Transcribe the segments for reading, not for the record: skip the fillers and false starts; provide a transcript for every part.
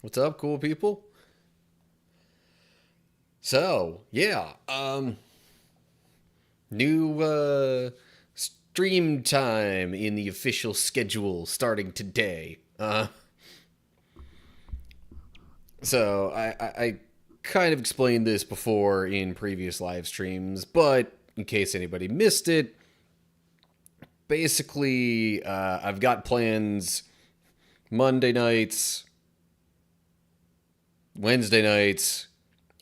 What's up, cool people? So, yeah, new stream time in the official schedule starting today. So I kind of explained this before in previous live streams, but in case anybody missed it, basically, I've got plans Monday nights, Wednesday nights,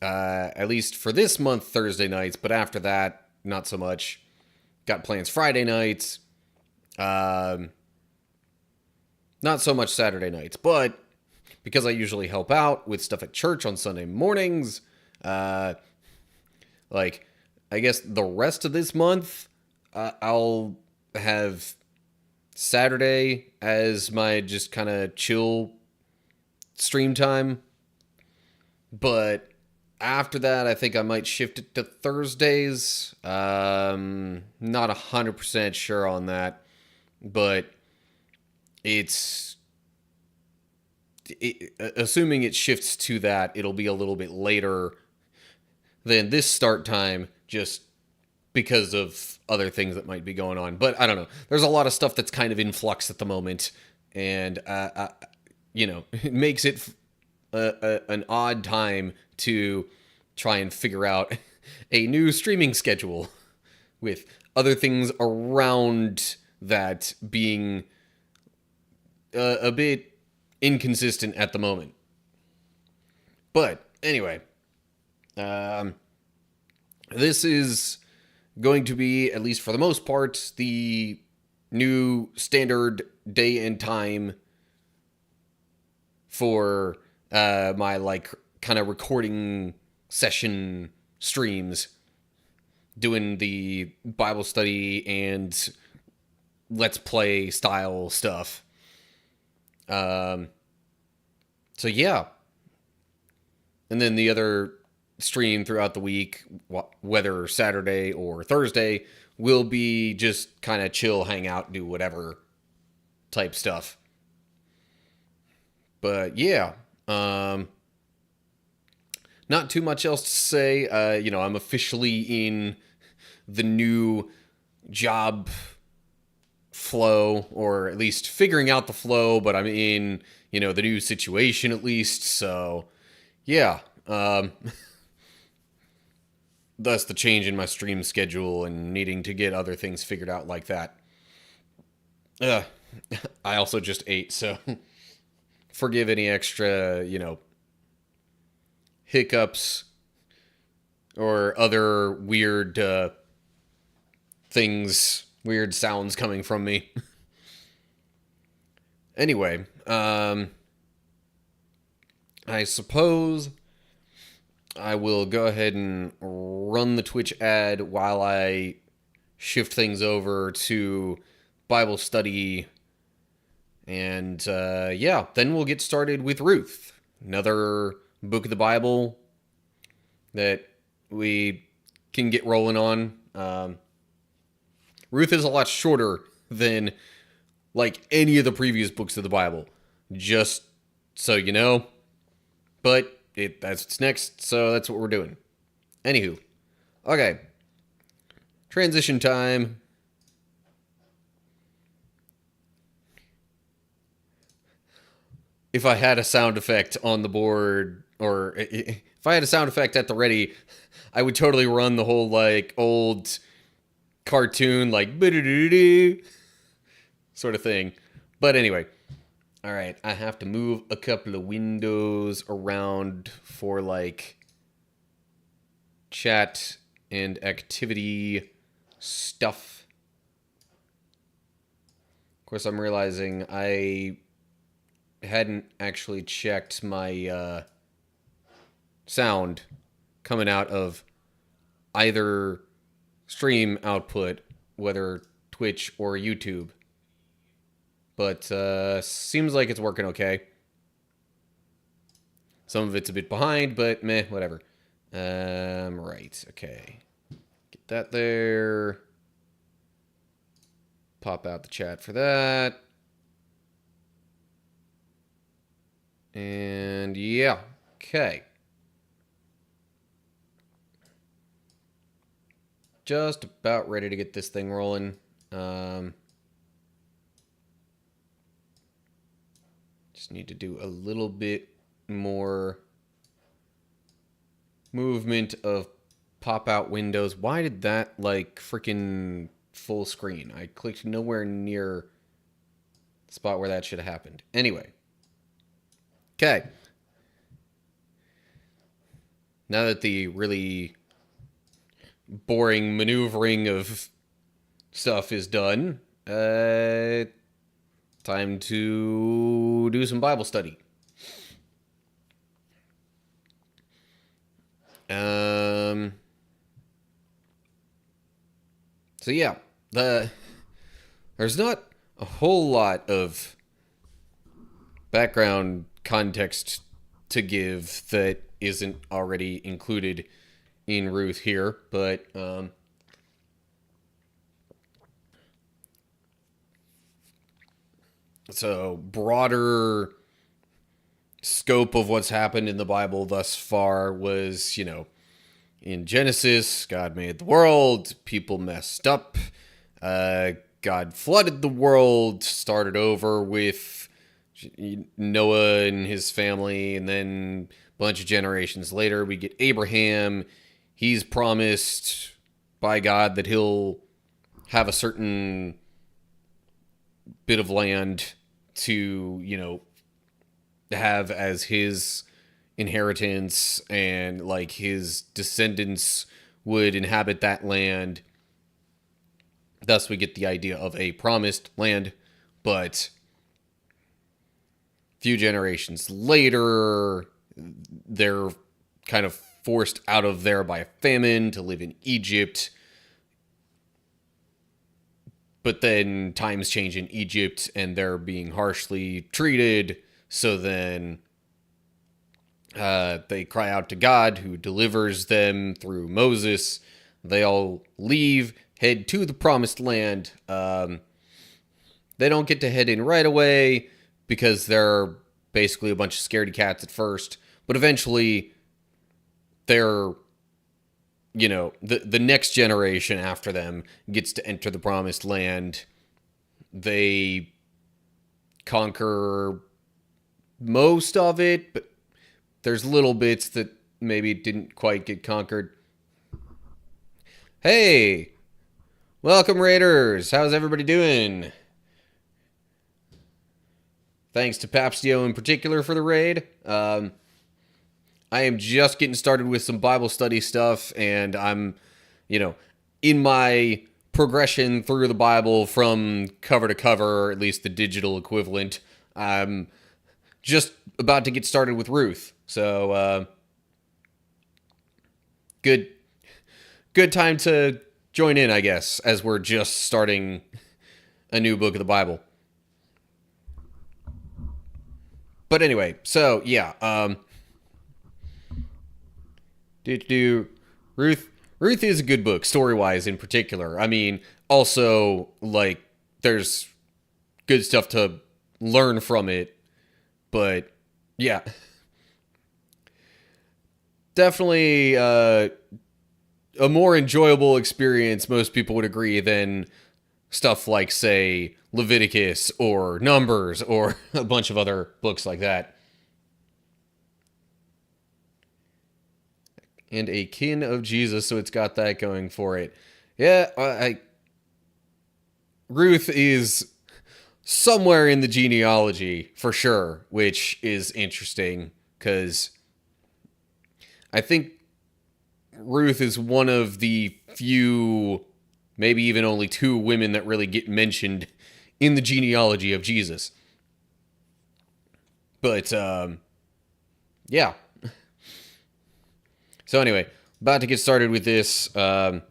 at least for this month, Thursday nights, but after that, not so much. Got plans Friday nights, um, not so much Saturday nights, but because I usually help out with stuff at church on Sunday mornings, uh, like, I guess the rest of this month, I'll have Saturday as my just kind of chill stream time. But after that, I think I might shift it to Thursdays. Not 100% sure on that, but it's assuming it shifts to that, it'll be a little bit later than this start time, just because of other things that might be going on. But I don't know. There's a lot of stuff that's kind of in flux at the moment, and it makes it an odd time to try and figure out a new streaming schedule with other things around that being a bit inconsistent at the moment. But anyway, um, this is going to be, at least for the most part, the new standard day and time for my kind of recording session streams, doing the Bible study and let's play style stuff. Um, so yeah, and then the other stream throughout the week, whether Saturday or Thursday, will be just kind of chill, hang out, do whatever type stuff. But yeah, not too much else to say. I'm officially in the new job flow, or at least figuring out the flow, but I'm in, the new situation at least. So, yeah. Thus the change in my stream schedule and needing to get other things figured out like that. Uh, I also just ate, so forgive any extra, hiccups or other weird things, weird sounds coming from me. Anyway, I suppose I will go ahead and run the Twitch ad while I shift things over to Bible study. And yeah, then we'll get started with Ruth, another book of the Bible that we can get rolling on. Ruth is a lot shorter than like any of the previous books of the Bible, just so you know. But that's what's next, so that's what we're doing. Anywho, okay, transition time. If I had a sound effect on the board, or if I had a sound effect at the ready, I would totally run the whole like old cartoon like sort of thing. But anyway, all right, I have to move a couple of windows around for like chat and activity stuff. Of course, I'm realizing I hadn't actually checked my sound coming out of either stream output, whether Twitch or YouTube. But seems like it's working okay. Some of it's a bit behind, but meh, whatever. Right, okay. Get that there. Pop out the chat for that. And yeah, okay. Just about ready to get this thing rolling. Just need to do a little bit more movement of pop out windows. Why did that like freaking full screen? I clicked nowhere near the spot where that should have happened. Anyway. Okay. Now that the really boring maneuvering of stuff is done, time to do some Bible study. So yeah, there's not a whole lot of background context to give that isn't already included in Ruth here, but so broader scope of what's happened in the Bible thus far was, in Genesis, God made the world, people messed up, God flooded the world, started over with Noah and his family, and then a bunch of generations later, we get Abraham. He's promised by God that he'll have a certain bit of land to, have as his inheritance, and like his descendants would inhabit that land. Thus, we get the idea of a promised land, but a few generations later, they're kind of forced out of there by a famine to live in Egypt. But then times change in Egypt and they're being harshly treated. So then they cry out to God, who delivers them through Moses. They all leave, head to the promised land. They don't get to head in right away because they're basically a bunch of scaredy cats at first. But eventually, they're, the next generation after them gets to enter the promised land. They conquer most of it, but there's little bits that maybe didn't quite get conquered. Hey, welcome Raiders. How's everybody doing? Thanks to Papstio in particular for the raid. I am just getting started with some Bible study stuff, and I'm, in my progression through the Bible from cover to cover, or at least the digital equivalent. I'm just about to get started with Ruth. So, good time to join in, I guess, as we're just starting a new book of the Bible. But anyway, so yeah, Ruth is a good book, story-wise in particular. I mean, also, like, there's good stuff to learn from it, but yeah. Definitely a more enjoyable experience, most people would agree, than stuff like, say, Leviticus or Numbers or a bunch of other books like that. And a kin of Jesus, so it's got that going for it. Yeah, Ruth is somewhere in the genealogy for sure, which is interesting because I think Ruth is one of the few, maybe even only two women that really get mentioned in the genealogy of Jesus. But, yeah. So anyway, about to get started with this. I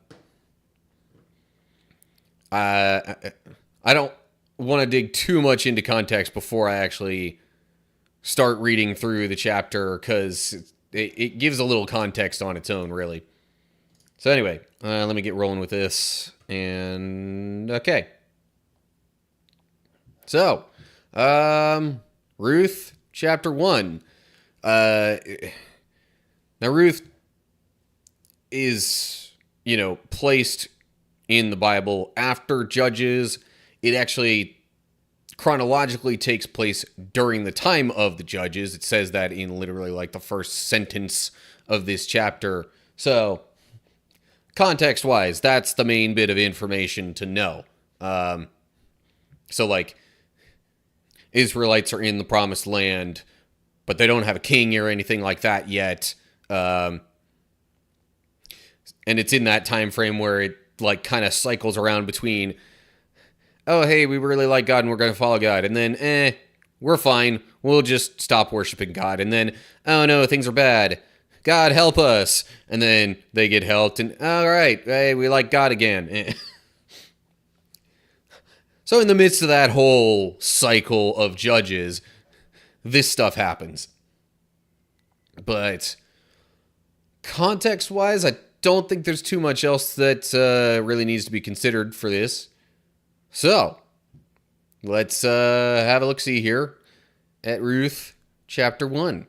don't want to dig too much into context before I actually start reading through the chapter, because it gives a little context on its own, really. So anyway, let me get rolling with this. And, okay. So, Ruth chapter 1. Now, Ruth is, placed in the Bible after Judges. It actually chronologically takes place during the time of the Judges. It says that in literally like the first sentence of this chapter. So, context-wise, that's the main bit of information to know. So, like, Israelites are in the Promised Land, but they don't have a king or anything like that yet. And it's in that time frame where it, like, kind of cycles around between, oh, hey, we really like God and we're going to follow God. And then, we're fine. We'll just stop worshiping God. And then, oh, no, things are bad. God, help us. And then they get helped. And, all right, hey, we like God again. So in the midst of that whole cycle of Judges, this stuff happens. But context-wise, I don't think there's too much else that really needs to be considered for this. So, let's have a look-see here at Ruth chapter 1.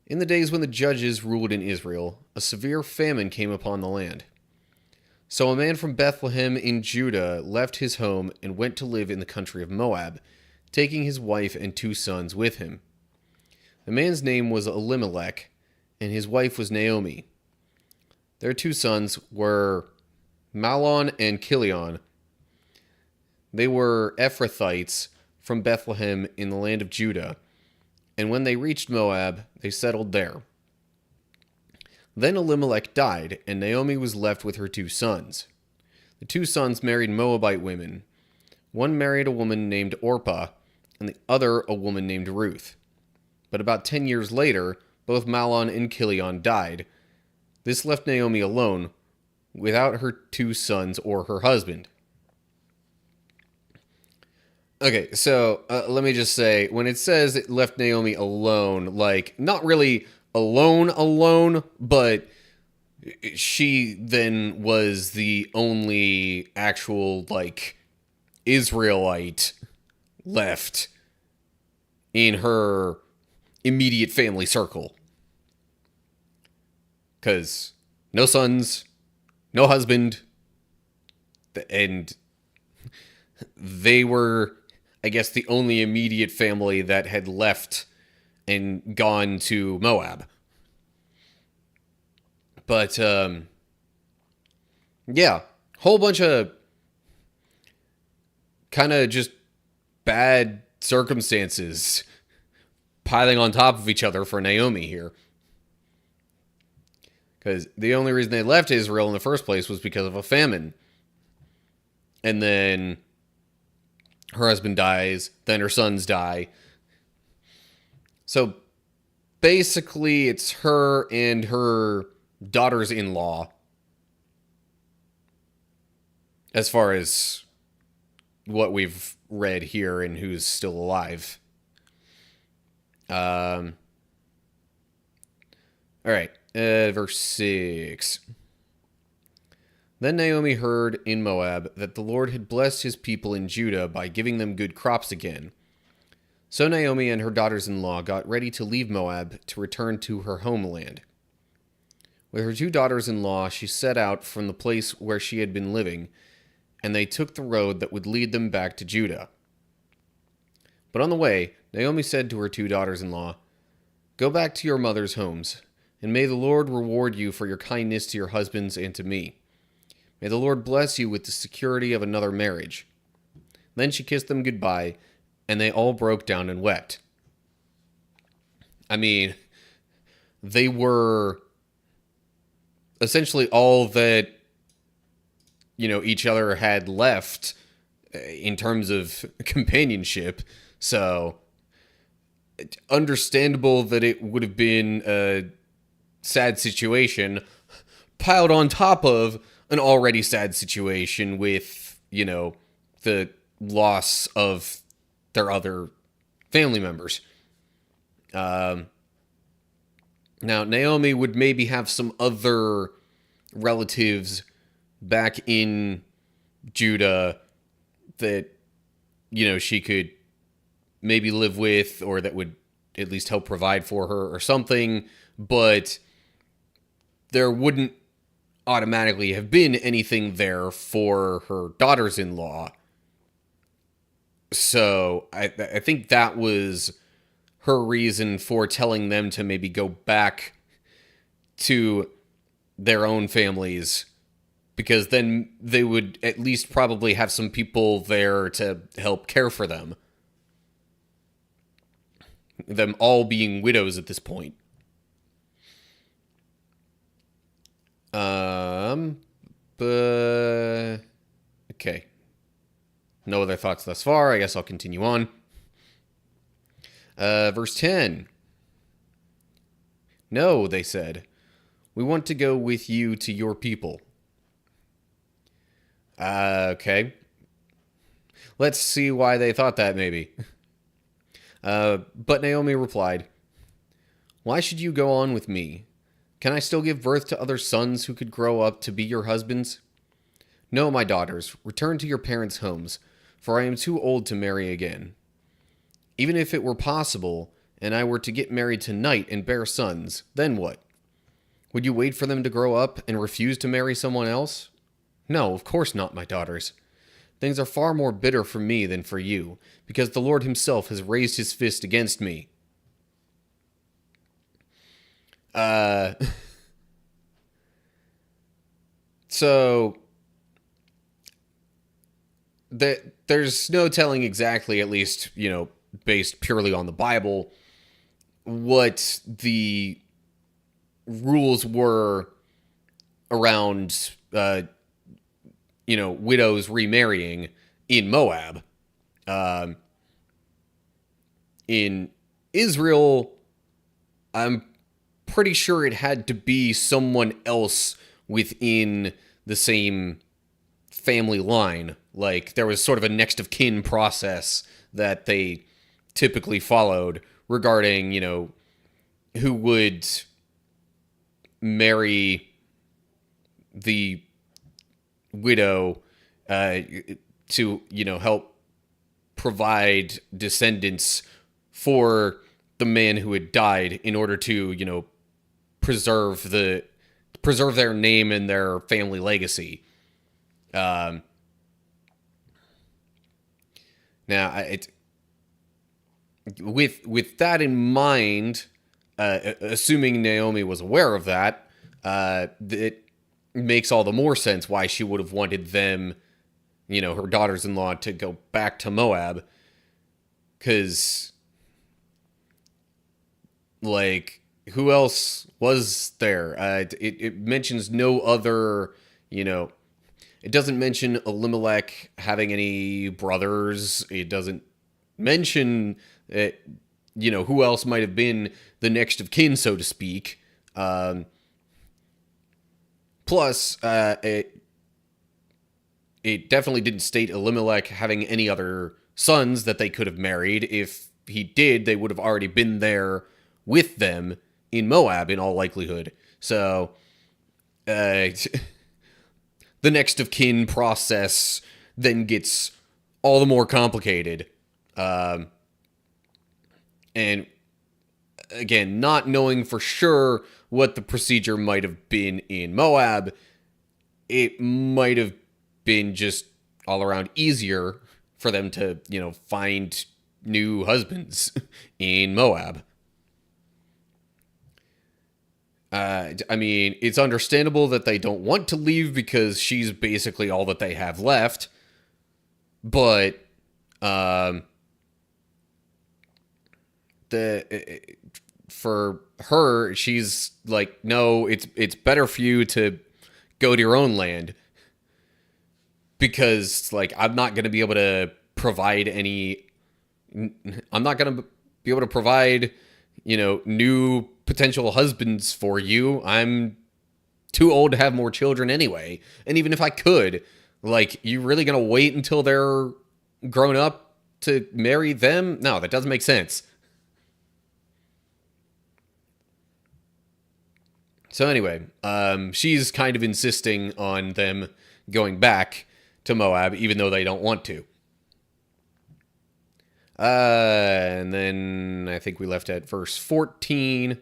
In the days when the judges ruled in Israel, a severe famine came upon the land. So a man from Bethlehem in Judah left his home and went to live in the country of Moab, taking his wife and 2 sons with him. The man's name was Elimelech, and his wife was Naomi. Their 2 sons were Mahlon and Chilion. They were Ephrathites from Bethlehem in the land of Judah, and when they reached Moab, they settled there. Then Elimelech died, and Naomi was left with her 2 sons. The 2 sons married Moabite women. One married a woman named Orpah, and the other a woman named Ruth. But about 10 years later, both Mahlon and Chilion died. This left Naomi alone, without her 2 sons or her husband. Okay, so let me just say, when it says it left Naomi alone, like, not really alone, but she then was the only actual, like, Israelite left in her immediate family circle. Because no sons, no husband, and they were, I guess, the only immediate family that had left and gone to Moab. But, yeah, whole bunch of kind of just bad circumstances piling on top of each other for Naomi here. Because the only reason they left Israel in the first place was because of a famine. And then her husband dies, then her sons die. So basically it's her and her daughters-in-law, as far as what we've read here and who's still alive. All right, verse 6. Then Naomi heard in Moab that the Lord had blessed his people in Judah by giving them good crops again. So Naomi and her daughters-in-law got ready to leave Moab to return to her homeland. With her 2 daughters-in-law, she set out from the place where she had been living, and they took the road that would lead them back to Judah. But on the way, Naomi said to her 2 daughters-in-law, "Go back to your mother's homes, and may the Lord reward you for your kindness to your husbands and to me. May the Lord bless you with the security of another marriage." Then she kissed them goodbye, and they all broke down and wept. I mean, they were essentially all that, each other had left in terms of companionship. So, understandable that it would have been a sad situation piled on top of an already sad situation with, the loss of their other family members. Now, Naomi would maybe have some other relatives back in Judah that, she could maybe live with, or that would at least help provide for her or something, but there wouldn't automatically have been anything there for her daughters-in-law. So I think that was her reason for telling them to maybe go back to their own families, because then they would at least probably have some people there to help care for them. Them all being widows at this point. But okay. No other thoughts thus far. I guess I'll continue on. Verse 10. No, they said. We want to go with you to your people. Okay. Let's see why they thought that, maybe. But Naomi replied, why should you go on with me? Can I still give birth to other sons who could grow up to be your husbands? No, my daughters, return to your parents' homes, for I am too old to marry again. Even if it were possible, and I were to get married tonight and bear sons, then what? Would you wait for them to grow up and refuse to marry someone else? No, of course not, my daughters. Things are far more bitter for me than for you, because the Lord himself has raised his fist against me. So there's no telling exactly, at least, based purely on the Bible, what the rules were around, widows remarrying in Moab. In Israel, I'm pretty sure it had to be someone else within the same family line. Like, there was sort of a next of kin process that they typically followed regarding, who would marry the widow to, help provide descendants for the man who had died, in order to, preserve their name and their family legacy. Now, with that in mind, assuming Naomi was aware of that, it makes all the more sense why she would have wanted them, her daughters-in-law, to go back to Moab. Because, who else was there? It mentions no other, it doesn't mention Elimelech having any brothers. It doesn't mention, who else might have been the next of kin, so to speak. Plus, it definitely didn't state Elimelech having any other sons that they could have married. If he did, they would have already been there with them in Moab, in all likelihood. So, the next of kin process then gets all the more complicated. And again, not knowing for sure what the procedure might have been in Moab, it might have been just all around easier for them to, find new husbands in Moab. It's understandable that they don't want to leave, because she's basically all that they have left. But, for her, she's like, no, it's better for you to go to your own land, because, I'm not going to be able to provide new potential husbands for you. I'm too old to have more children anyway. And even if I could, you really going to wait until they're grown up to marry them? No, that doesn't make sense. So anyway, she's kind of insisting on them going back to Moab, even though they don't want to. And then I think we left at verse 14.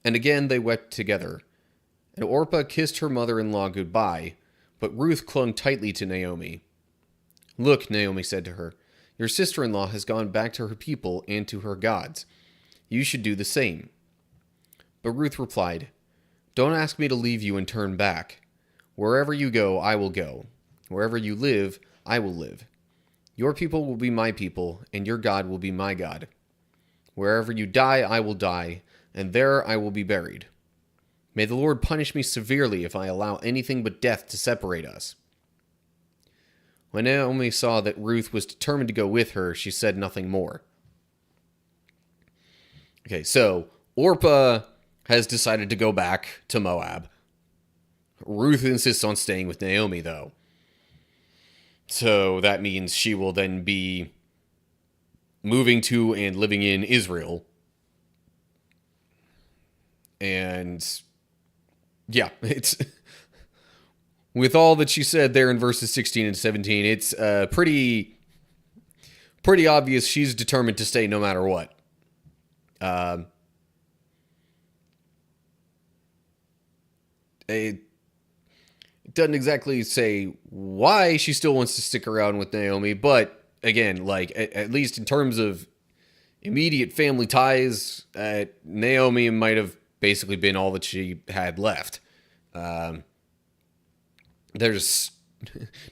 And again they wept together. And Orpah kissed her mother-in-law goodbye, but Ruth clung tightly to Naomi. Look, Naomi said to her, your sister-in-law has gone back to her people and to her gods. You should do the same. But Ruth replied, don't ask me to leave you and turn back. Wherever you go, I will go. Wherever you live, I will live. Your people will be my people, and your God will be my God. Wherever you die, I will die, and there I will be buried. May the Lord punish me severely if I allow anything but death to separate us. When Naomi saw that Ruth was determined to go with her, she said nothing more. Okay, so Orpah has decided to go back to Moab. Ruth insists on staying with Naomi, though. So that means she will then be moving to and living in Israel. And yeah, it's with all that she said there in verses 16 and 17, it's pretty obvious she's determined to stay no matter what. It doesn't exactly say why she still wants to stick around with Naomi, but again, like at least in terms of immediate family ties, Naomi might have basically been all that she had left. There's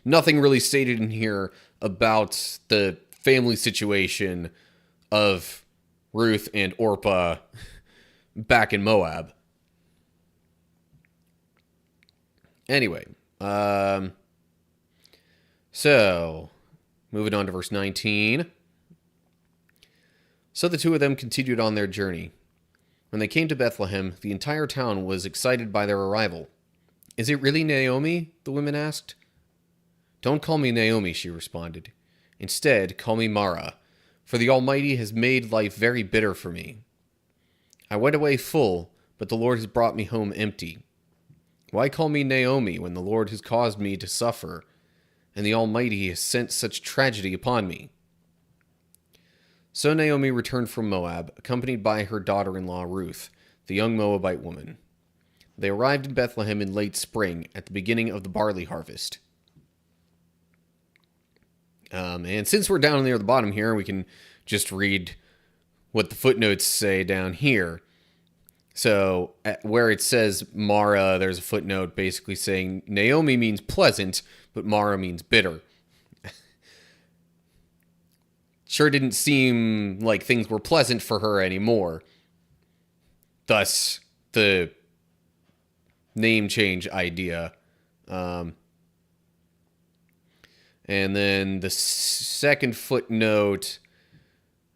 nothing really stated in here about the family situation of Ruth and Orpah back in Moab. Anyway, so moving on to verse 19. So the two of them continued on their journey. When they came to Bethlehem, the entire town was excited by their arrival. Is it really Naomi? The women asked. Don't call me Naomi, she responded. Instead, call me Mara, for the Almighty has made life very bitter for me. I went away full, but the Lord has brought me home empty. Why call me Naomi when the Lord has caused me to suffer, and the Almighty has sent such tragedy upon me? So Naomi returned from Moab, accompanied by her daughter-in-law Ruth, the young Moabite woman. They arrived in Bethlehem in late spring, at the beginning of the barley harvest. And since we're down near the bottom here, we can just read what the footnotes say down here. So where it says Mara, there's a footnote basically saying Naomi means pleasant, but Mara means bitter. Sure didn't seem like things were pleasant for her anymore. Thus, the name change idea. And then the second footnote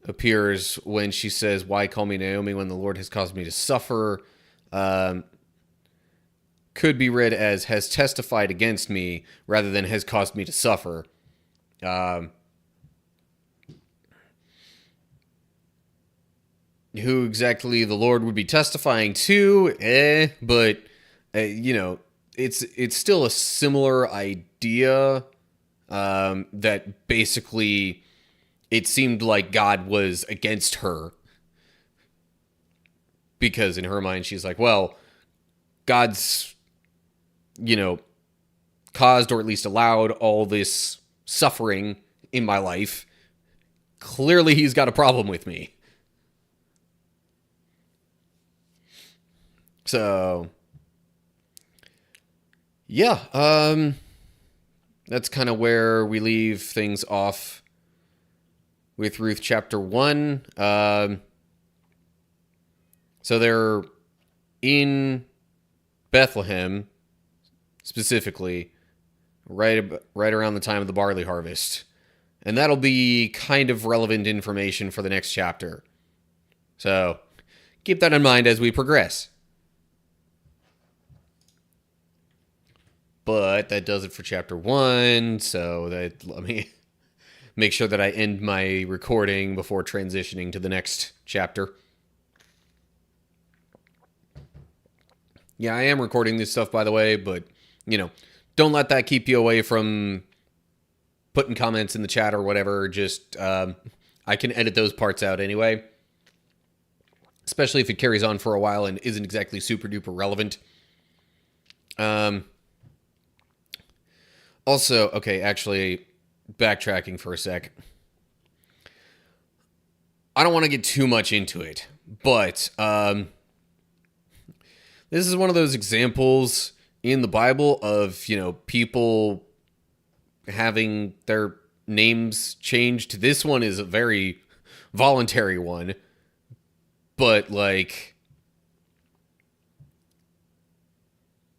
appears when she says, why call me Naomi when the Lord has caused me to suffer? Could be read as has testified against me rather than has caused me to suffer. Who exactly the Lord would be testifying to, but, it's still a similar idea, that basically it seemed like God was against her. Because in her mind, she's like, well, God's, caused or at least allowed all this suffering in my life. Clearly he's got a problem with me. So, yeah, that's kind of where we leave things off with Ruth chapter 1. So they're in Bethlehem, specifically, right around the time of the barley harvest. And that'll be kind of relevant information for the next chapter. So, keep that in mind as we progress. But that does it for chapter 1, so let me make sure that I end my recording before transitioning to the next chapter. Yeah, I am recording this stuff, by the way, but, don't let that keep you away from putting comments in the chat or whatever. Just I can edit those parts out anyway, especially if it carries on for a while and isn't exactly super duper relevant. Also, okay, actually, backtracking for a sec. I don't want to get too much into it, but this is one of those examples in the Bible of, people having their names changed. This one is a very voluntary one, but like,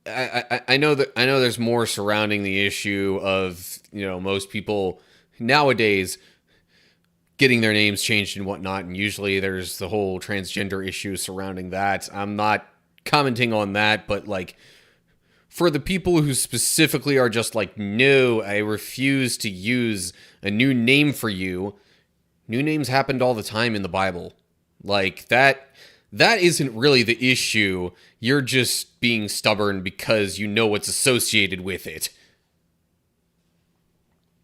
I know there's more surrounding the issue of, most people nowadays getting their names changed and whatnot, and usually there's the whole transgender issue surrounding that. I'm not commenting on that, but like, for the people who specifically are just like, no, I refuse to use a new name for you. New names happened all the time in the Bible. Like, that isn't really the issue. You're just being stubborn because you know what's associated with it.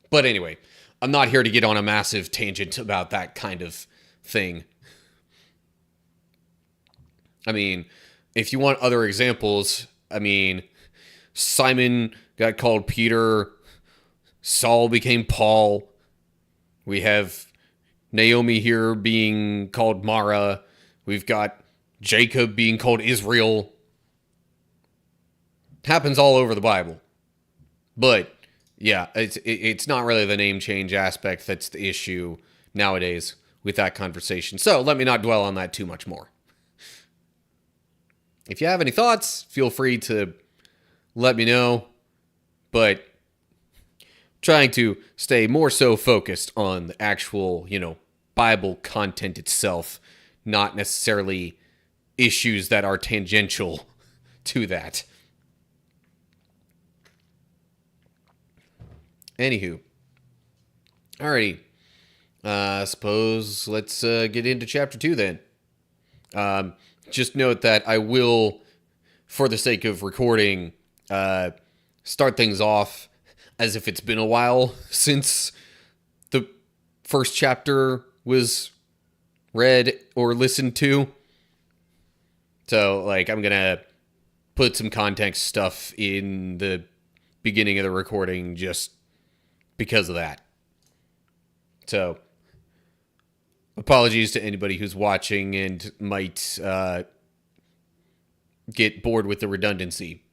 But anyway, I'm not here to get on a massive tangent about that kind of thing. I mean, if you want other examples, I mean, Simon got called Peter. Saul became Paul. We have Naomi here being called Mara. We've got Jacob being called Israel. Happens all over the Bible. But yeah, it's not really the name change aspect that's the issue nowadays with that conversation. So let me not dwell on that too much more. If you have any thoughts, feel free to let me know. But trying to stay more so focused on the actual, Bible content itself, not necessarily issues that are tangential to that. Anywho. Alrighty. Suppose let's get into chapter 2 then. Just note that I will, for the sake of recording, start things off as if it's been a while since the first chapter was read or listened to. So, like, I'm going to put some context stuff in the beginning of the recording just because of that. So, apologies to anybody who's watching and might get bored with the redundancy.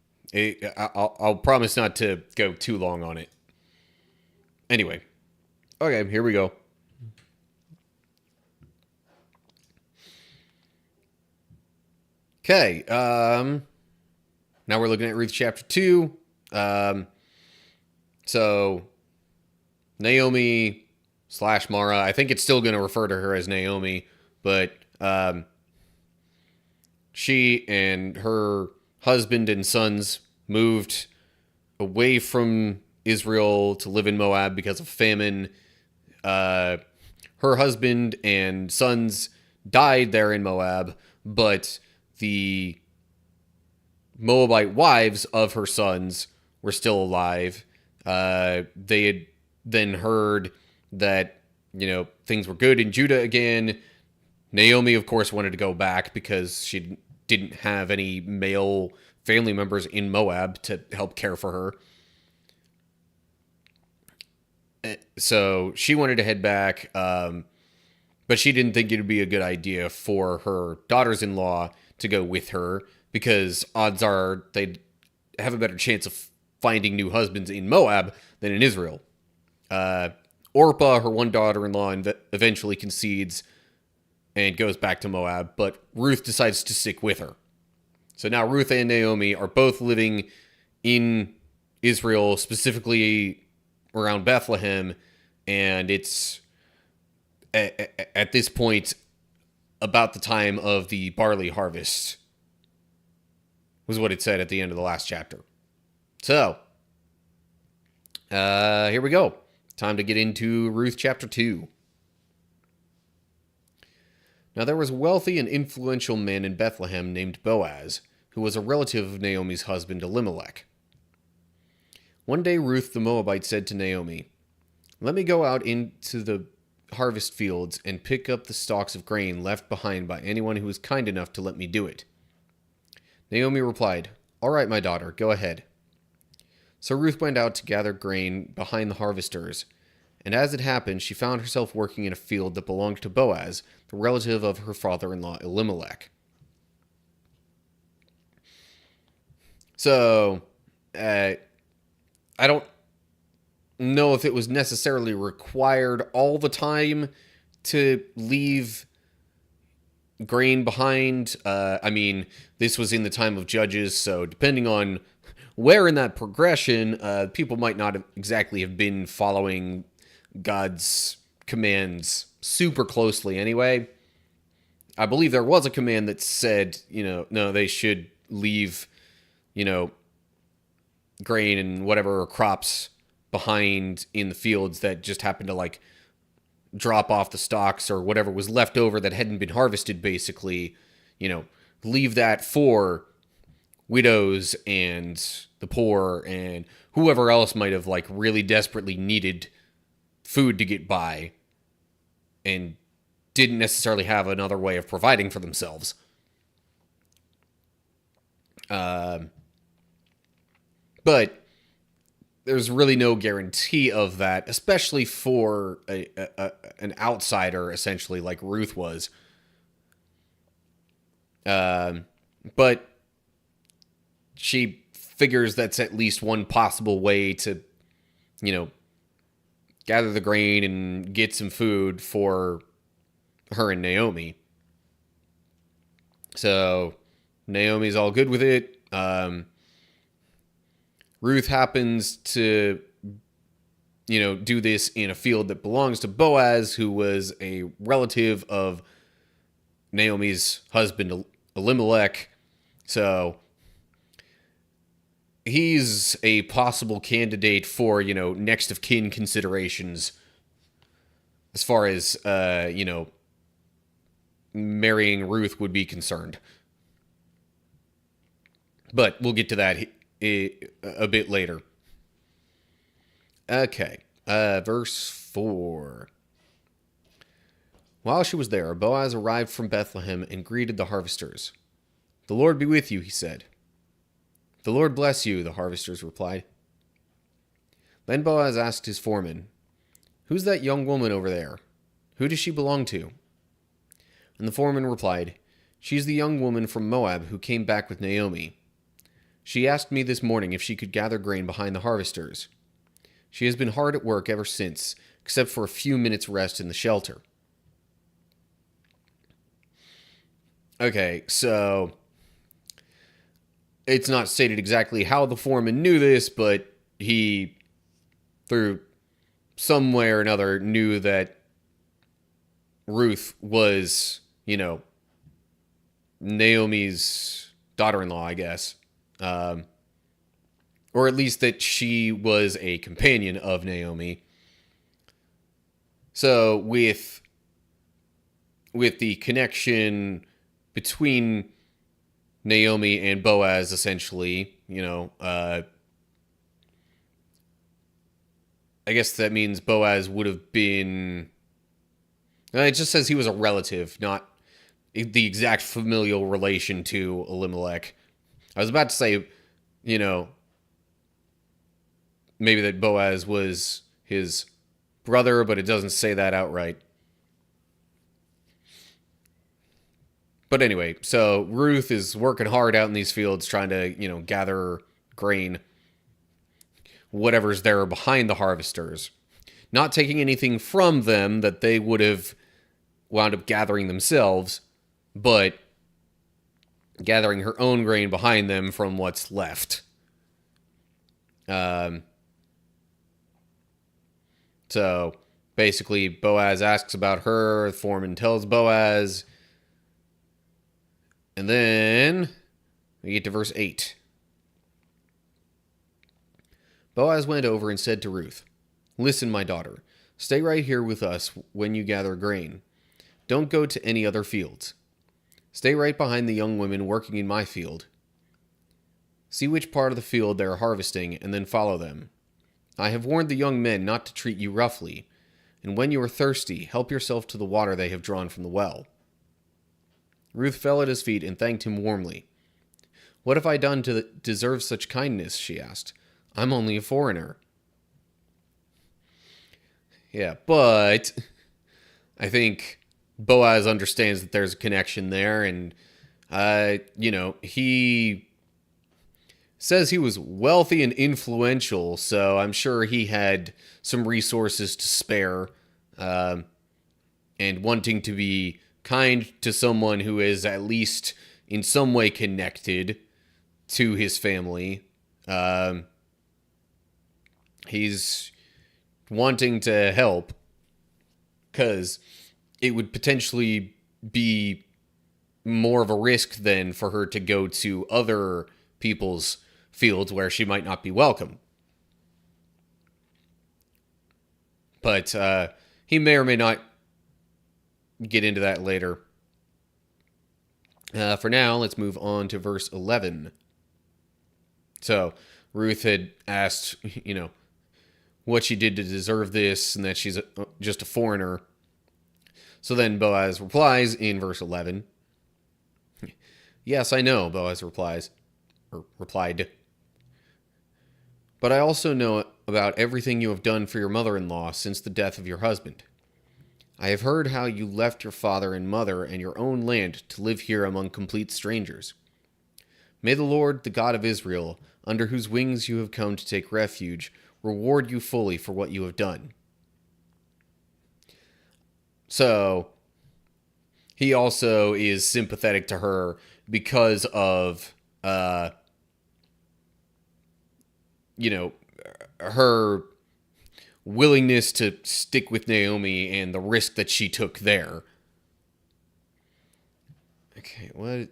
I'll promise not to go too long on it. Anyway. Okay, here we go. Okay, now we're looking at Ruth chapter 2. So, Naomi / Mara, I think it's still going to refer to her as Naomi, but she and her husband and sons moved away from Israel to live in Moab because of famine. Her husband and sons died there in Moab, but the Moabite wives of her sons were still alive. They had then heard that, things were good in Judah again. Naomi, of course, wanted to go back because she didn't have any male family members in Moab to help care for her. So she wanted to head back, but she didn't think it would be a good idea for her daughters-in-law to go with her because odds are they'd have a better chance of finding new husbands in Moab than in Israel. Orpah, her one daughter-in-law, eventually concedes and goes back to Moab, but Ruth decides to stick with her. So now Ruth and Naomi are both living in Israel, specifically around Bethlehem, and it's at this point about the time of the barley harvest, was what it said at the end of the last chapter. So, here we go. Time to get into Ruth chapter 2. Now there was a wealthy and influential man in Bethlehem named Boaz, who was a relative of Naomi's husband Elimelech. One day Ruth the Moabite said to Naomi, Let me go out into the harvest fields and pick up the stalks of grain left behind by anyone who was kind enough to let me do it. Naomi replied, All right, my daughter, go ahead. So Ruth went out to gather grain behind the harvesters, and as it happened, she found herself working in a field that belonged to Boaz, the relative of her father-in-law Elimelech. So, I don't know if it was necessarily required all the time to leave grain behind. I mean, this was in the time of Judges, so depending on where in that progression, people might not exactly have been following God's commands super closely anyway. I believe there was a command that said, no, they should leave, grain and whatever crops behind in the fields that just happened to like drop off the stalks or whatever was left over that hadn't been harvested, basically, leave that for widows and the poor and whoever else might have like really desperately needed food to get by and didn't necessarily have another way of providing for themselves. But there's really no guarantee of that, especially for an outsider, essentially, like Ruth was. But she figures that's at least one possible way to, gather the grain and get some food for her and Naomi. So Naomi's all good with it. Ruth happens to, do this in a field that belongs to Boaz, who was a relative of Naomi's husband, Elimelech. So he's a possible candidate for, next of kin considerations as far as, marrying Ruth would be concerned. But we'll get to that a bit later. Okay, verse 4. While she was there, Boaz arrived from Bethlehem and greeted the harvesters. The Lord be with you, he said. The Lord bless you, the harvesters replied. Then Boaz asked his foreman, Who's that young woman over there? Who does she belong to? And the foreman replied, She's the young woman from Moab who came back with Naomi. She asked me this morning if she could gather grain behind the harvesters. She has been hard at work ever since, except for a few minutes' rest in the shelter. Okay, so it's not stated exactly how the foreman knew this, but he, through some way or another, knew that Ruth was, Naomi's daughter-in-law, I guess. Or at least that she was a companion of Naomi. So with the connection between Naomi and Boaz, essentially, I guess that means Boaz would have been... It just says he was a relative, not the exact familial relation to Elimelech. I was about to say, maybe that Boaz was his brother, but it doesn't say that outright. But anyway, so Ruth is working hard out in these fields trying to, gather grain, whatever's there behind the harvesters. Not taking anything from them that they would have wound up gathering themselves, but gathering her own grain behind them from what's left. So basically, Boaz asks about her. The foreman tells Boaz. And then we get to verse 8. Boaz went over and said to Ruth, Listen, my daughter, stay right here with us when you gather grain. Don't go to any other fields. Stay right behind the young women working in my field. See which part of the field they are harvesting, and then follow them. I have warned the young men not to treat you roughly, and when you are thirsty, help yourself to the water they have drawn from the well." Ruth fell at his feet and thanked him warmly. "What have I done to deserve such kindness?" she asked. "I'm only a foreigner." Yeah, but I think Boaz understands that there's a connection there, and, he says he was wealthy and influential, so I'm sure he had some resources to spare, and wanting to be kind to someone who is at least in some way connected to his family. He's wanting to help because it would potentially be more of a risk then for her to go to other people's fields where she might not be welcome. But he may or may not get into that later. For now, let's move on to verse 11. So, Ruth had asked, what she did to deserve this, and that she's just a foreigner. So then Boaz replies in verse 11. "Yes, I know," Boaz replied. "But I also know about everything you have done for your mother-in-law since the death of your husband. I have heard how you left your father and mother and your own land to live here among complete strangers. May the Lord, the God of Israel, under whose wings you have come to take refuge, reward you fully for what you have done." So, he also is sympathetic to her because of, her willingness to stick with Naomi and the risk that she took there. Okay, what?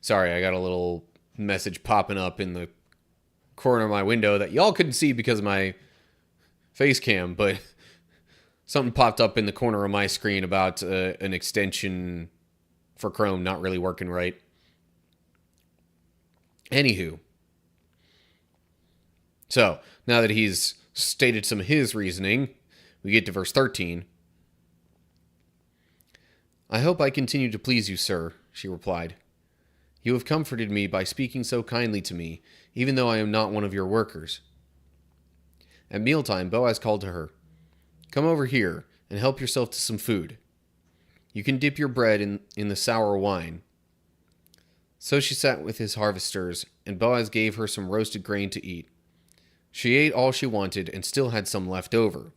Sorry, I got a little message popping up in the corner of my window that y'all couldn't see because of my face cam, but something popped up in the corner of my screen about an extension for Chrome not really working right. Anywho. So, now that he's stated some of his reasoning, we get to verse 13. "I hope I continue to please you, sir," she replied. "You have comforted me by speaking so kindly to me, even though I am not one of your workers." At mealtime, Boaz called to her, "Come over here and help yourself to some food. You can dip your bread in the sour wine." So she sat with his harvesters, and Boaz gave her some roasted grain to eat. She ate all she wanted and still had some left over.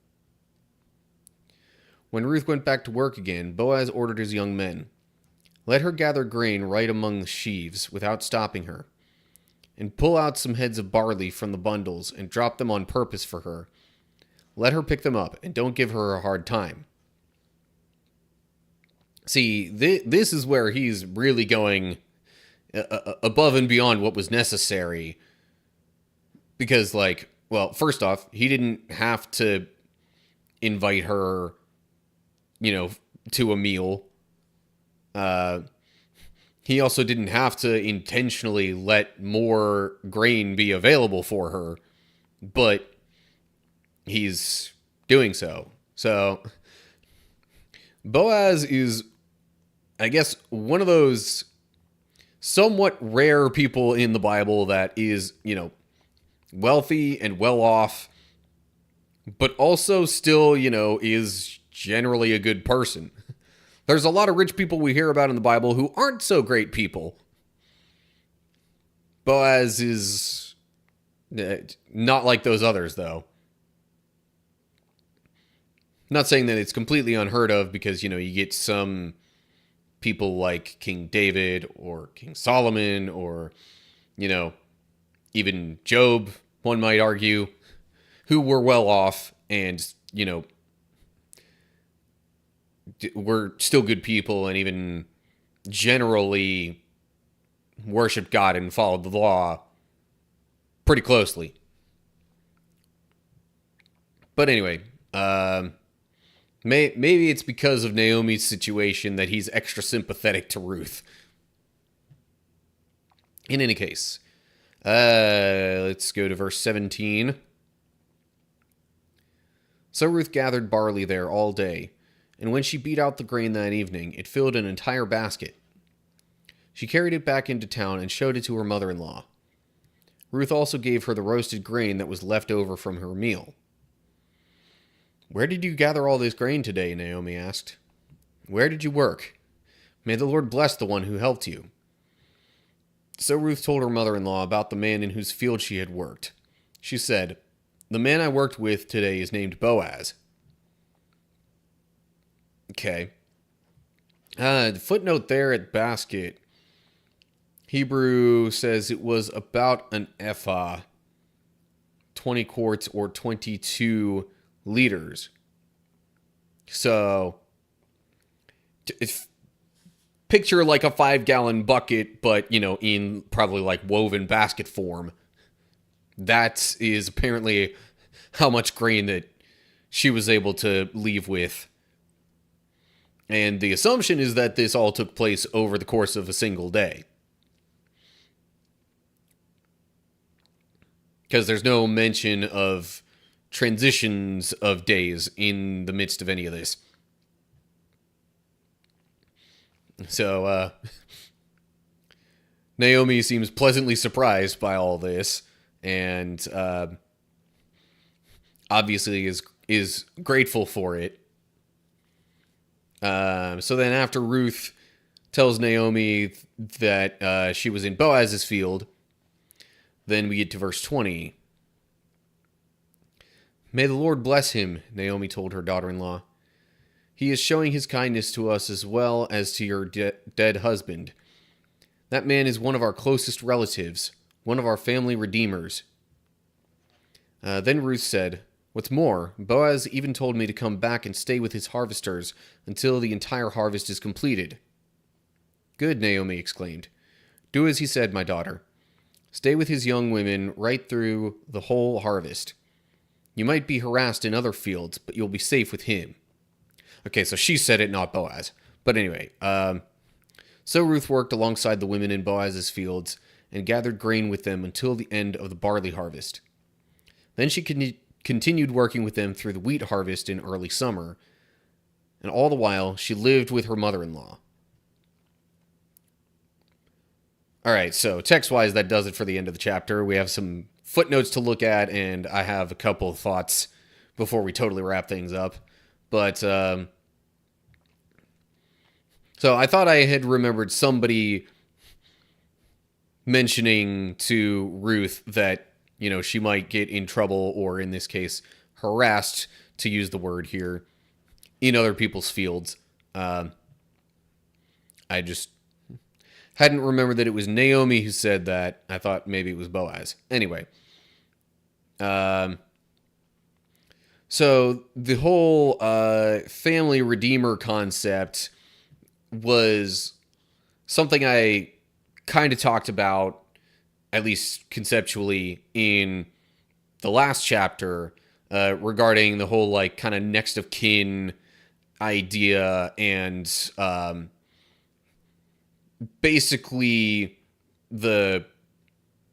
When Ruth went back to work again, Boaz ordered his young men, "Let her gather grain right among the sheaves without stopping her, and pull out some heads of barley from the bundles and drop them on purpose for her. Let her pick them up and don't give her a hard time." See, this is where he's really going above and beyond what was necessary. Because, first off, he didn't have to invite her, to a meal. He also didn't have to intentionally let more grain be available for her, but he's doing so. So, Boaz is, I guess, one of those somewhat rare people in the Bible that is, wealthy and well off, but also still, is generally a good person. There's a lot of rich people we hear about in the Bible who aren't so great people. Boaz is not like those others, though. Not saying that it's completely unheard of, because, you get some people like King David or King Solomon or, even Job, one might argue, who were well off and, were still good people and even generally worshiped God and followed the law pretty closely. But anyway, maybe it's because of Naomi's situation that he's extra sympathetic to Ruth. In any case, Let's go to verse 17. So Ruth gathered barley there all day, and when she beat out the grain that evening, it filled an entire basket. She carried it back into town and showed it to her mother-in-law. Ruth also gave her the roasted grain that was left over from her meal. "Where did you gather all this grain today?" Naomi asked. "Where did you work? May the Lord bless the one who helped you." So Ruth told her mother-in-law about the man in whose field she had worked. She said, "The man I worked with today is named Boaz." Okay. The footnote there at basket, Hebrew says it was about an ephah, 20 quarts or 22 liters. So, picture like a 5-gallon bucket, but, in probably like woven basket form. That is apparently how much grain that she was able to leave with. And the assumption is that this all took place over the course of a single day. Because there's no mention of transitions of days in the midst of any of this. So, Naomi seems pleasantly surprised by all this, and obviously is grateful for it. So then after Ruth tells Naomi that she was in Boaz's field, then we get to verse 20. "May the Lord bless him," Naomi told her daughter-in-law. "He is showing his kindness to us as well as to your dead husband. That man is one of our closest relatives, one of our family redeemers." Then Ruth said, "What's more, Boaz even told me to come back and stay with his harvesters until the entire harvest is completed." "Good," Naomi exclaimed. "Do as he said, my daughter. Stay with his young women right through the whole harvest. You might be harassed in other fields, but you'll be safe with him." Okay, so she said it, not Boaz. But anyway, so Ruth worked alongside the women in Boaz's fields and gathered grain with them until the end of the barley harvest. Then she continued working with them through the wheat harvest in early summer, and all the while she lived with her mother-in-law. All right, so text-wise, that does it for the end of the chapter. We have some footnotes to look at, and I have a couple of thoughts before we totally wrap things up. But, so I thought I had remembered somebody mentioning to Ruth that, she might get in trouble, or in this case, harassed, to use the word here, in other people's fields. I just hadn't remembered that it was Naomi who said that. I thought maybe it was Boaz. Anyway. So the whole family redeemer concept was something I kind of talked about, at least conceptually, in the last chapter regarding the whole kind of next of kin idea, and basically the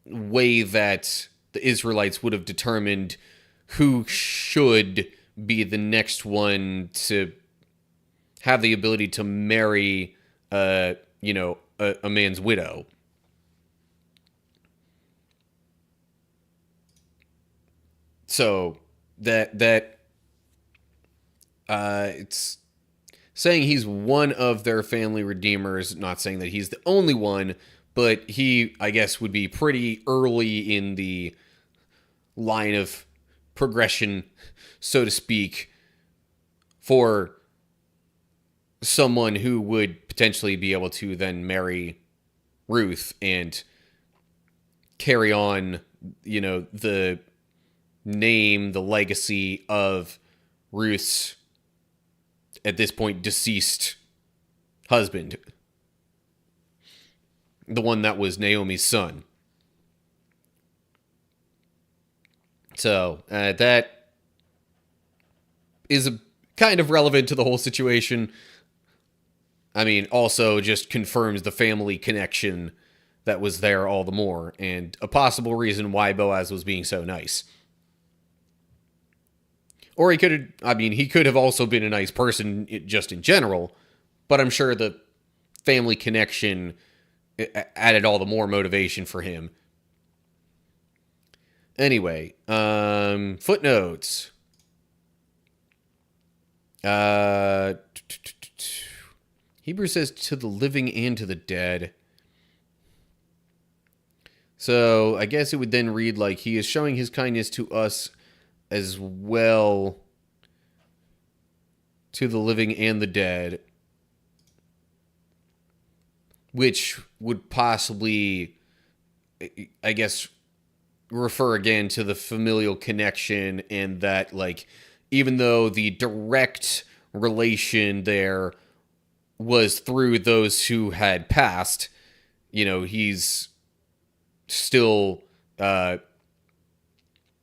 way that the Israelites would have determined who should be the next one to have the ability to marry, a man's widow. So that it's saying he's one of their family redeemers, not saying that he's the only one, but he, I guess, would be pretty early in the line of progression, so to speak, for someone who would potentially be able to then marry Ruth and carry on, the name, the legacy of Ruth's, at this point, deceased husband. The one that was Naomi's son. So, that is kind of relevant to the whole situation. I mean, also just confirms the family connection that was there all the more, and a possible reason why Boaz was being so nice. Or he could have, I mean, he could have also been a nice person just in general, but I'm sure the family connection added all the more motivation for him. Anyway, footnotes. Hebrews says to the living and to the dead. So I guess it would then read like he is showing his kindness to us as well, to the living and the dead, which would possibly, I guess, refer again to the familial connection, and that, like, even though the direct relation there was through those who had passed, he's still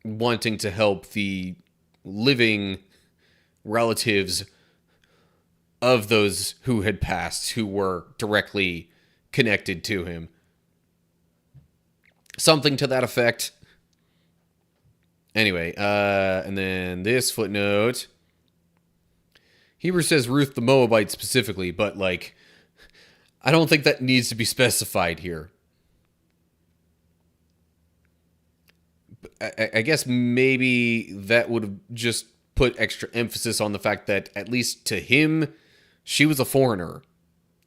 wanting to help the living relatives of those who had passed, who were directly connected to him. Something to that effect. Anyway, and then this footnote. Hebrews says Ruth the Moabite specifically, but, like, I don't think that needs to be specified here. I guess maybe that would have just put extra emphasis on the fact that, at least to him, she was a foreigner.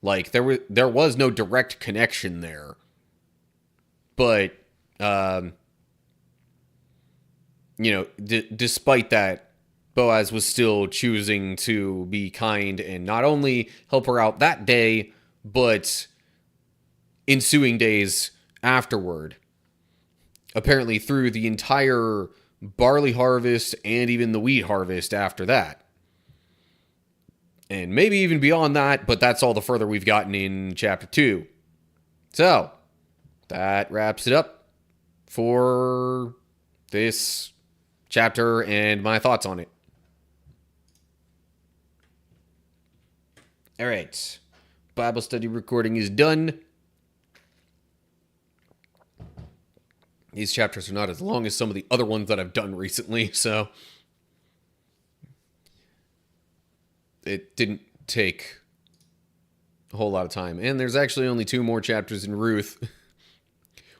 Like, there was no direct connection there. But, despite that, Boaz was still choosing to be kind and not only help her out that day, but ensuing days afterward. Apparently through the entire barley harvest and even the wheat harvest after that. And maybe even beyond that, but that's all the further we've gotten in chapter 2. So, that wraps it up for this chapter and my thoughts on it. All right. Bible study recording is done. These chapters are not as long as some of the other ones that I've done recently, so it didn't take a whole lot of time. And there's actually only 2 more chapters in Ruth,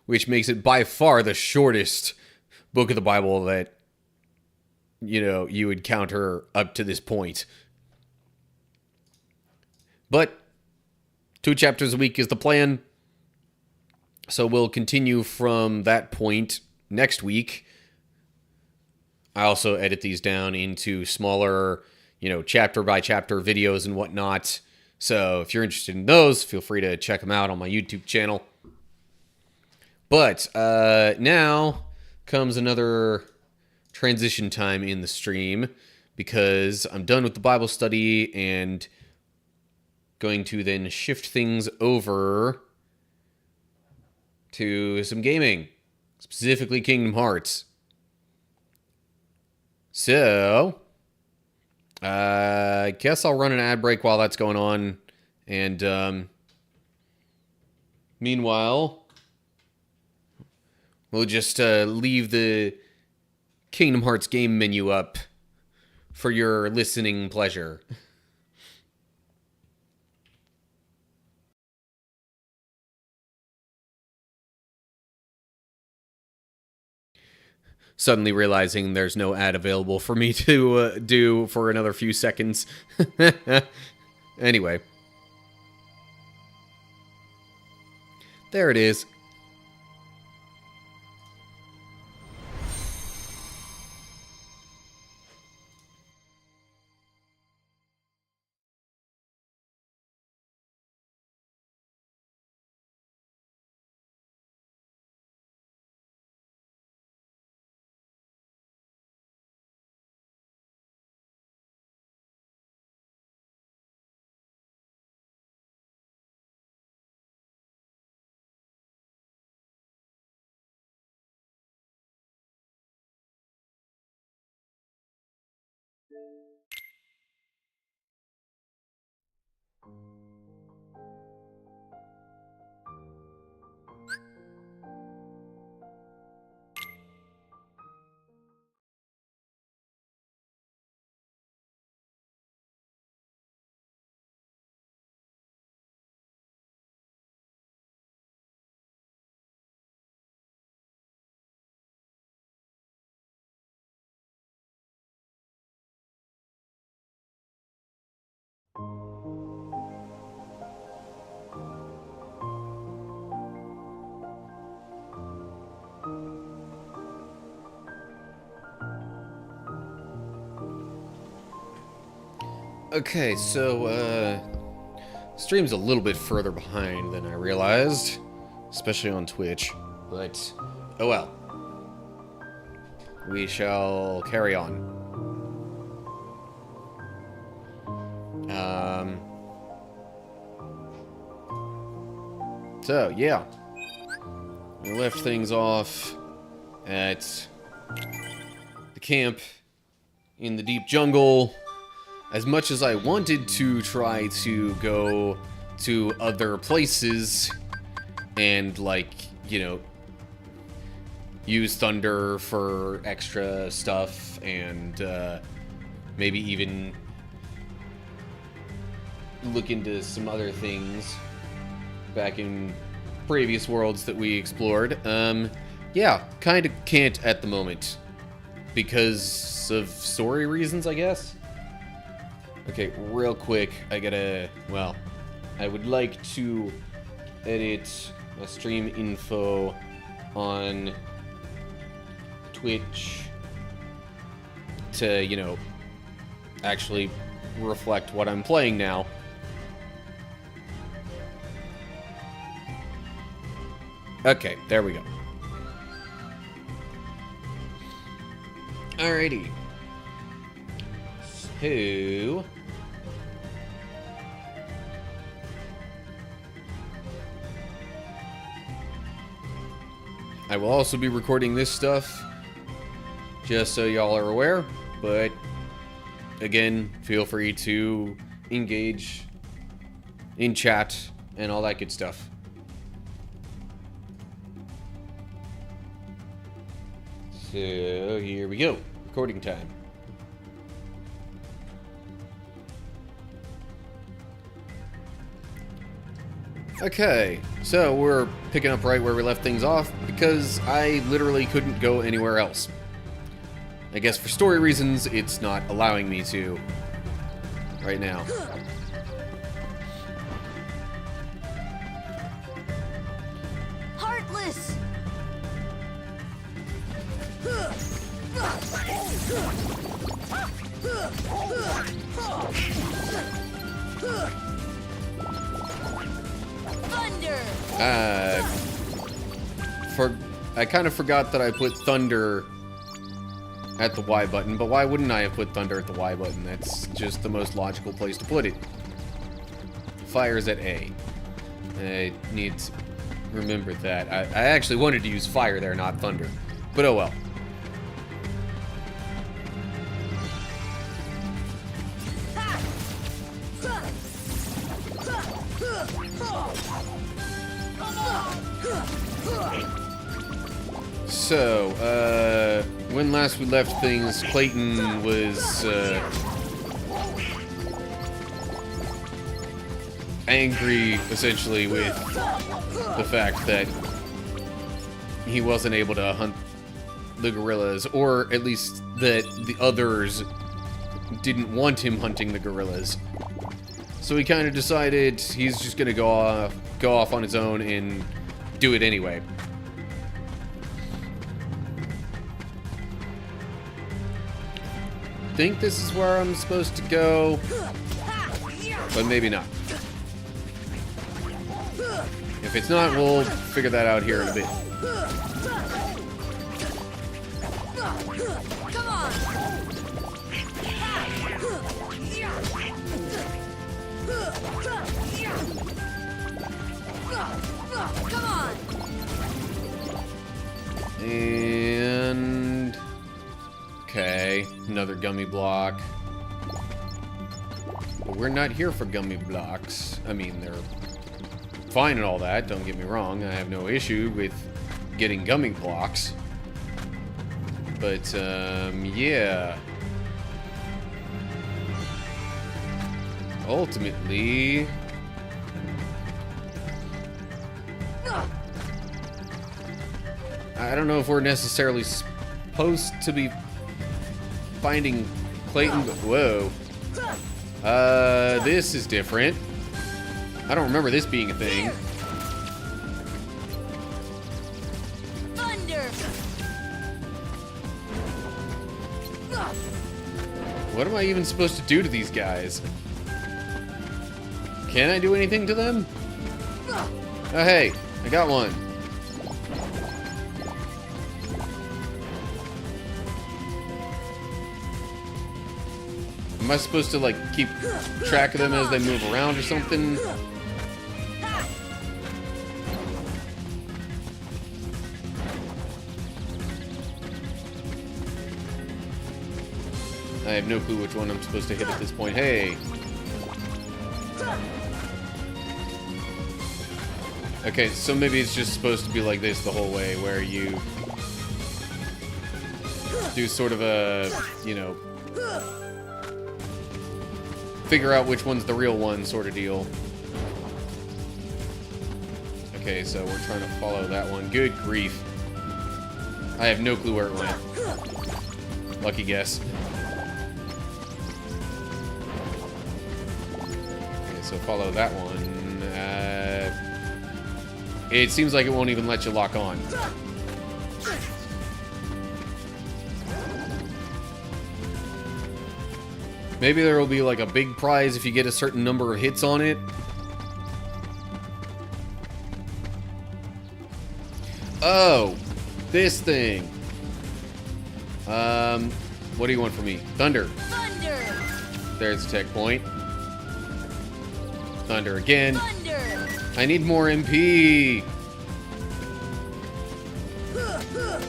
which makes it by far the shortest book of the Bible that, you encounter up to this point. But 2 chapters a week is the plan. So we'll continue from that point next week. I also edit these down into smaller, chapter by chapter videos and whatnot. So if you're interested in those, feel free to check them out on my YouTube channel. But now comes another transition time in the stream, because I'm done with the Bible study and going to then shift things over to some gaming, specifically Kingdom Hearts. So, I guess I'll run an ad break while that's going on, and meanwhile, we'll just leave the Kingdom Hearts game menu up for your listening pleasure. Suddenly realizing there's no ad available for me to do for another few seconds. Anyway. There it is. Okay, so, stream's a little bit further behind than I realized, especially on Twitch, but, oh well. We shall carry on. So, yeah. We left things off at the camp in the deep jungle. As much as I wanted to try to go to other places and, like, you know, use thunder for extra stuff and maybe even look into some other things back in previous worlds that we explored, yeah, kind of can't at the moment because of story reasons, I guess. Okay, real quick, I gotta, well, I would like to edit my stream info on Twitch to, you know, actually reflect what I'm playing now. Okay, there we go. Alrighty. So... I will also be recording this stuff, just so y'all are aware, but again, feel free to engage in chat and all that good stuff. So, here we go. Recording time. Okay, so we're picking up right where we left things off because I literally couldn't go anywhere else. I guess for story reasons, it's not allowing me to right now. Heartless! Thunder! I kind of forgot that I put thunder at the Y button, but why wouldn't I have put thunder at the Y button? That's just the most logical place to put it. Fire's at A. I need to remember that. I actually wanted to use fire there, not thunder. But oh well. So, when last we left things, Clayton was, angry, essentially, with the fact that he wasn't able to hunt the gorillas, or at least that the others didn't want him hunting the gorillas. So he kind of decided he's just gonna go off on his own and do it anyway. I think this is where I'm supposed to go, but maybe not. If it's not, we'll figure that out here in a bit. Come on! Come on! And... okay, another gummy block. But we're not here for gummy blocks. I mean, they're fine and all that, don't get me wrong. I have no issue with getting gummy blocks. But, yeah. Ultimately... I don't know if we're necessarily supposed to be finding Clayton, but whoa. This is different. I don't remember this being a thing. Thunder! What am I even supposed to do to these guys? Can I do anything to them? Oh, hey, I got one. Am I supposed to, like, keep track of them as they move around or something? I have no clue which one I'm supposed to hit at this point. Hey! Okay, so maybe it's just supposed to be like this the whole way, where you do sort of a, you know, figure out which one's the real one sort of deal. Okay, so we're trying to follow that one. Good grief. I have no clue where it went. Lucky guess. Okay, so follow that one. It seems like it won't even let you lock on. Maybe there will be like a big prize if you get a certain number of hits on it. Oh, this thing. What do you want from me? Thunder. Thunder. There's a tech point. Thunder again. Thunder. I need more MP.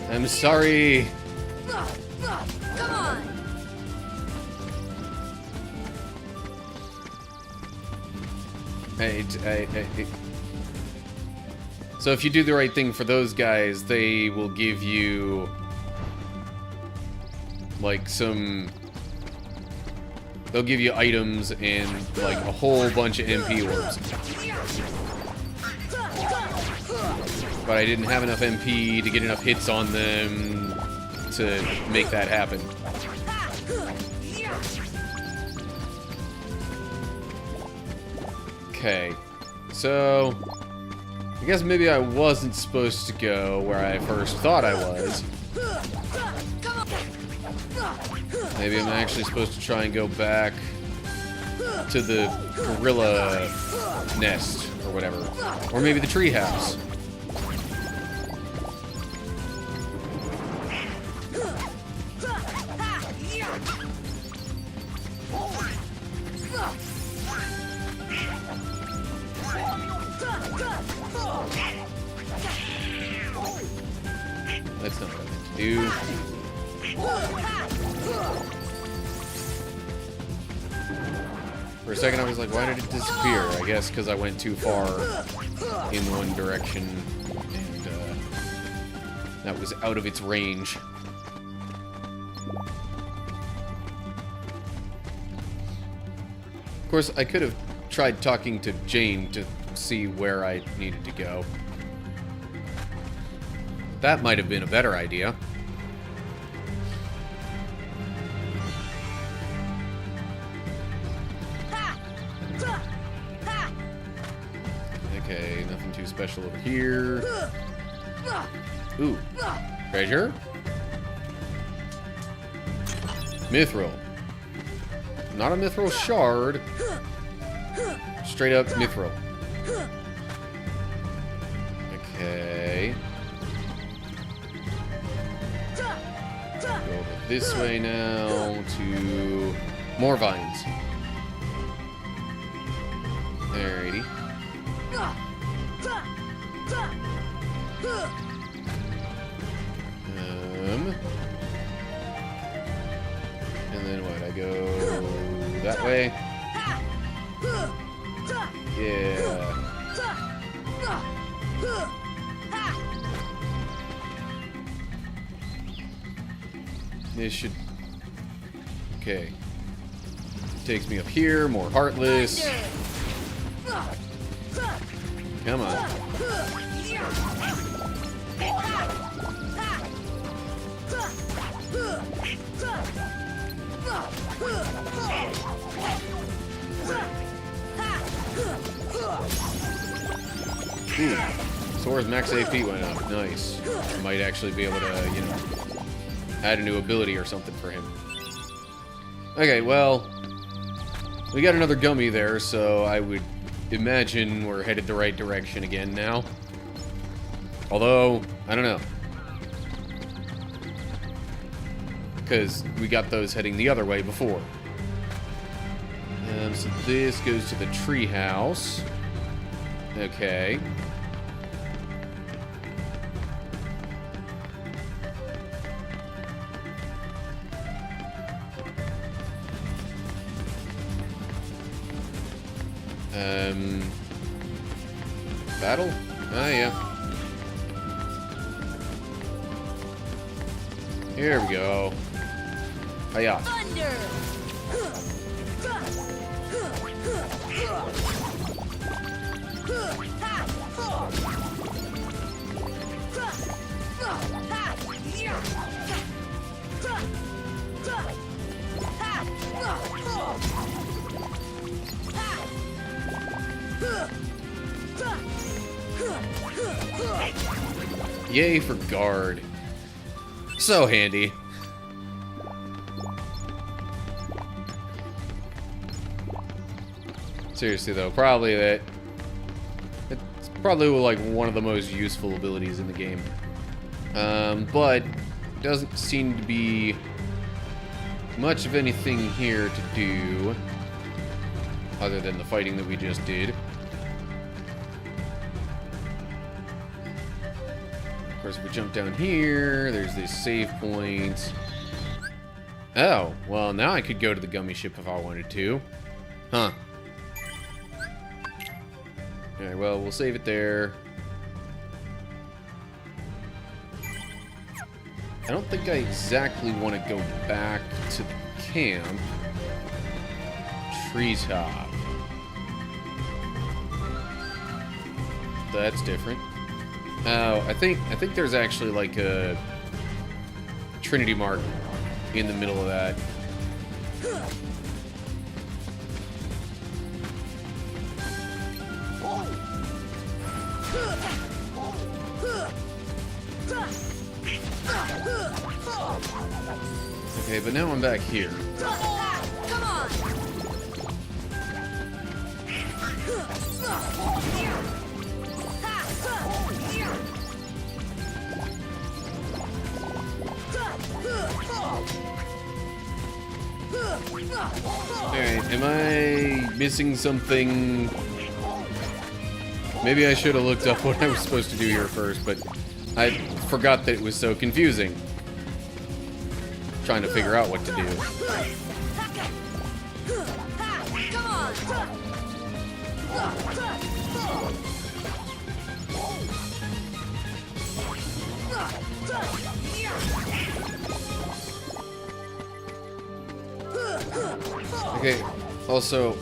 I'm sorry. Come on. So if you do the right thing for those guys, they will give you like some... They'll give you items and like a whole bunch of MP orbs. But I didn't have enough MP to get enough hits on them to make that happen. Okay, so I guess maybe I wasn't supposed to go where I first thought I was. Maybe I'm actually supposed to try and go back to the gorilla nest or whatever. Or maybe the treehouse. That's not what I meant to do. For a second I was like, why did it disappear? I guess because I went too far in one direction and that was out of its range. Of course, I could have tried talking to Jane to see where I needed to go. That might have been a better idea. Okay, nothing too special over here. Ooh, treasure? Mithril. Not a mithril shard. Straight up mithril. Okay. Go over this way now to more vines. Alrighty. And then what? I go that way. Yeah. This should... Okay. Takes me up here, more Heartless. Come on. Ooh. Sora's max AP went up. Nice. I might actually be able to, you know, add a new ability or something for him. Okay, well, we got another gummy there, so I would imagine we're headed the right direction again now. Although, I don't know. Because we got those heading the other way before. So this goes to the tree house. Okay. Battle? Oh, yeah. Here we go. Hiya. Thunder! Yay for guard. So handy. Seriously though, probably it's probably like one of the most useful abilities in the game. But doesn't seem to be much of anything here to do other than the fighting that we just did. Of course, if we jump down here, there's this save point. Oh, well, now I could go to the gummy ship if I wanted to. Huh. Alright, well, we'll save it there. I don't think I exactly want to go back to the camp. Treetop. That's different. Oh, I think there's actually like a Trinity mark in the middle of that. Okay, but now I'm back here. Come on! Alright, am I missing something? Maybe I should have looked up what I was supposed to do here first, but I forgot that it was so confusing. Trying to figure out what to do. Okay, also,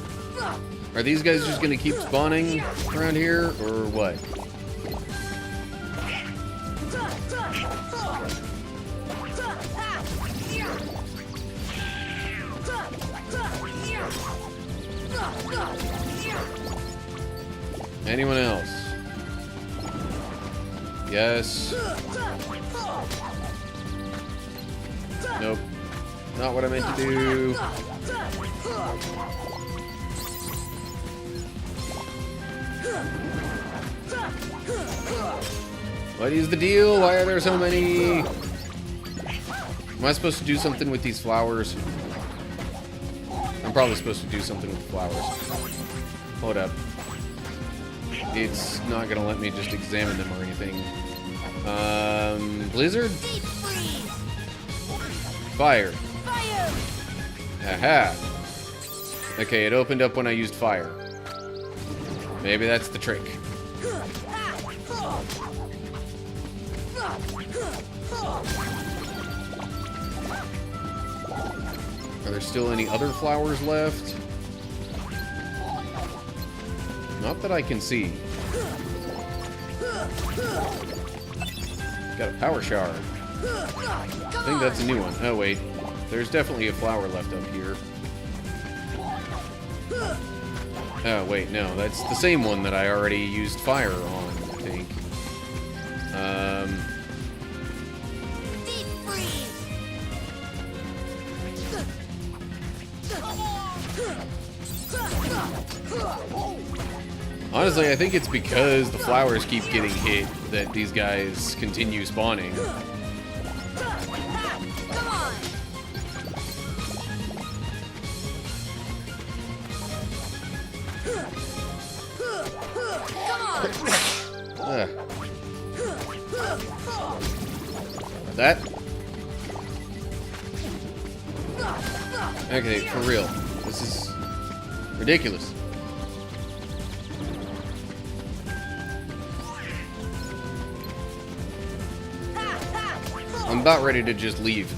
are these guys just gonna keep spawning around here, or what? Anyone else? Yes. Nope. Not what I meant to do. What is the deal? Why are there so many? Am I supposed to do something with these flowers? I'm probably supposed to do something with the flowers. Hold up. It's not gonna let me just examine them or anything. Blizzard? Deep freeze! Fire. Fire! Aha. Okay, it opened up when I used fire. Maybe that's the trick. Are there still any other flowers left? Not that I can see. Got a power shower. I think that's a new one. Oh, wait. There's definitely a flower left up here. Oh, wait, no. That's the same one that I already used fire on, I think. Deep freeze! Honestly, I think it's because the flowers keep getting hit that these guys continue spawning. Come on. Come on. Ugh. That? Okay, for real. This is ridiculous. I'm about ready to just leave.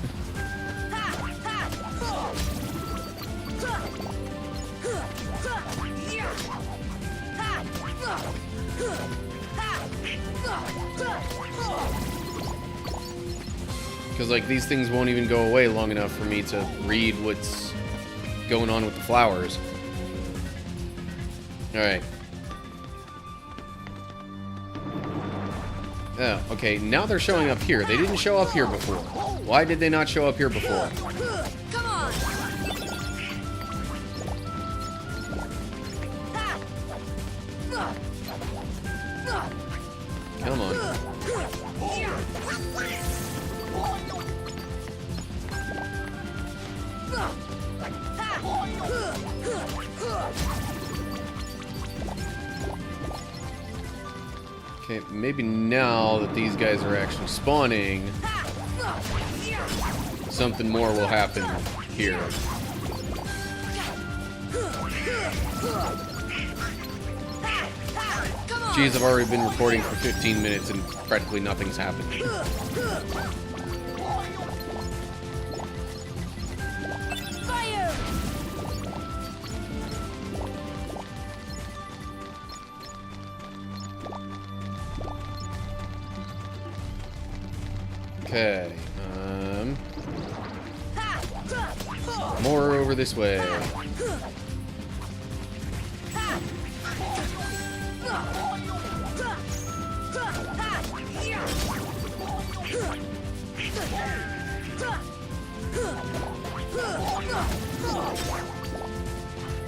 Because, like, these things won't even go away long enough for me to read what's going on with the flowers. Alright. Oh, okay, now they're showing up here. They didn't show up here before. Why did they not show up here before? Come on. Come on. Okay, maybe now that these guys are actually spawning, something more will happen here. Jeez, I've already been recording for 15 minutes and practically nothing's happened. Fire. Okay, more over this way.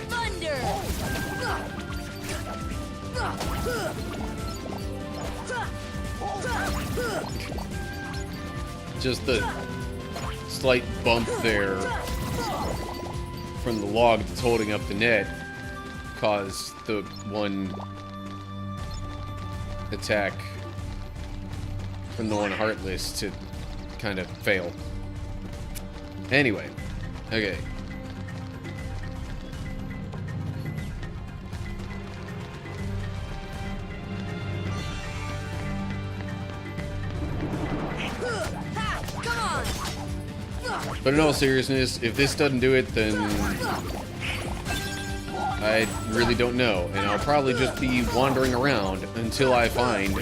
Thunder. Just the slight bump there from the log that's holding up the net caused the one attack from the one Heartless to kind of fail. Anyway, okay. But in all seriousness, if this doesn't do it, then I really don't know. And I'll probably just be wandering around until I find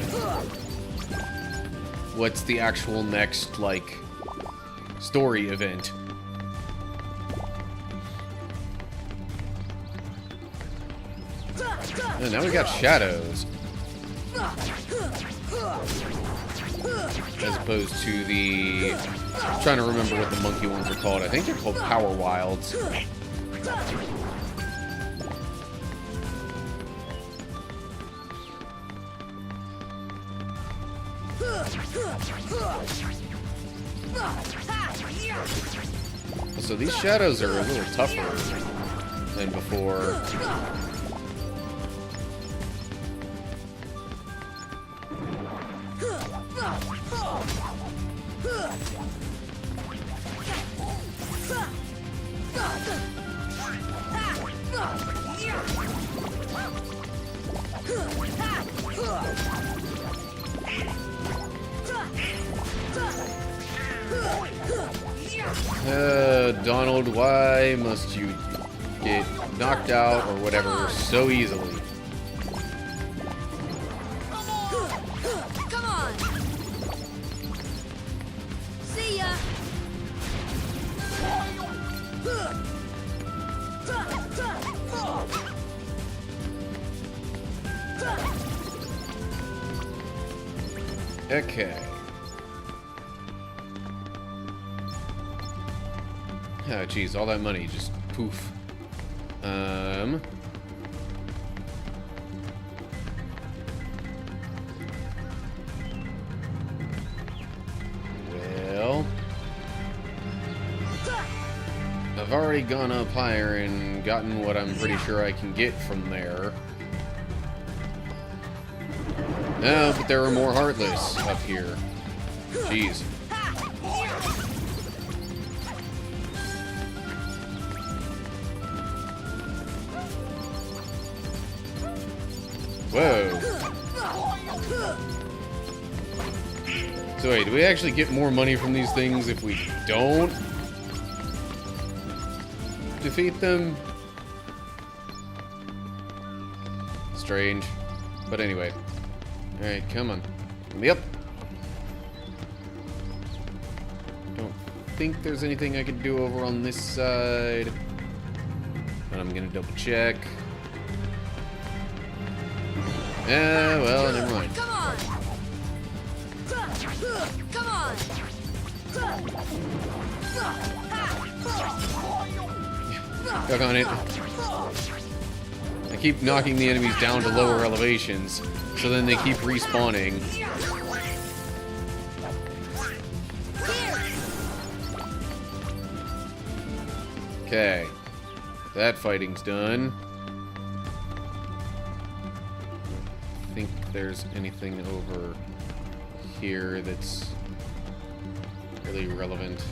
what's the actual next, like, story event. And now we got shadows. As opposed to the... I'm trying to remember what the monkey ones are called. I think they're called Power Wilds. So these shadows are a little tougher than before. Donald, why must you get knocked out or whatever so easily? Come on. See ya. Okay. Oh, geez, all that money just poof. I've already gone up higher and gotten what I'm pretty sure I can get from there. No, but there are more Heartless up here. Jeez. Whoa. So wait, do we actually get more money from these things if we don't defeat them? Strange. But anyway. Alright, come on. Yep. Don't think there's anything I can do over on this side. But I'm gonna double check. Yeah, well, never mind. Come on. Come on. Duck on it. I keep knocking the enemies down to lower elevations, so then they keep respawning. Okay. That fighting's done. I think there's anything over here that's really relevant.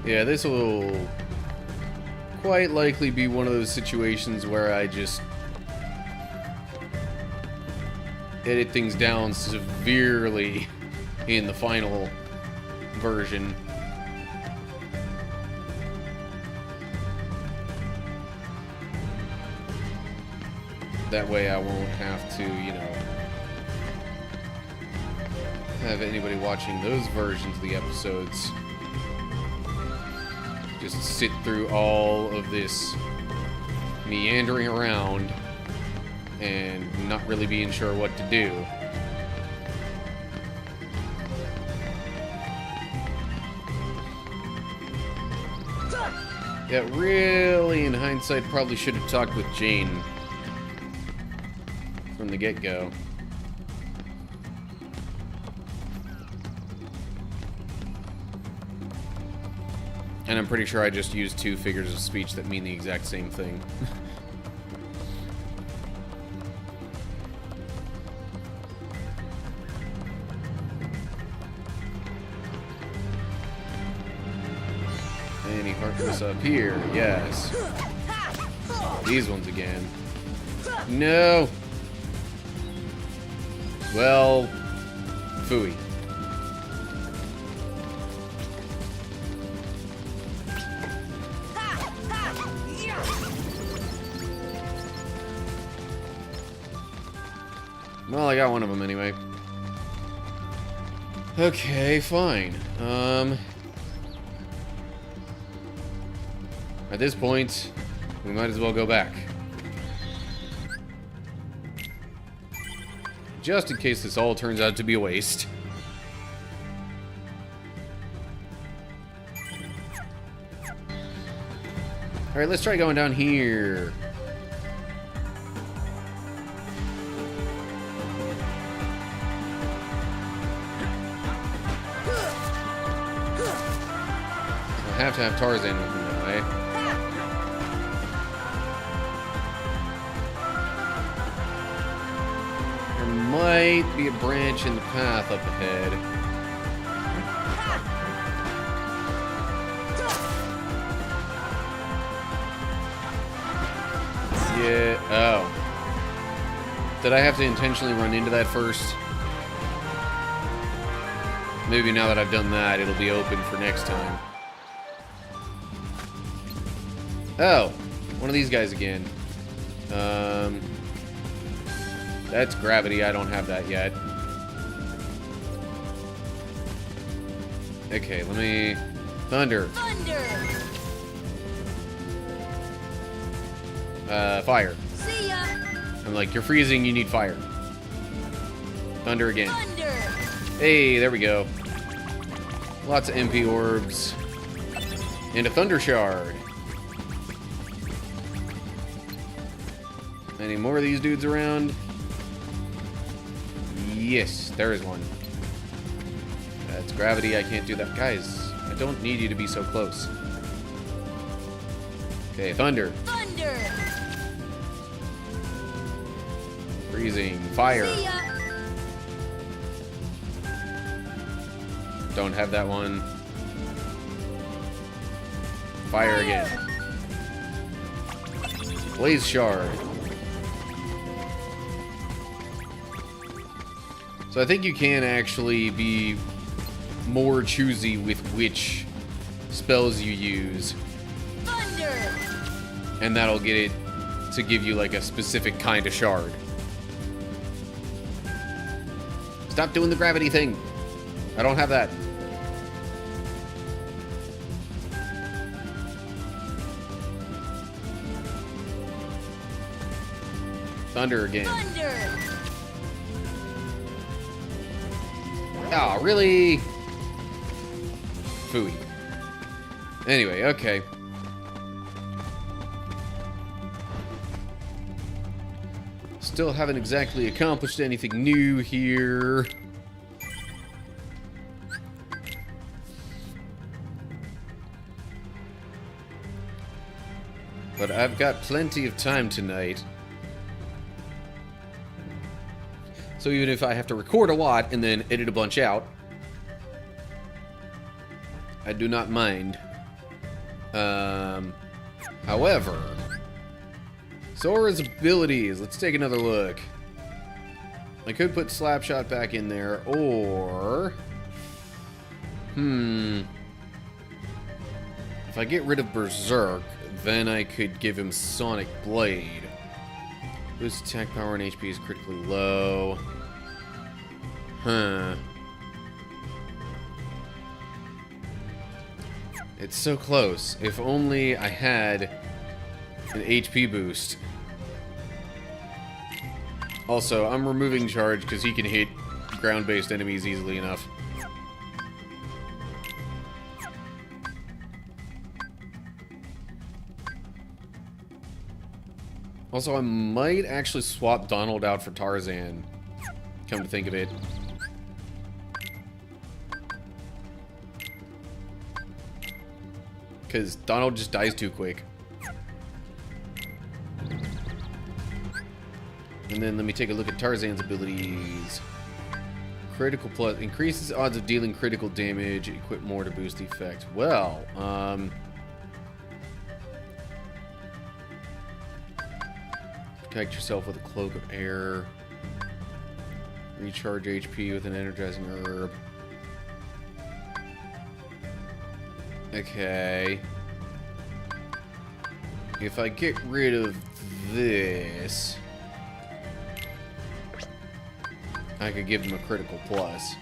Yeah, this will quite likely be one of those situations where I just edit things down severely in the final version. That way I won't have to, you know, have anybody watching those versions of the episodes just sit through all of this meandering around and not really being sure what to do. Yeah, really, in hindsight, probably should have talked with Jane from the get-go. And I'm pretty sure I just used two figures of speech that mean the exact same thing. Any Heartless up here? Yes. These ones again. No! Well, phooey. Well, I got one of them anyway. Okay, fine. At this point, we might as well go back. Just in case this all turns out to be a waste. Alright, let's try going down here. I have to have Tarzan with me now, eh? There might be a branch in the path up ahead. Yeah. Oh. Did I have to intentionally run into that first? Maybe now that I've done that, it'll be open for next time. Oh, one of these guys again. That's gravity. I don't have that yet. Okay, let me... Thunder. Thunder. Fire. See ya. I'm like, you're freezing, you need fire. Thunder again. Thunder. Hey, there we go. Lots of MP orbs. And a Thunder Shard. Any more of these dudes around? Yes, there is one. That's gravity. I can't do that. Guys, I don't need you to be so close. Okay, thunder. Thunder. Freezing. Fire. See ya. Don't have that one. Fire again. Blaze shard. So I think you can actually be more choosy with which spells you use. Thunder. And that'll get it to give you like a specific kind of shard. Stop doing the gravity thing. I don't have that. Thunder again. Thunder. Oh, really? Phooey. Anyway, okay. Still haven't exactly accomplished anything new here. But I've got plenty of time tonight. So even if I have to record a lot and then edit a bunch out, I do not mind. However, Sora's abilities. Let's take another look. I could put Slapshot back in there, or... If I get rid of Berserk, then I could give him Sonic Blade. Boost attack power and HP is critically low. Huh. It's so close. If only I had an HP boost. Also, I'm removing charge because he can hit ground-based enemies easily enough. Also, I might actually swap Donald out for Tarzan, come to think of it. Because Donald just dies too quick. And then let me take a look at Tarzan's abilities. Critical plus increases odds of dealing critical damage. Equip more to boost effect. Well, protect yourself with a cloak of air. Recharge HP with an energizing herb. Okay. If I get rid of this, I could give him a critical plus.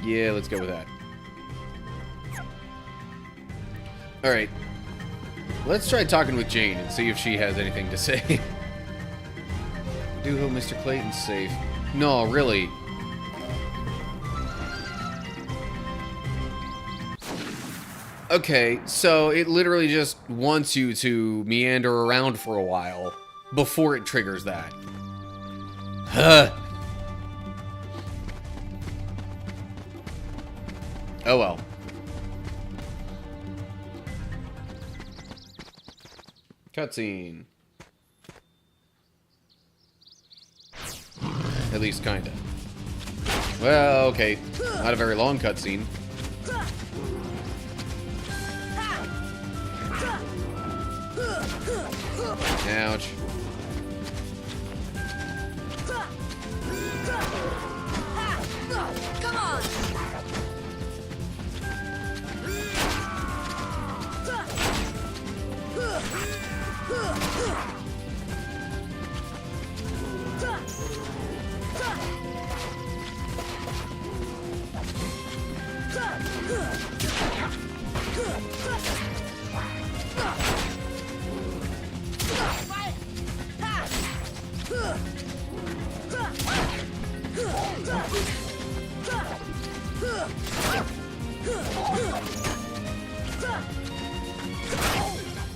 Yeah, let's go with that. Alright. Let's try talking with Jane and see if she has anything to say. Do hope Mr. Clayton's safe. No, really. Okay, so it literally just wants you to meander around for a while before it triggers that. Huh. Oh well. Cutscene. At least kinda. Well, okay. Not a very long cutscene. Ouch. Come on.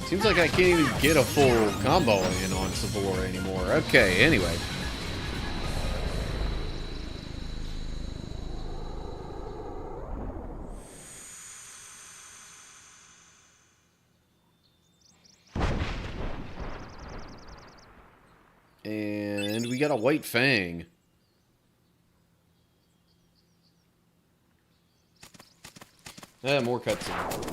Seems like I can't even get a full combo in on Savor anymore. Okay, anyway. And we got a White Fang. More cutscene.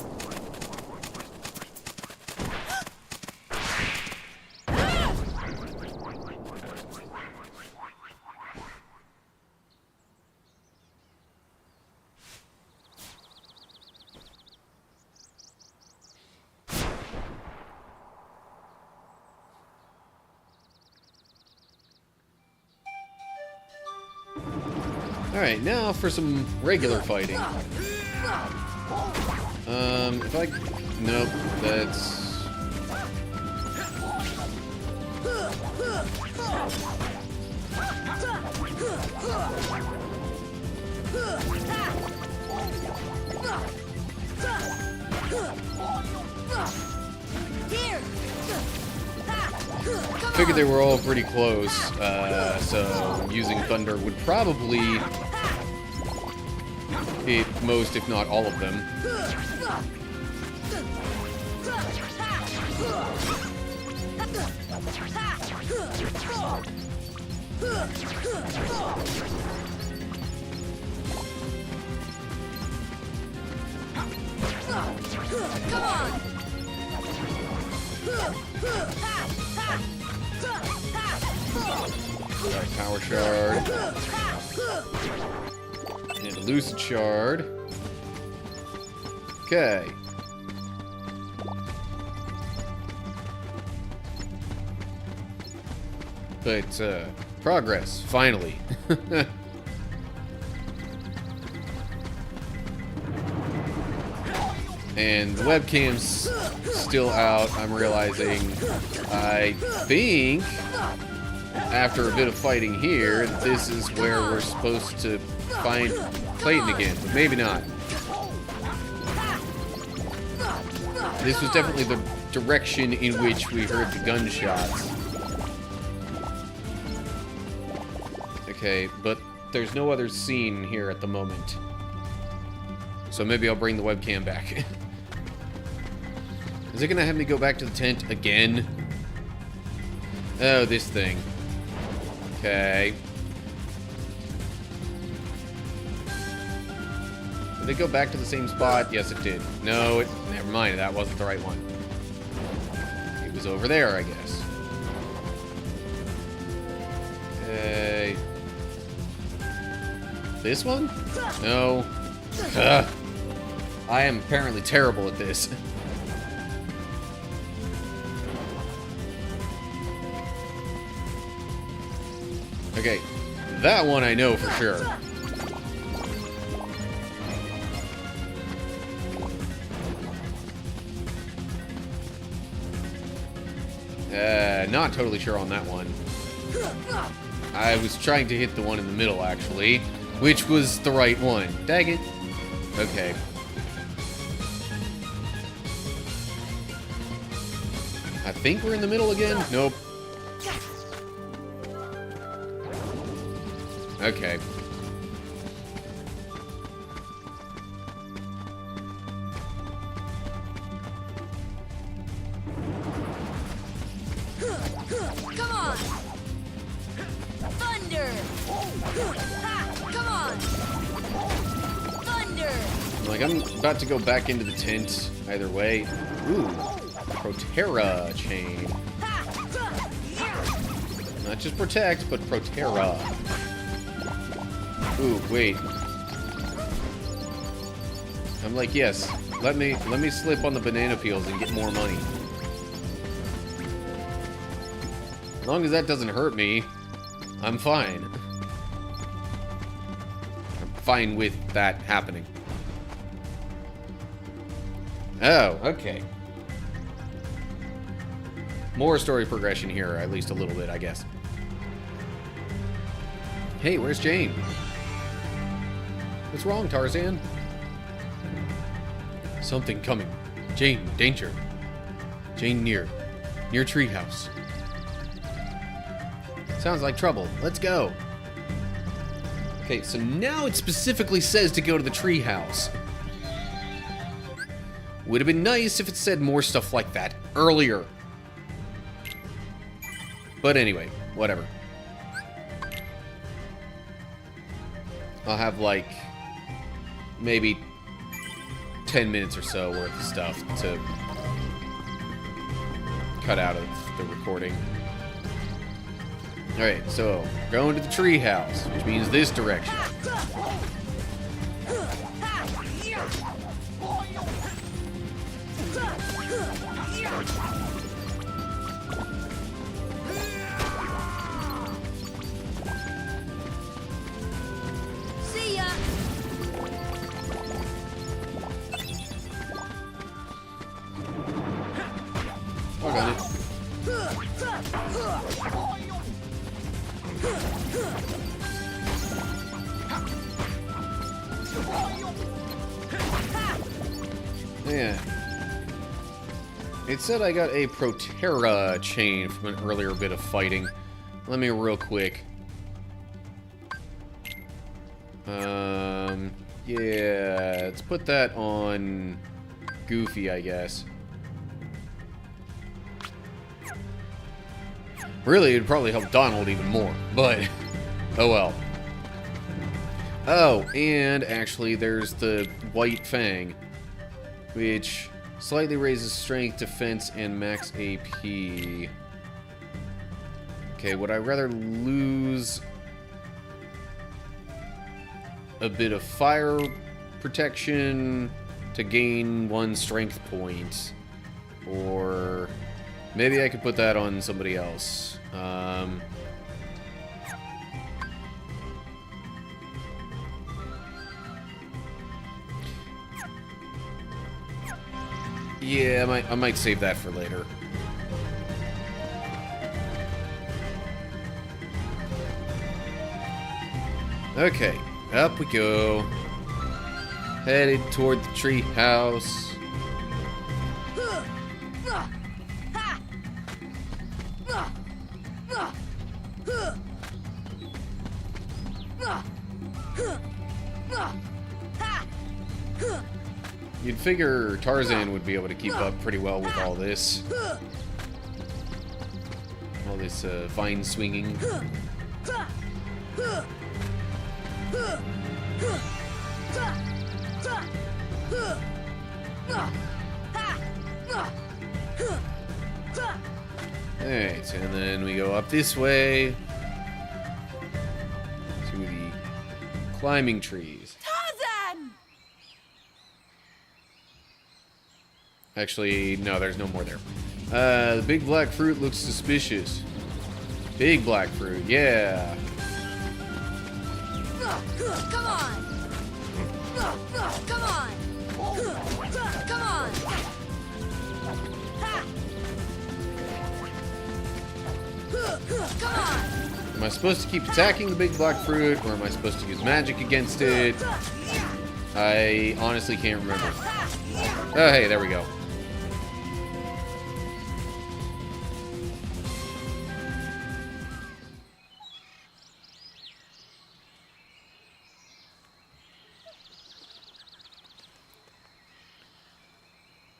Alright, now for some regular fighting. If I... Nope, that's... Here. Figured they were all pretty close, so using Thunder would probably hit most, if not all of them. Come on. Alright, Power Shard. And a Lucid Shard. Okay. But, progress, finally. And the webcam's still out, I'm realizing. I think, after a bit of fighting here, this is where we're supposed to find Clayton again, but maybe not. This was definitely the direction in which we heard the gunshots. Okay, but there's no other scene here at the moment. So maybe I'll bring the webcam back. Is it gonna have me go back to the tent again? Oh, this thing. Okay. Did it go back to the same spot? Yes, it did. No, never mind. That wasn't the right one. It was over there, I guess. Okay. This one? No. Ugh. I am apparently terrible at this. Okay, that one I know for sure. Not totally sure on that one. I was trying to hit the one in the middle, actually, which was the right one. Dang it. Okay. I think we're in the middle again? Nope. Okay. Come on. Thunder. Come on. Thunder. Like, I'm about to go back into the tent either way. Ooh. Protera chain. Not just protect, but Protera. Ooh, wait. I'm like, yes. Let me slip on the banana peels and get more money. As long as that doesn't hurt me, I'm fine. I'm fine with that happening. Oh, okay. More story progression here, at least a little bit, I guess. Hey, where's Jane? What's wrong, Tarzan? Something coming. Jane, danger. Jane near treehouse. Sounds like trouble. Let's go. Okay, so now it specifically says to go to the treehouse. Would have been nice if it said more stuff like that earlier. But anyway, whatever. I'll have like maybe 10 minutes or so worth of stuff to cut out of the recording. Alright, so going to the treehouse, which means this direction. See ya. Oh, got it. Yeah. It said I got a Proterra chain from an earlier bit of fighting. Let me real quick. Yeah, let's put that on Goofy, I guess. Really, it'd probably help Donald even more, but oh well. Oh, and actually there's the White Fang, which slightly raises strength, defense, and max AP. Okay, would I rather lose a bit of fire protection to gain 1 strength point? Or maybe I could put that on somebody else. Yeah, I might save that for later. Okay, up we go. Headed toward the tree house. You'd figure Tarzan would be able to keep up pretty well with all this. All this vine swinging. Alright, and then we go up this way to the climbing trees. Tarzan! Actually, no, there's no more there. The big black fruit looks suspicious. Big black fruit, yeah. Come on! Come on! Come on! Come on! Am I supposed to keep attacking the big black fruit, or am I supposed to use magic against it? I honestly can't remember. Oh, hey, there we go.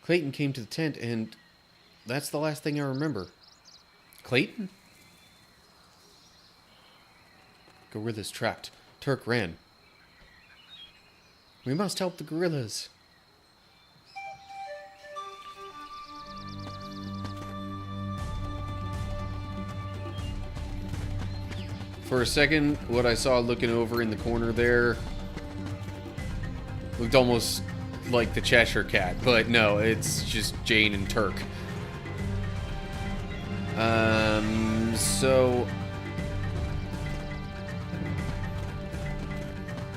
Clayton came to the tent, and that's the last thing I remember. Clayton? Gorillas trapped. Turk ran. We must help the gorillas. For a second, what I saw looking over in the corner there looked almost like the Cheshire Cat, but no, it's just Jane and Turk. So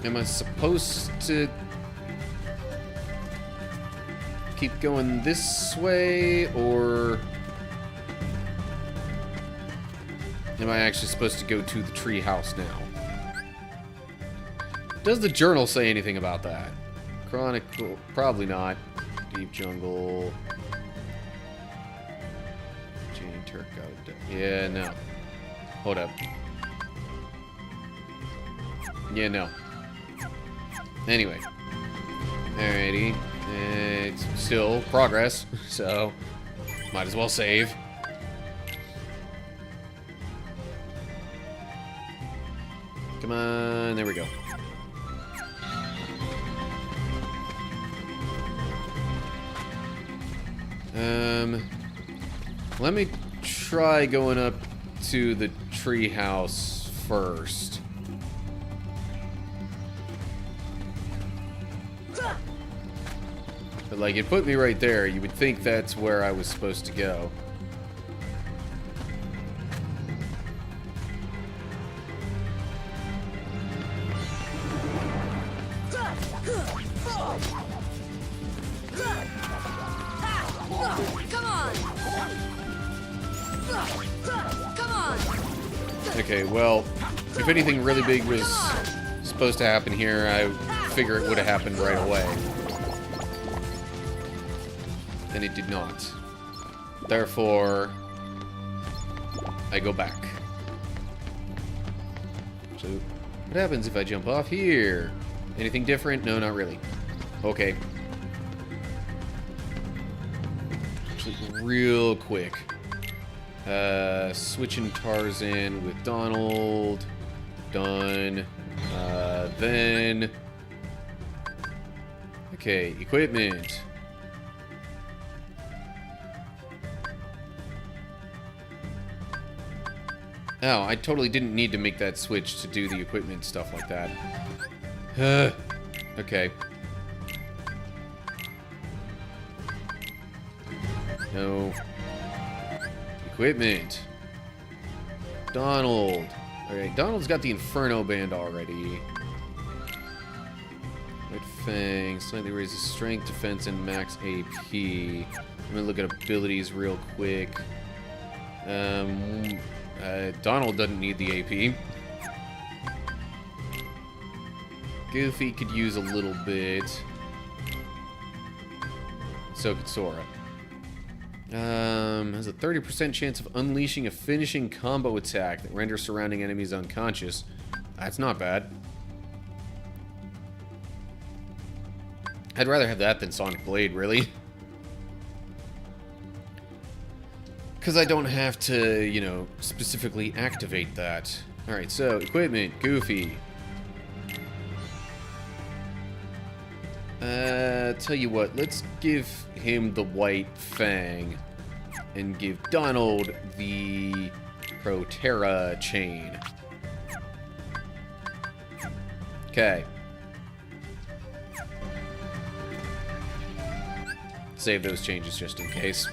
am I supposed to keep going this way, or am I actually supposed to go to the tree house now? Does the journal say anything about that? Chronicle, probably not. Deep jungle. turret go? Yeah, no. Hold up. Yeah, no. Anyway. Alrighty. It's still progress, so might as well save. Come on, there we go. Let me try going up to the treehouse first. But like, it put me right there. You would think that's where I was supposed to go. Come on! Come on! Okay, well, if anything really big was supposed to happen here, I figure it would have happened right away. And it did not. Therefore, I go back. So, what happens if I jump off here? Anything different? No, not really. Okay. Actually, real quick. Switching Tarzan with Donald. Done. Then... Okay, equipment. Oh, I totally didn't need to make that switch to do the equipment stuff like that. Okay. No. Equipment. Donald. Okay, Donald's got the Inferno Band already. Red Fang. Slightly raises strength, defense, and max AP. I'm gonna look at abilities real quick. Donald doesn't need the AP. Goofy could use a little bit. So could Sora. Has a 30% chance of unleashing a finishing combo attack that renders surrounding enemies unconscious. That's not bad. I'd rather have that than Sonic Blade, really. Because I don't have to, you know, specifically activate that. Alright, so, equipment, Goofy. Tell you what, let's give him the White Fang. And give Donald the Proterra Chain. Okay. Save those changes just in case.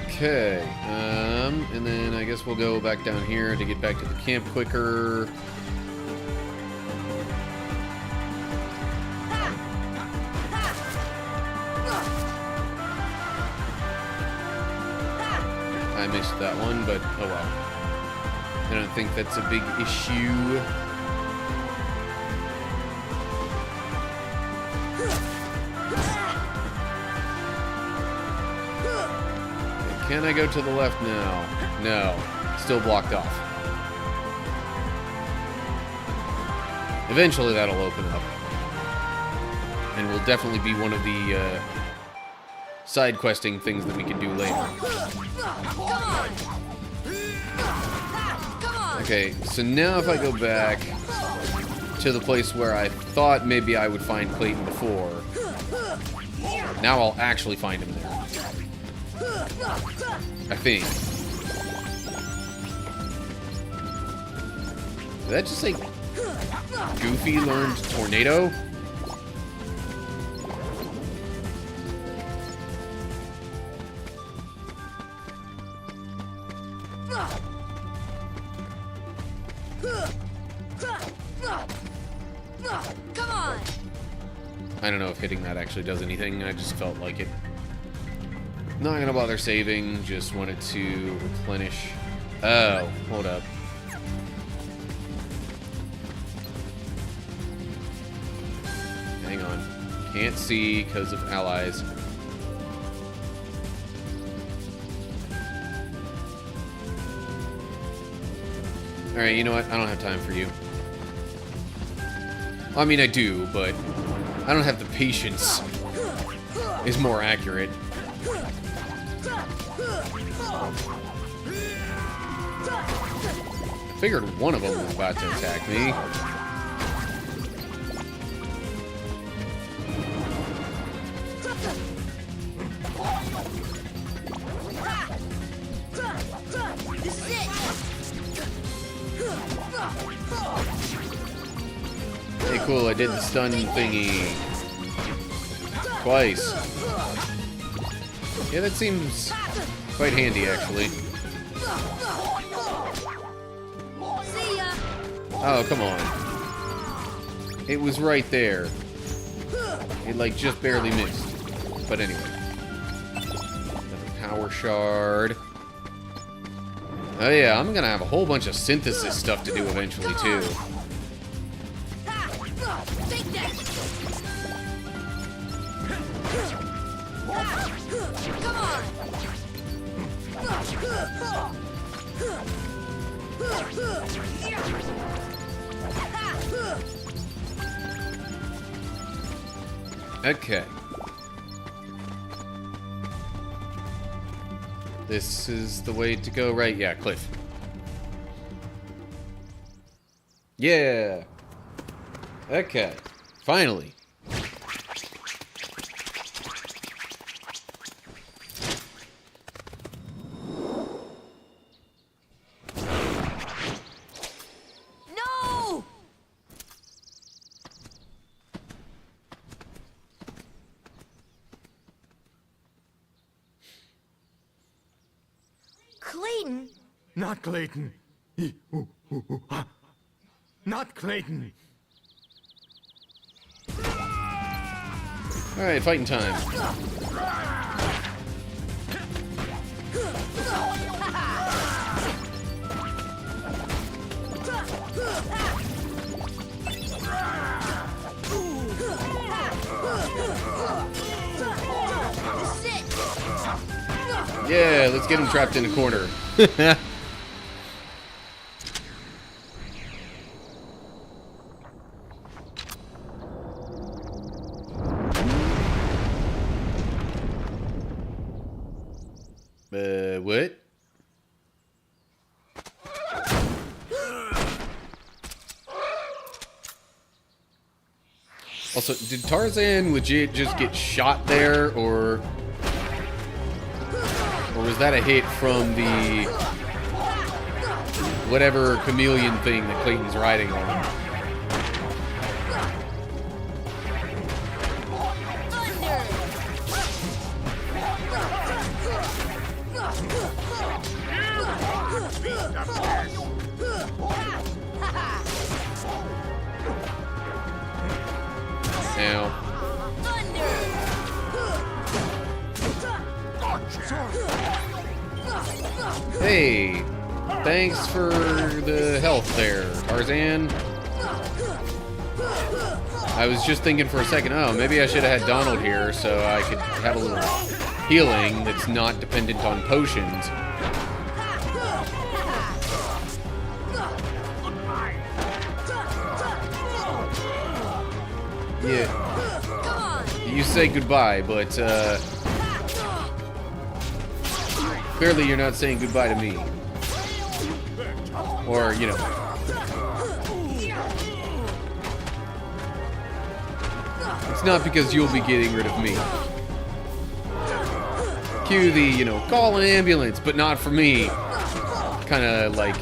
Okay, and then I guess we'll go back down here to get back to the camp quicker. I missed that one, but oh well. I don't think that's a big issue. Can I go to the left now? No. Still blocked off. Eventually that'll open up. And will definitely be one of the side questing things that we can do later. Okay, so now if I go back to the place where I thought maybe I would find Clayton before, now I'll actually find him there. I think. Did that just say Goofy learned Tornado? Come on! I don't know if hitting that actually does anything. I just felt like it. Not gonna bother saving, just wanted to replenish. Oh, hold up. Can't see because of allies. Alright, you know what? I don't have time for you. I mean, I do, but I don't have the patience. Is more accurate. I figured one of them was about to attack me. This is it. Hey, cool, I did the stun thingy. Twice. Yeah, that seems quite handy, actually. See ya. Oh, come on. It was right there. It, like, just barely missed. But anyway. Another power shard. Oh yeah, I'm gonna have a whole bunch of synthesis stuff to do eventually, too. Take that. Come on. Okay. This is the way to go, right? Yeah, cliff. Yeah. Okay. Finally. No! Clayton? Not Clayton. Not Clayton. Alright, fighting time. This is it. Yeah, let's get him trapped in a corner. What? Also, did Tarzan legit just get shot there, or was that a hit from the whatever chameleon thing that Clayton's riding on? Now, hey, thanks for the health there, Tarzan. I was just thinking for a second, oh, maybe I should have had Donald here so I could have a little healing that's not dependent on potions. Yeah, you say goodbye, but clearly you're not saying goodbye to me. Or, you know. It's not because you'll be getting rid of me. Cue the, you know, call an ambulance, but not for me. Kind of like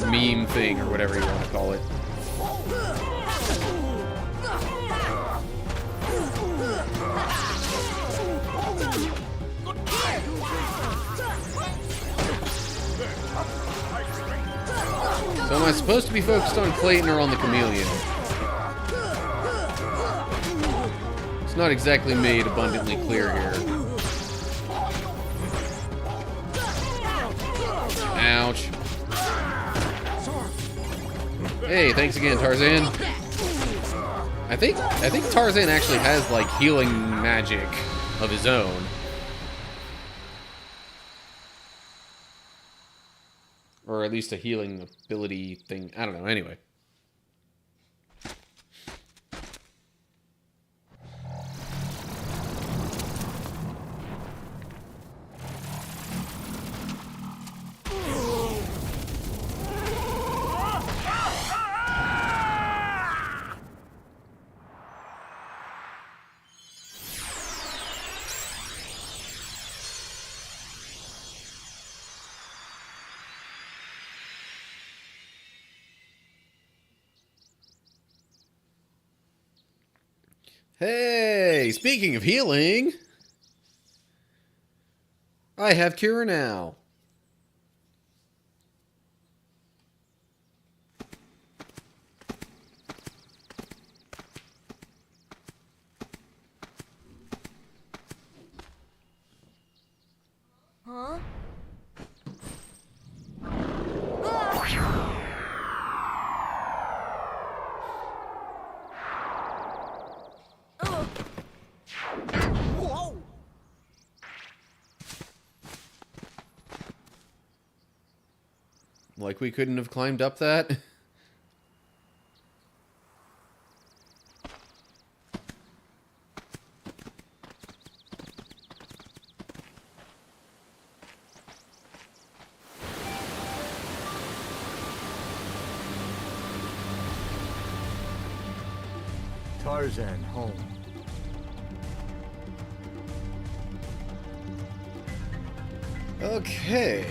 meme thing or whatever you want to call it. So am I supposed to be focused on Clayton or on the chameleon? It's not exactly made abundantly clear here. Ouch. Hey, thanks again, Tarzan. I think Tarzan actually has like healing magic of his own. Or at least a healing ability thing. I don't know. Anyway. Hey, speaking of healing, I have cure now. Huh? Whoa! Like we couldn't have climbed up that? Tarzan home. Okay.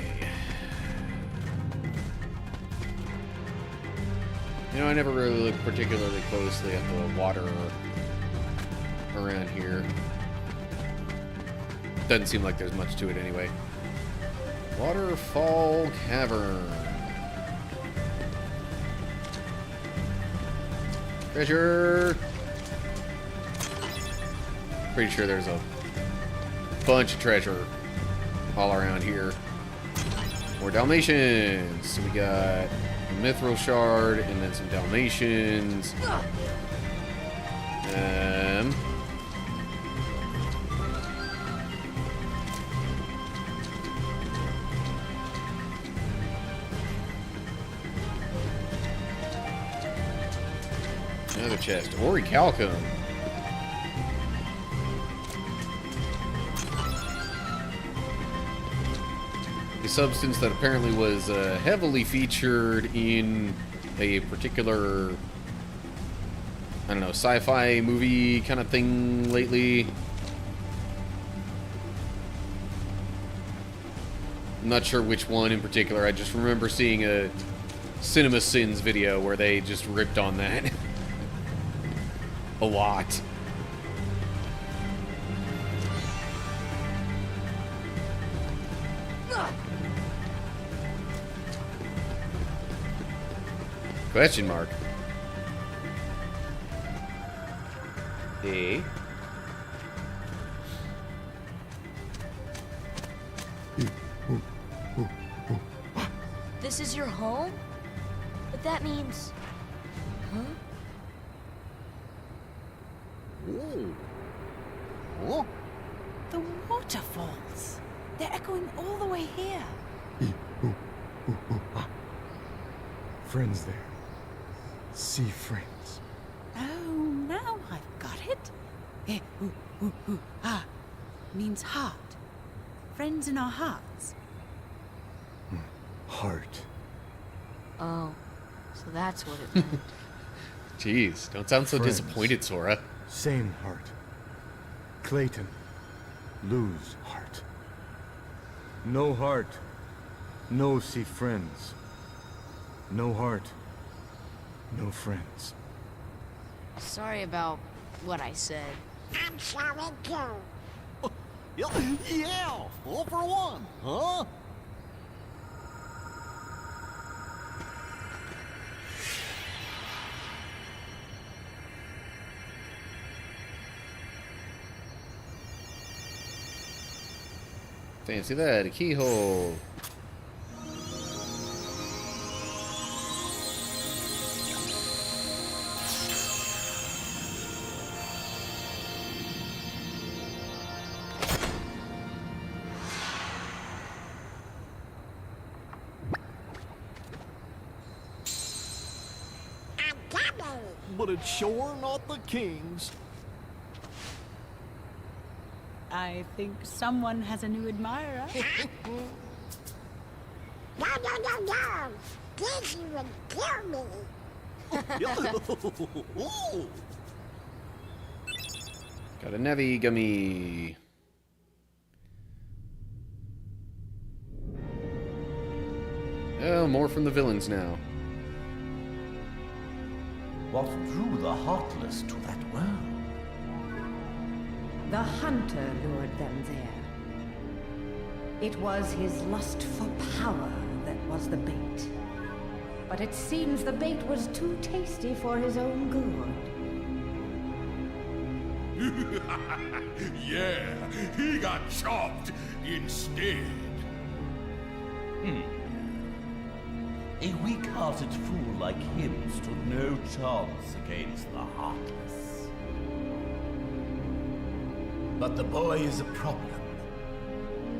You know, I never really looked particularly closely at the water around here. Doesn't seem like there's much to it anyway. Waterfall Cavern. Treasure! Pretty sure there's a bunch of treasure all around here. More Dalmatians. So we got a Mithril Shard and then some Dalmatians. Another chest. Orichalcum. A substance that apparently was heavily featured in a particular, I don't know, sci-fi movie kind of thing lately. I'm not sure which one in particular. I just remember seeing a Cinema Sins video where they just ripped on that a lot. Question mark. Hey. This is your home? But that means... Huh? Oh. The waterfalls. They're echoing all the way here. Friends there. Sea friends. Oh, now I've got it. Ah means heart. Friends in our hearts. Heart. Oh, so that's what it meant. Jeez, don't sound so Friends. disappointed, Sora. Same heart. Clayton. Lose heart. No heart. No sea friends. No heart. No friends. Sorry about what I said. I'm sorry too. Yeah, all for one, huh? Fancy that, a keyhole. yummy. But it's sure not the king's. I think someone has a new admirer. No, no, no, no. Daisy would kill me. Ooh. Got a Nevi gummy. Oh, more from the villains now. What drew the Heartless to that world? The hunter lured them there. It was his lust for power that was the bait. But it seems the bait was too tasty for his own good. Yeah, he got chopped instead. A weak-hearted fool like him stood no chance against the Heartless. But the boy is a problem.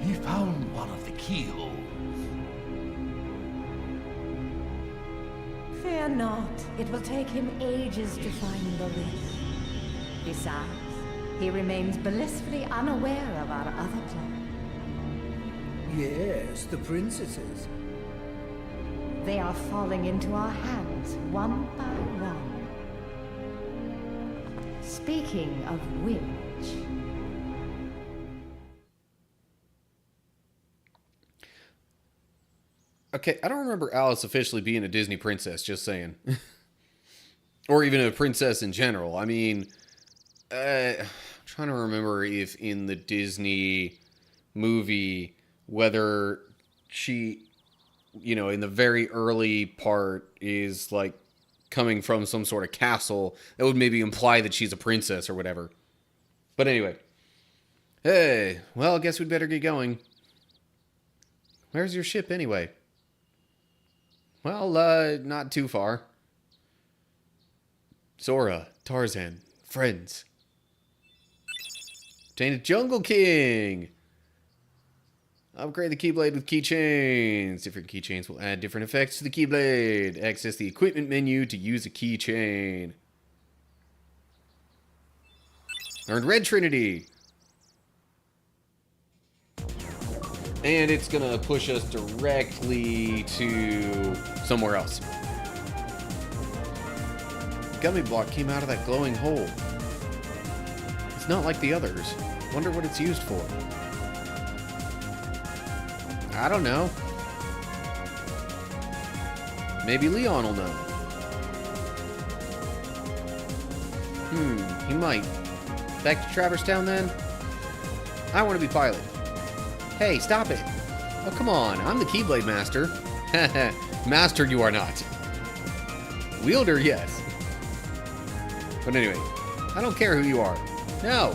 He found one of the keyholes. Fear not. It will take him ages to find the ring. Besides, he remains blissfully unaware of our other plan. Yes, the princesses. They are falling into our hands, one by one. Speaking of which... Okay, I don't remember Alice officially being a Disney princess, just saying. Or even a princess in general. I mean, I'm trying to remember if in the Disney movie, whether she, you know, in the very early part is like coming from some sort of castle that would maybe imply that she's a princess or whatever. But anyway. Hey, well, I guess we'd better get going. Where's your ship anyway? Well, not too far. Sora, Tarzan, friends. Obtain a Jungle King! Upgrade the Keyblade with keychains. Different keychains will add different effects to the Keyblade. Access the equipment menu to use a keychain. Earned Red Trinity. And it's gonna push us directly to somewhere else. The gummy block came out of that glowing hole. It's not like the others. Wonder what it's used for. I don't know. Maybe Leon will know. He might. Back to Traverse Town then? I want to be pilot. Hey, stop it. Oh, come on. I'm the Keyblade Master. Master, you are not. Wielder, yes. But anyway, I don't care who you are. No.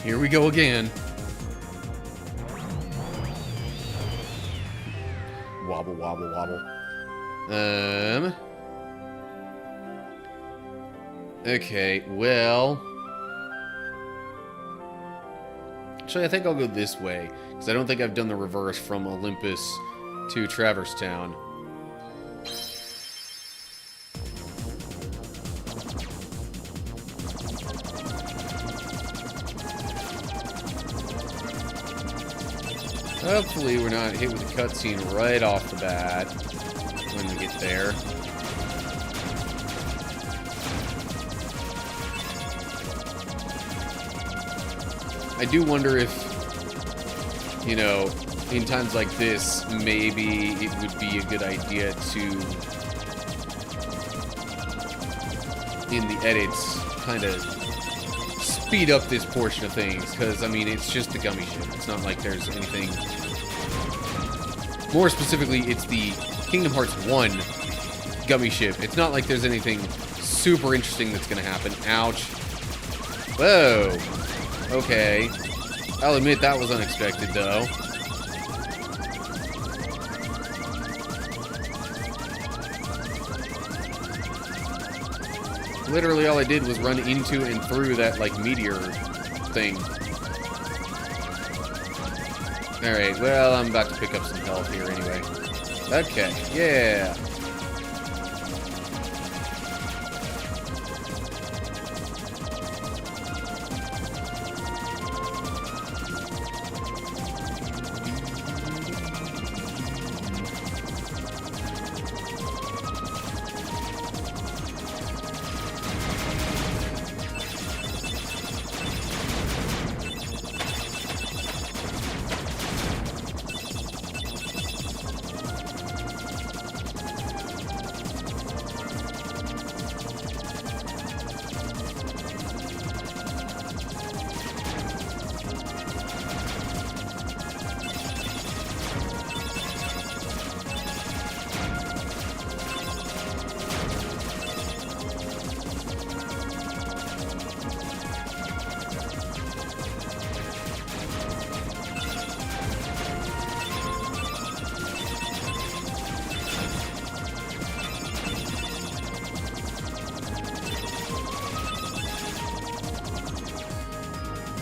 Here we go again. Wobble, wobble, wobble. Okay, well... Actually, I think I'll go this way, because I don't think I've done the reverse from Olympus to Traverse Town. Hopefully we're not hit with a cutscene right off the bat when we get there. I do wonder if, you know, in times like this, maybe it would be a good idea to, in the edits, kind of speed up this portion of things, because, I mean, it's just the gummy ship. It's not like there's anything... More specifically, it's the Kingdom Hearts 1 gummy ship. It's not like there's anything super interesting that's going to happen. Ouch. Whoa. Okay. I'll admit that was unexpected, though. Literally all I did was run into and through that, like, meteor thing. Alright, well, I'm about to pick up some health here anyway. Okay, yeah.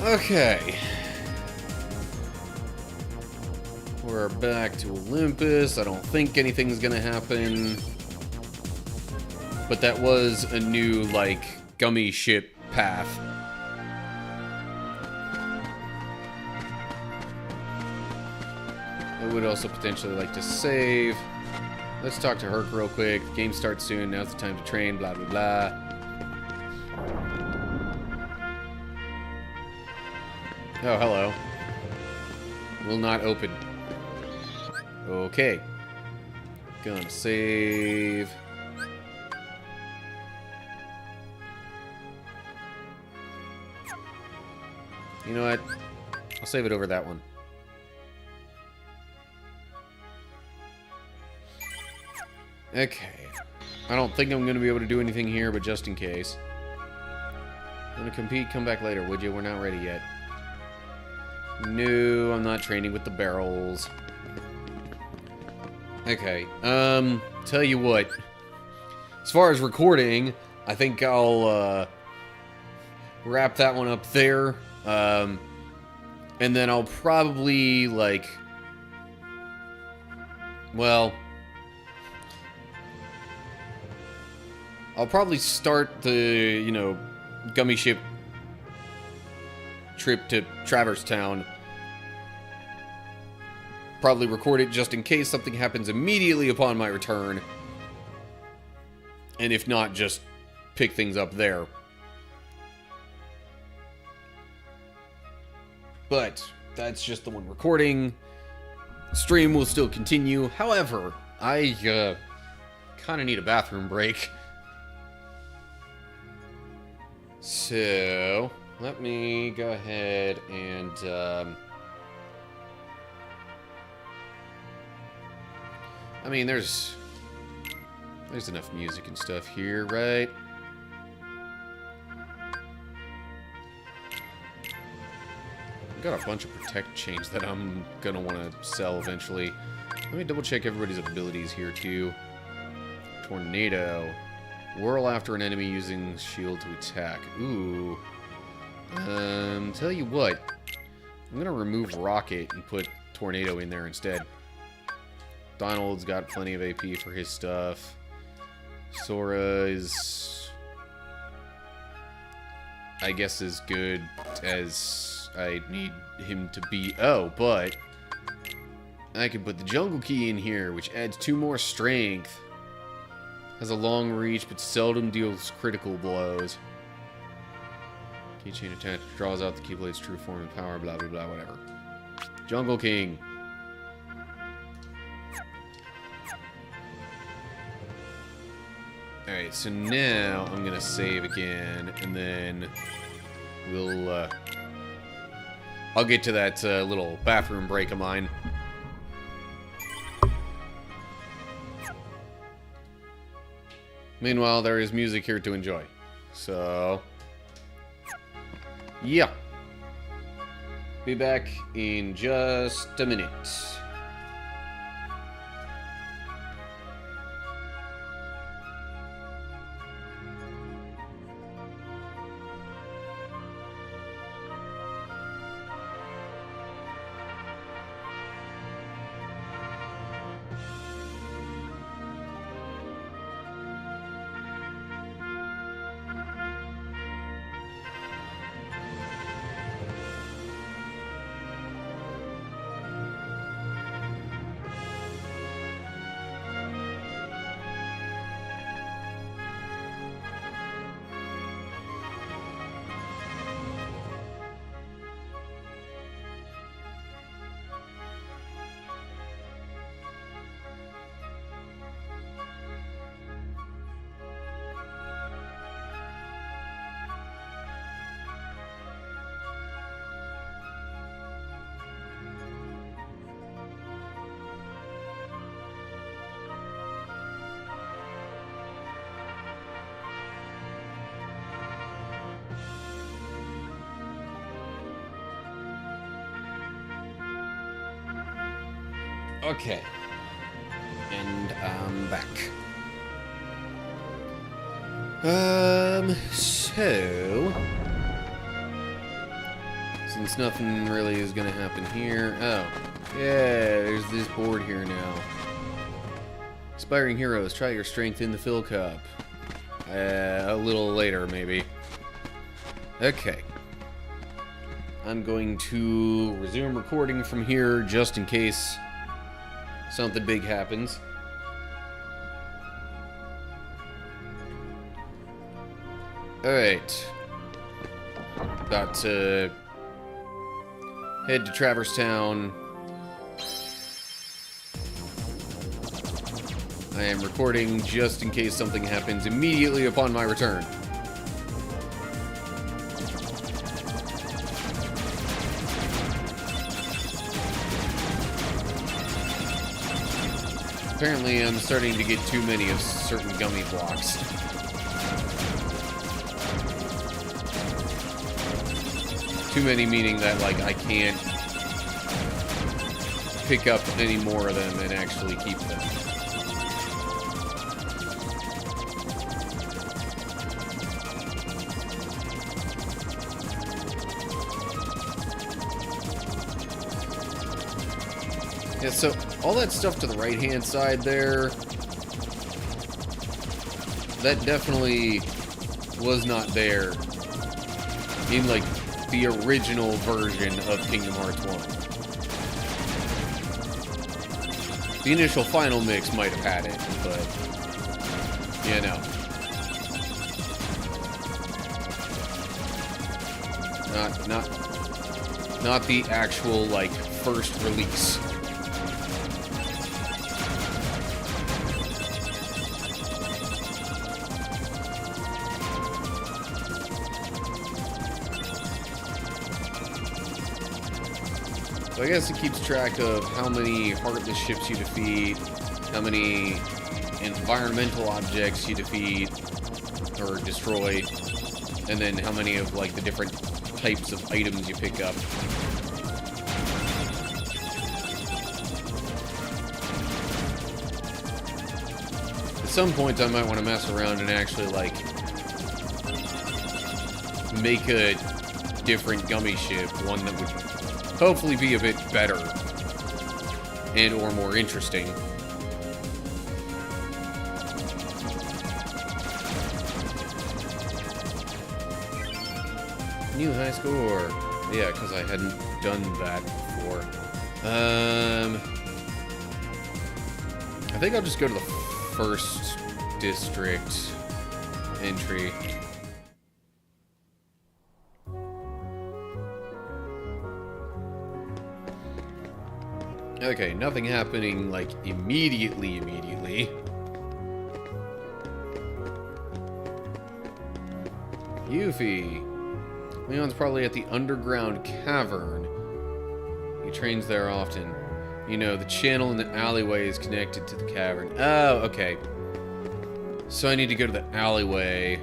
Okay. We're back to Olympus. I don't think anything's gonna happen. But that was a new, like, gummy ship path. I would also potentially like to save. Let's talk to Herc real quick. The game starts soon. Now's the time to train. Blah, blah, blah. Oh, hello. Will not open. Okay. Gonna save. You know what? I'll save it over that one. Okay. I don't think I'm going to be able to do anything here, but just in case. I'm going to compete, come back later, would you? We're not ready yet. No, I'm not training with the barrels. Okay. Tell you what. As far as recording, I think I'll, wrap that one up there. And then I'll probably, like... Well... I'll probably start the, you know, gummy ship trip to Traverse Town. Probably record it just in case something happens immediately upon my return. And if not, just pick things up there. But that's just the one recording. Stream will still continue. However, I kind of need a bathroom break. So, let me go ahead and, I mean, there's enough music and stuff here, right? I've got a bunch of protect chains that I'm gonna want to sell eventually. Let me double check everybody's abilities here, too. Tornado. Whirl after an enemy using shield to attack. Ooh. Tell you what. I'm gonna remove Rocket and put Tornado in there instead. Donald's got plenty of AP for his stuff. Sora is... I guess as good as I need him to be. Oh, but... I can put the Jungle Key in here, which adds 2 more strength. Has a long reach, but seldom deals critical blows. Keychain attached draws out the Keyblade's true form and power, blah, blah, blah, whatever. Jungle King. Alright, so now I'm gonna save again, and then we'll, I'll get to that little bathroom break of mine. Meanwhile, there is music here to enjoy. So, yeah. Be back in just a minute. Okay. And I'm back. So... guess nothing really is gonna happen here. Oh. Yeah, there's this board here now. Aspiring heroes, try your strength in the fill cup. A little later, maybe. Okay. I'm going to resume recording from here just in case something big happens. Alright. About to head to Traverse Town. I am recording just in case something happens immediately upon my return. Apparently, I'm starting to get too many of certain gummy blocks. Too many meaning that, like, I can't pick up any more of them and actually keep them. Yeah, so all that stuff to the right-hand side there, that definitely was not there in, like, the original version of Kingdom Hearts 1. The initial final mix might have had it, but, you know. Not the actual, like, first release. So I guess it keeps track of how many Heartless ships you defeat, how many environmental objects you defeat or destroy, and then how many of, like, the different types of items you pick up. At some point I might want to mess around and actually, like, make a different gummy ship, one that would hopefully be a bit better and or more interesting. New high score. Yeah, because I hadn't done that before. I think I'll just go to the first district entry. Okay, nothing happening, like, immediately. Yuffie. Leon's probably at the underground cavern. He trains there often. You know, the channel in the alleyway is connected to the cavern. Oh, okay. So I need to go to the alleyway,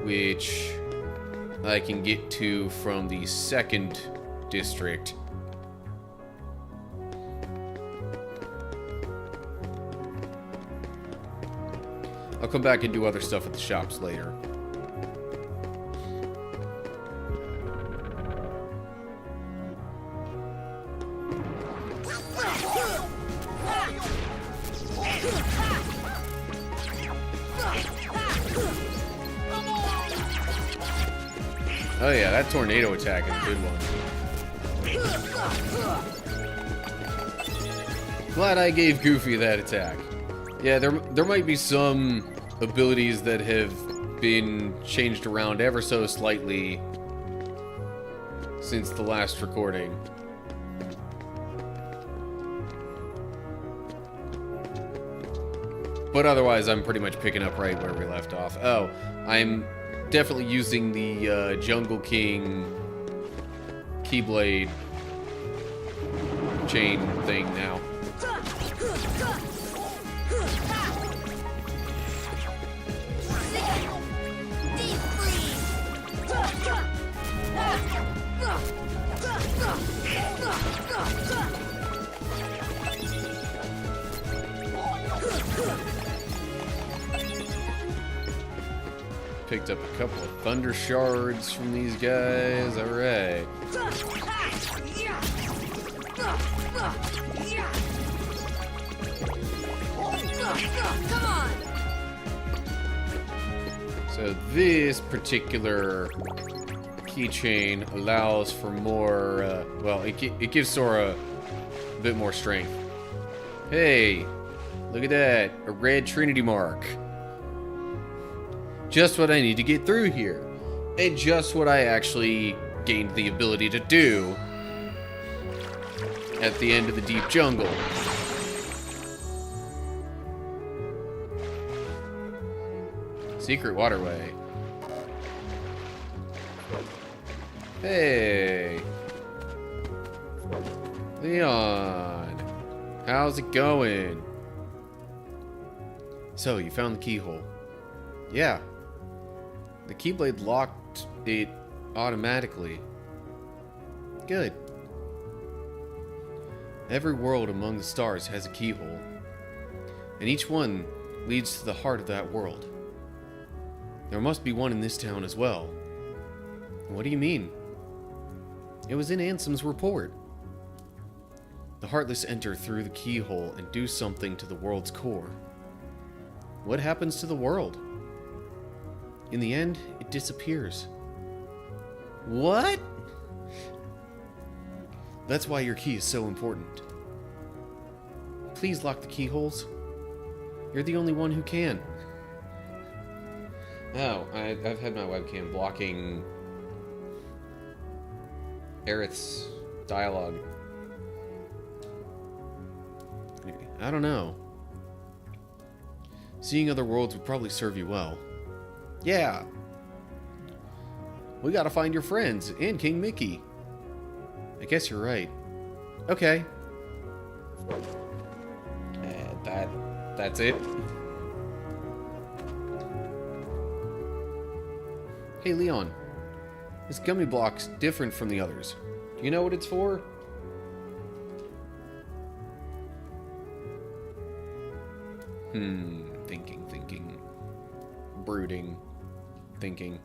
which I can get to from the second district. I'll come back and do other stuff at the shops later. Oh yeah, that tornado attack is a good one. Glad I gave Goofy that attack. Yeah, there might be some abilities that have been changed around ever so slightly since the last recording. But otherwise, I'm pretty much picking up right where we left off. Oh, I'm definitely using the Jungle King Keyblade chain thing now. Picked up a couple of thunder shards from these guys. Alright. Come on! So this particular keychain allows for more, well, it gives Sora a bit more strength. Hey, look at that, a red Trinity mark. Just what I need to get through here. And just what I actually gained the ability to do at the end of the deep jungle. Secret waterway. Hey. Leon. How's it going? So, you found the keyhole. Yeah. The Keyblade locked it automatically. Good. Every world among the stars has a keyhole, and each one leads to the heart of that world. There must be one in this town as well. What do you mean? It was in Ansem's report. The Heartless enter through the keyhole and do something to the world's core. What happens to the world? In the end, it disappears. What? That's why your key is so important. Please lock the keyholes. You're the only one who can. Oh, I've had my webcam blocking Aerith's dialogue. I don't know. Seeing other worlds would probably serve you well. Yeah. We gotta find your friends and King Mickey. I guess you're right. Okay. That's it. Hey, Leon. This gummy block's different from the others. Do you know what it's for? Thinking. Brooding. Thinking.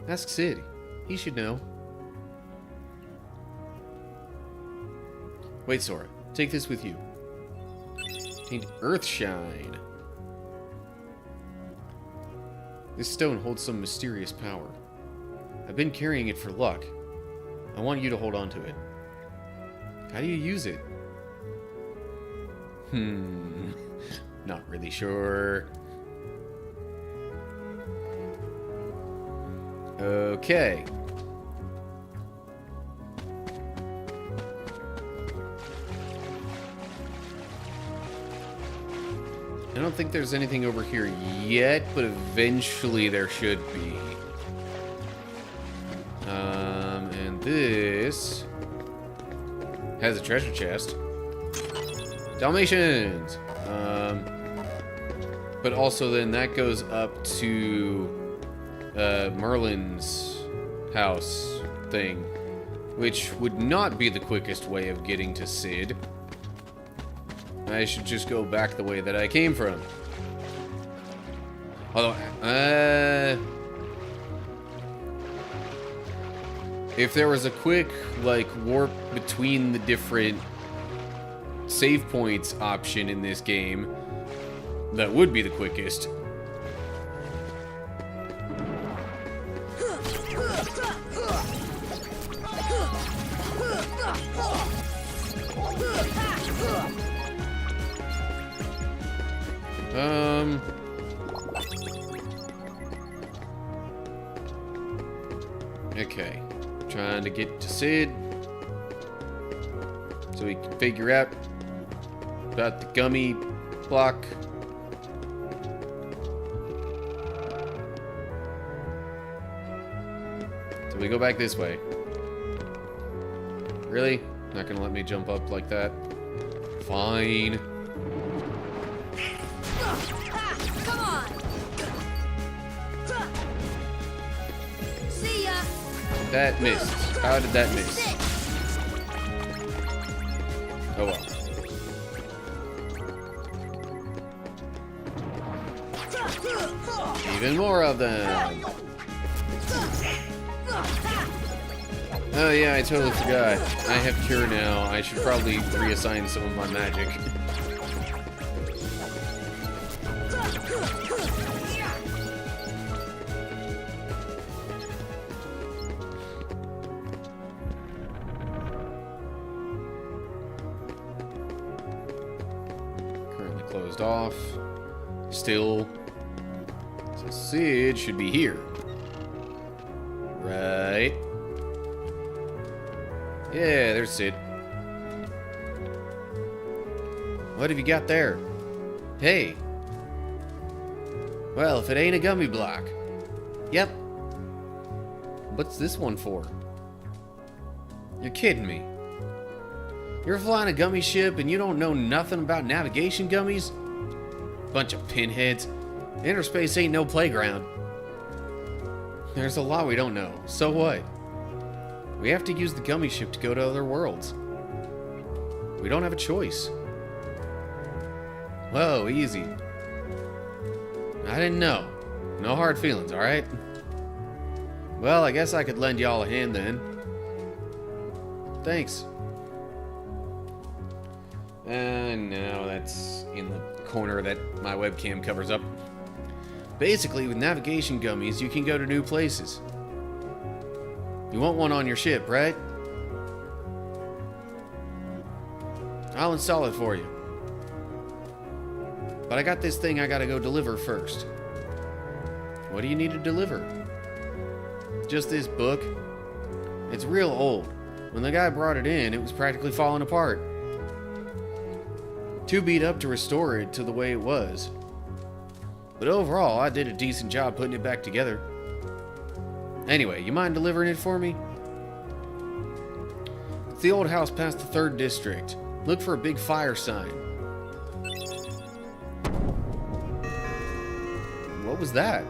Ask Sid. He should know. Wait, Sora. Take this with you. Taint Earthshine. This stone holds some mysterious power. I've been carrying it for luck. I want you to hold on to it. How do you use it? Not really sure. Okay. I don't think there's anything over here yet, but eventually there should be. And this has a treasure chest. Dalmatians! But also then that goes up to Merlin's house thing, which would not be the quickest way of getting to Sid. I should just go back the way that I came from. Although, if there was a quick, like, warp between the different save points option in this game, that would be the quickest. Okay. Trying to get to Sid so we can figure out about the gummy block. So we go back this way. Really? Not gonna let me jump up like that? Fine. Come on! See ya! That missed. How did that miss? Oh well. Even more of them. Oh yeah, I totally forgot. I have cure now. I should probably reassign some of my magic. Currently closed off. Still. So Sid should be here. Right. Yeah, there's Sid. What have you got there? Hey. Well, if it ain't a gummy block. Yep. What's this one for? You're kidding me. You're flying a gummy ship and you don't know nothing about navigation gummies? Bunch of pinheads. Inner space ain't no playground. There's a lot we don't know. So what? We have to use the gummy ship to go to other worlds. We don't have a choice. Whoa, easy. I didn't know. No hard feelings, alright? Well, I guess I could lend y'all a hand then. Thanks. No, that's in the corner that my webcam covers up. Basically, with navigation gummies, you can go to new places. You want one on your ship, right? I'll install it for you. But I got this thing I gotta go deliver first. What do you need to deliver? Just this book. It's real old. When the guy brought it in, it was practically falling apart. Too beat up to restore it to the way it was. But overall, I did a decent job putting it back together. Anyway, you mind delivering it for me? It's the old house past the 3rd district. Look for a big fire sign. What was that?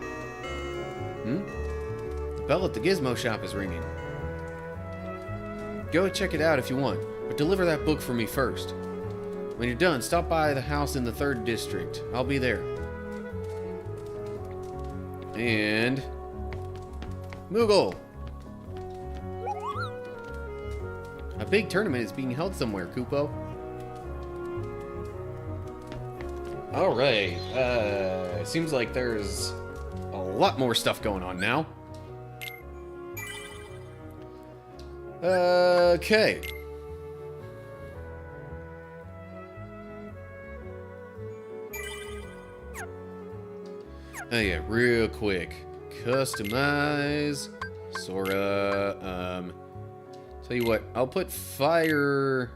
The bell at the gizmo shop is ringing. Go and check it out if you want, but deliver that book for me first. When you're done, stop by the house in the 3rd district. I'll be there. And... Moogle! A big tournament is being held somewhere, Kupo. Alright, seems like there's a lot more stuff going on now. Okay. Oh yeah, real quick. Customize. Sora. Tell you what, I'll put fire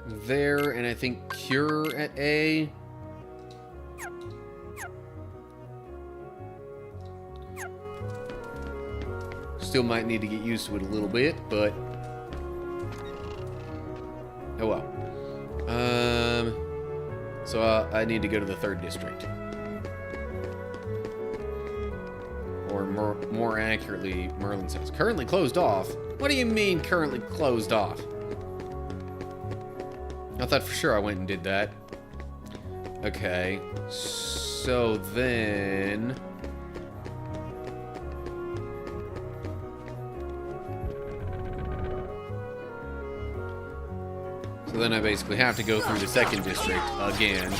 there, and I think cure at A. Still might need to get used to it a little bit, but oh well. So I need to go to the 3rd district. Or more accurately, Merlin's house. Currently closed off? What do you mean currently closed off? I thought for sure I went and did that. Okay. So then... So then I basically have to go through the 2nd district again.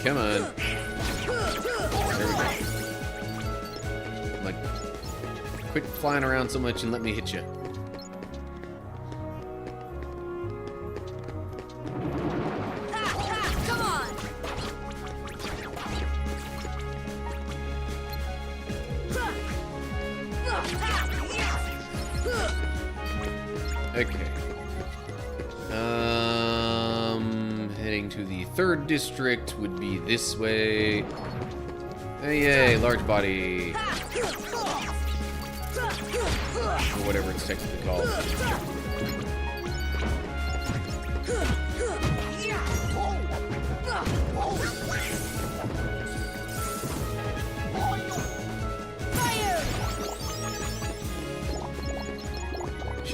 Come on. There we go. Like, quit flying around so much and let me hit you. Okay. Heading to the 3rd district would be this way. Hey, yay, large body. Or whatever it's technically called.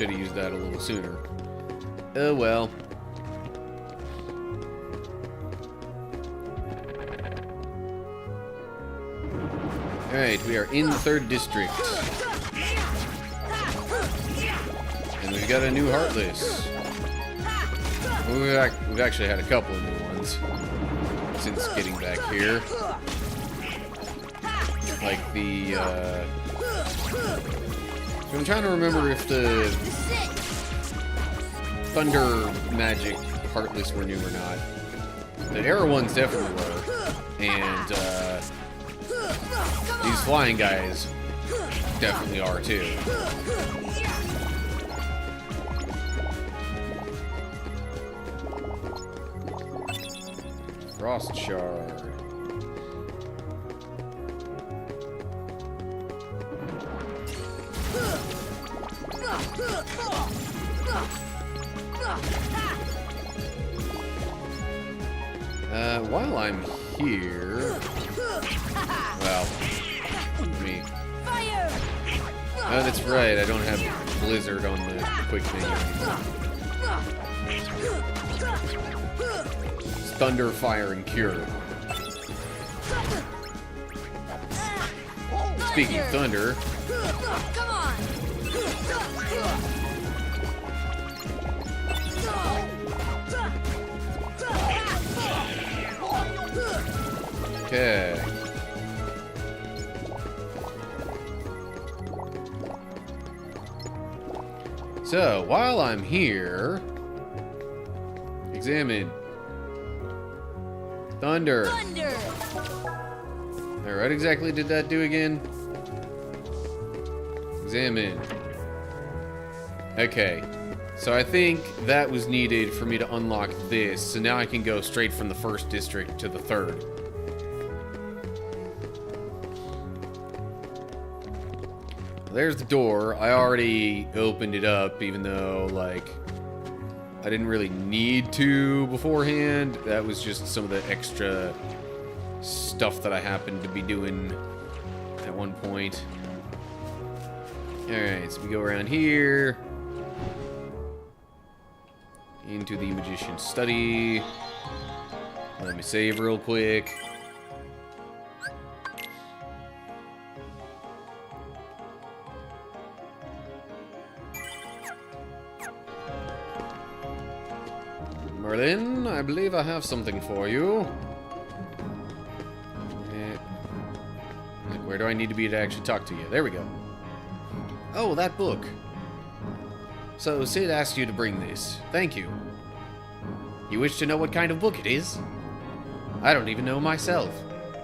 should have used that a little sooner. Oh well. Alright, we are in the 3rd district. And we've got a new Heartless. We've actually had a couple of new ones since getting back here. Like the, I'm trying to remember if the Thunder Magic Heartless were new or not. The Arrow ones definitely were. And, these flying guys definitely are too. Frost Shard. While I'm here, well, me. Oh, that's right. I don't have Blizzard on the quick menu anymore. It's Thunder, Fire, and Cure. Speaking of Thunder, Come on. okay. So, while I'm here, examine. Thunder. Thunder. Alright, what exactly did that do again? Examine. Okay. So I think that was needed for me to unlock this. So now I can go straight from the 1st district to the 3rd. There's the door. I already opened it up, even though, like, I didn't really need to beforehand. That was just some of the extra stuff that I happened to be doing at one point. Alright, so we go around here. Into the Magician's Study. Let me save real quick. Merlin, I believe I have something for you. Where do I need to be to actually talk to you? There we go. Oh, that book. So, Sid asked you to bring this. Thank you. You wish to know what kind of book it is? I don't even know myself.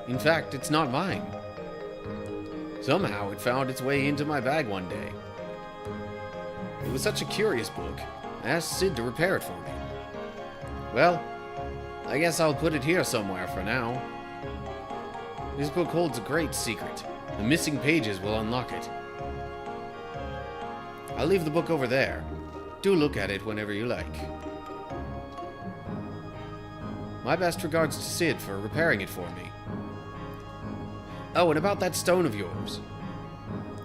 In fact, it's not mine. Somehow, it found its way into my bag one day. It was such a curious book. I asked Sid to repair it for me. Well, I guess I'll put it here somewhere for now. This book holds a great secret. The missing pages will unlock it. I'll leave the book over there. Do look at it whenever you like. My best regards to Sid for repairing it for me. Oh, and about that stone of yours.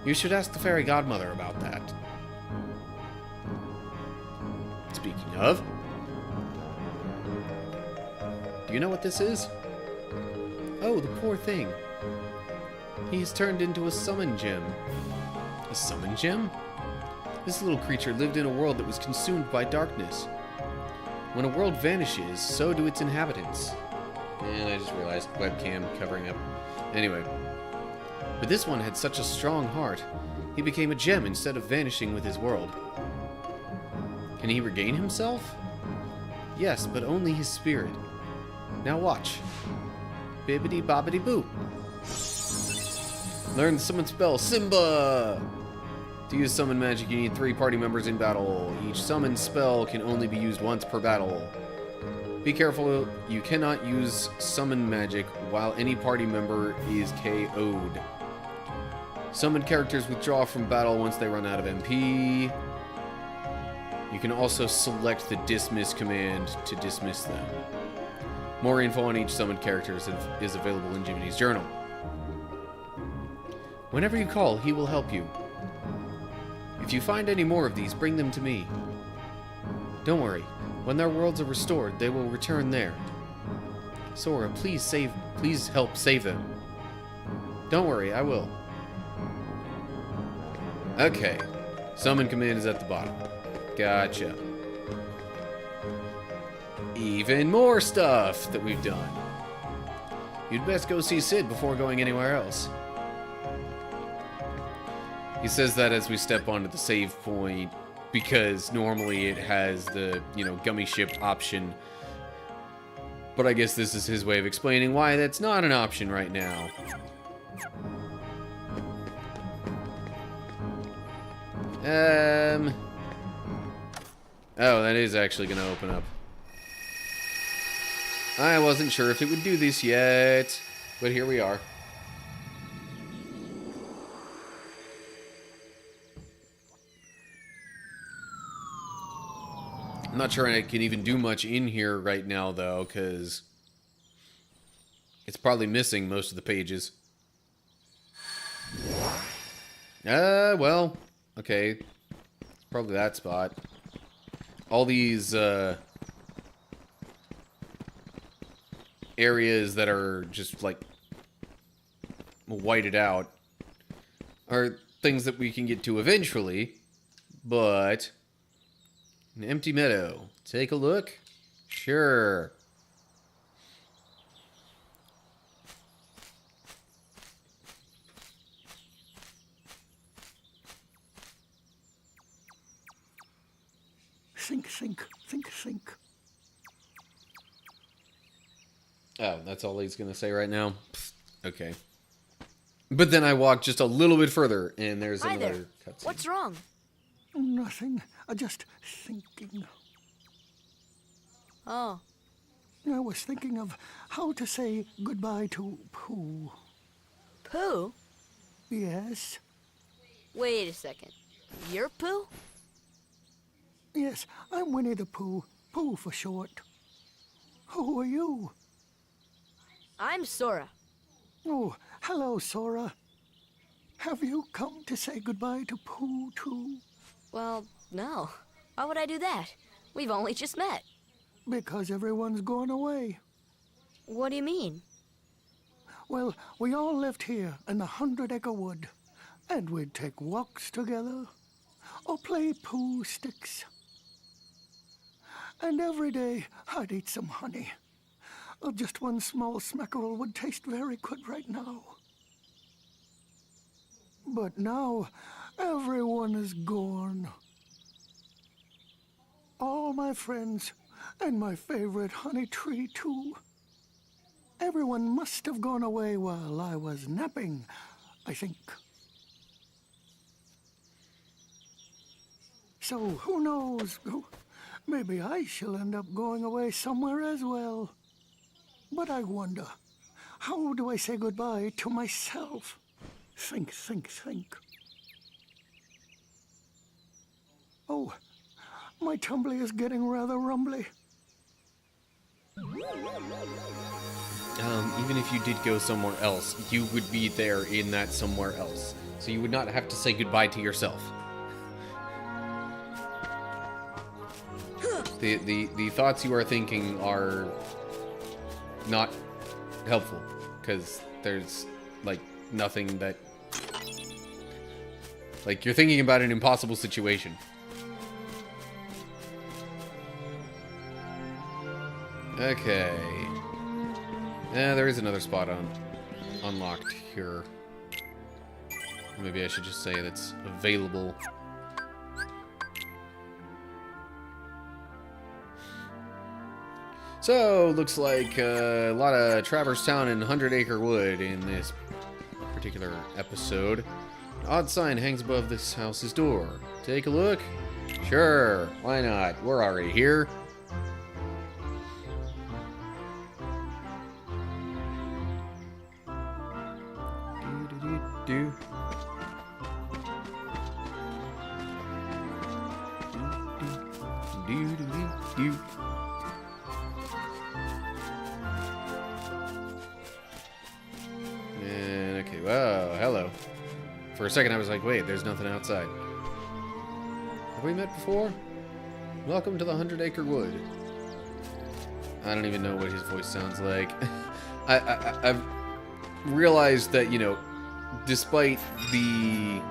You should ask the fairy godmother about that. Speaking of... Do you know what this is? Oh, the poor thing. He's turned into a summon gem. A summon gem? This little creature lived in a world that was consumed by darkness. When a world vanishes, so do its inhabitants. And I just realized webcam covering up. Anyway. But this one had such a strong heart. He became a gem instead of vanishing with his world. Can he regain himself? Yes, but only his spirit. Now watch. Bibbidi bobbidi boo. Learn the summon spell, Simba! To use summon magic, you need 3 party members in battle. Each summon spell can only be used once per battle. Be careful, you cannot use summon magic while any party member is KO'd. Summoned characters withdraw from battle once they run out of MP. You can also select the dismiss command to dismiss them. More info on each summoned character is available in Jiminy's journal. Whenever you call, he will help you. If you find any more of these, bring them to me. Don't worry. When their worlds are restored, they will return there. Sora, please help save them. Don't worry, I will. Okay. Summon command is at the bottom. Gotcha. Even more stuff that we've done. You'd best go see Sid before going anywhere else. He says that as we step onto the save point, because normally it has the, gummy ship option. But I guess this is his way of explaining why that's not an option right now. Oh, that is actually going to open up. I wasn't sure if it would do this yet, but here we are. I'm not sure I can even do much in here right now, though, because it's probably missing most of the pages. Well, okay. Probably that spot. All these, areas that are just, like, whited out are things that we can get to eventually, but... An empty meadow. Take a look. Sure. Think, think, think, think. Oh, that's all he's going to say right now? Pfft, okay. But then I walk just a little bit further, and there's Hi another there. cutscene. What's wrong? Nothing. Just thinking. Oh, I was thinking of how to say goodbye to Pooh. Pooh? Yes? Wait a second. You're Pooh? Yes, I'm Winnie the Pooh. Pooh for short. Who are you? I'm Sora. Oh, hello, Sora. Have you come to say goodbye to Pooh, too? Well, no. Why would I do that? We've only just met. Because everyone's gone away. What do you mean? Well, we all lived here in the 100-acre wood, and we'd take walks together, or play Pooh sticks. And every day, I'd eat some honey. Just one small smackerel would taste very good right now. But now, everyone is gone. All my friends, and my favorite honey tree, too. Everyone must have gone away while I was napping, I think. So, who knows? Maybe I shall end up going away somewhere as well. But I wonder, how do I say goodbye to myself? Think, think, think. Oh, my tumbly is getting rather rumbly. Even if you did go somewhere else, you would be there in that somewhere else. So you would not have to say goodbye to yourself. The thoughts you are thinking are not helpful, because there's, like, nothing that... Like, you're thinking about an impossible situation. Okay. Yeah, there is another spot unlocked here. Maybe I should just say that's available. So, looks like a lot of Traverse Town and 100-acre wood in this particular episode. An odd sign hangs above this house's door. Take a look? Sure, why not? We're already here. Do. Do. And okay, wow, hello. For a second I was like, wait, there's nothing outside. we met before? Welcome to the 100-Acre Wood. I don't even know what his voice sounds like. I've realized that, you know, despite the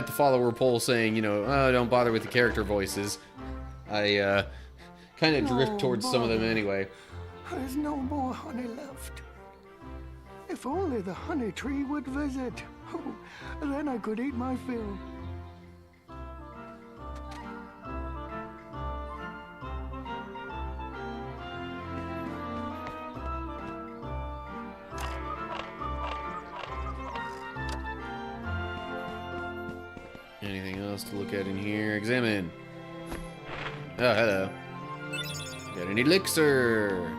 follower poll saying, you know, oh, don't bother with the character voices, I kind of drift towards some of them anyway. There's no more honey left. If only the honey tree would visit. Oh, then I could eat my fill. Anything else to look at in here? Examine. Oh, hello. Got an elixir.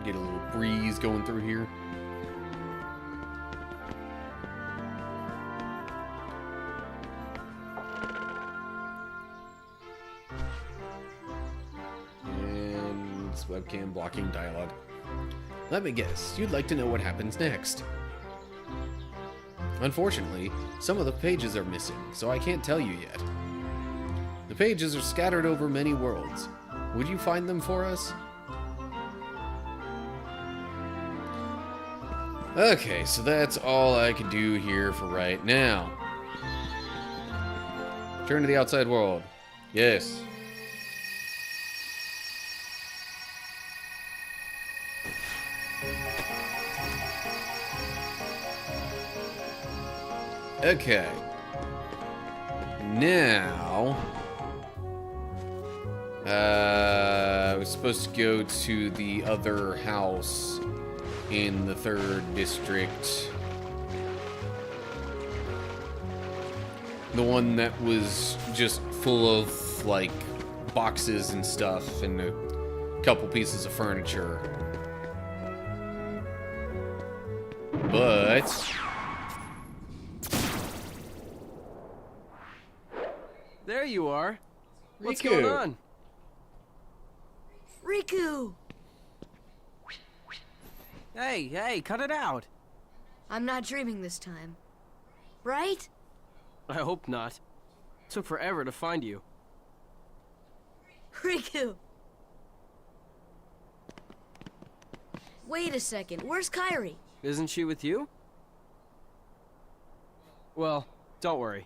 Get a little breeze going through here. And it's webcam blocking dialogue. Let me guess, you'd like to know what happens next. Unfortunately, some of the pages are missing, so I can't tell you yet. The pages are scattered over many worlds. Would you find them for us? Okay, so that's all I can do here for right now. Turn to the outside world. Yes. Okay. Now, I was supposed to go to the other house in the 3rd district. The one that was just full of, like, boxes and stuff and a couple pieces of furniture. But there you are. What's Riku. going on? Riku! Hey, cut it out. I'm not dreaming this time. Right? I hope not. Took forever to find you. Riku! Wait a second, where's Kairi? Isn't she with you? Well, don't worry.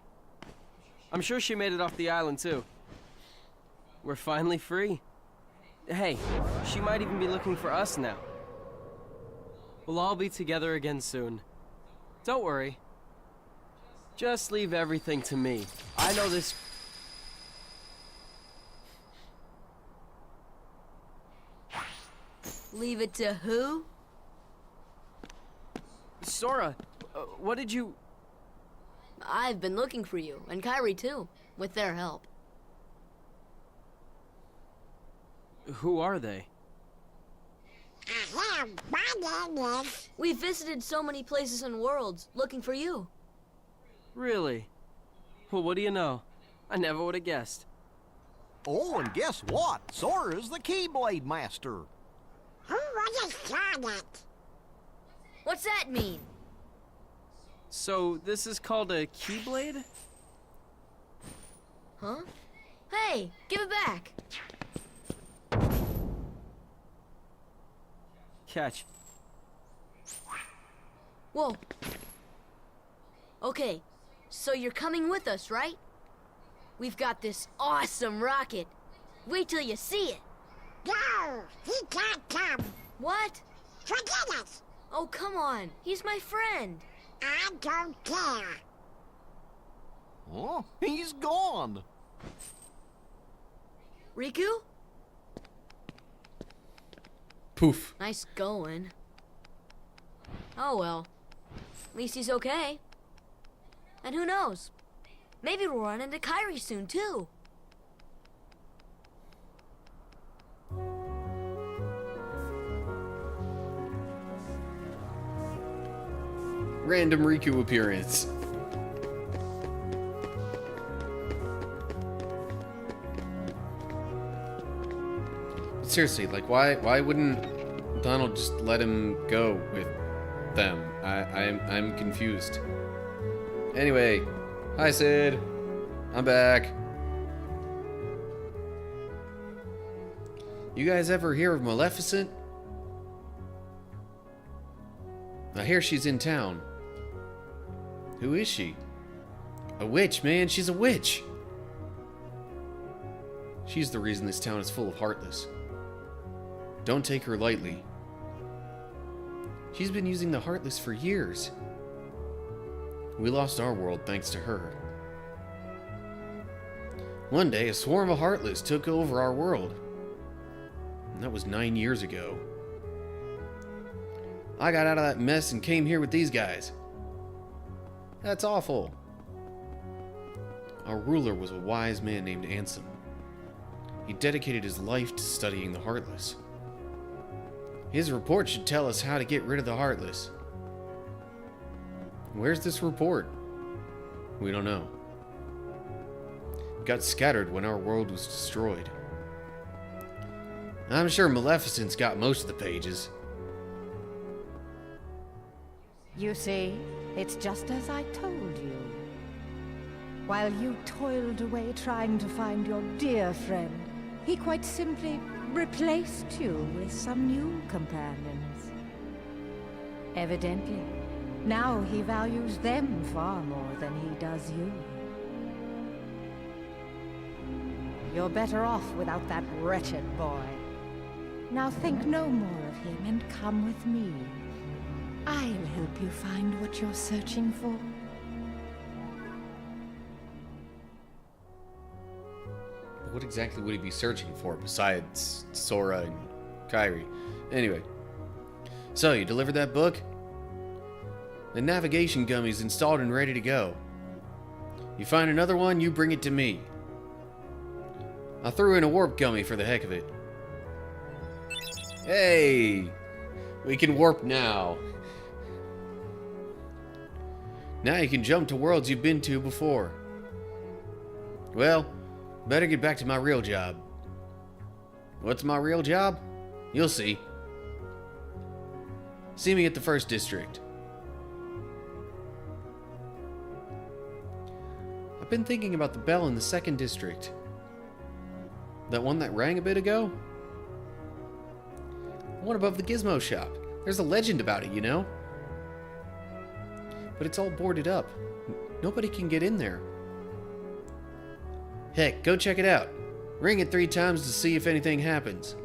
I'm sure she made it off the island too. We're finally free. Hey, she might even be looking for us now. We'll all be together again soon. Don't worry. Just leave everything to me. I know this. Leave it to who? Sora, what did you... I've been looking for you, and Kairi too, with their help. Who are they? We visited so many places and worlds, looking for you. Really? Well, what do you know? I never would have guessed. Oh, and guess what? Sora's the Keyblade Master. Who would have thought it? What's that mean? So, this is called a Keyblade? Huh? Hey, give it back! Catch. Whoa. Okay, so you're coming with us, right? We've got this awesome rocket. Wait till you see it. No, he can't come. What? Forget it. Oh, come on. He's my friend. I don't care. Oh, he's gone. Riku? poof. Nice going. Oh well. At least he's okay. And who knows? Maybe we'll run into Kairi soon, too. Random Riku appearance. Seriously, like, why wouldn't Donald just let him go with them. I'm confused. Anyway, hi Sid. I'm back. You guys ever hear of Maleficent? I hear she's in town. Who is she? A witch, man. She's a witch. She's the reason this town is full of Heartless. Don't take her lightly. She's been using the Heartless for years. We lost our world thanks to her. One day, a swarm of Heartless took over our world. And that was 9 years ago. I got out of that mess and came here with these guys. That's awful. Our ruler was a wise man named Ansem. He dedicated his life to studying the Heartless. His report should tell us how to get rid of the Heartless. Where's this report? We don't know. It got scattered when our world was destroyed. I'm sure Maleficent's got most of the pages. You see, it's just as I told you. While you toiled away trying to find your dear friend, he quite simply replaced you with some new companions. Evidently, now he values them far more than he does you. You're better off without that wretched boy. Now think no more of him and come with me. I'll help you find what you're searching for. What exactly would he be searching for besides Sora and Kairi? Anyway. So, you delivered that book? The navigation gummy's installed and ready to go. You find another one, you bring it to me. I threw in a warp gummy for the heck of it. Hey! We can warp now. Now you can jump to worlds you've been to before. Well, better get back to my real job. What's my real job? You'll see. See me at the first district. I've been thinking about the bell in the second district. That one that rang a bit ago? The one above the gizmo shop. There's a legend about it, you know? But it's all boarded up. Nobody can get in there. Heck, go check it out. Ring it 3 times to see if anything happens.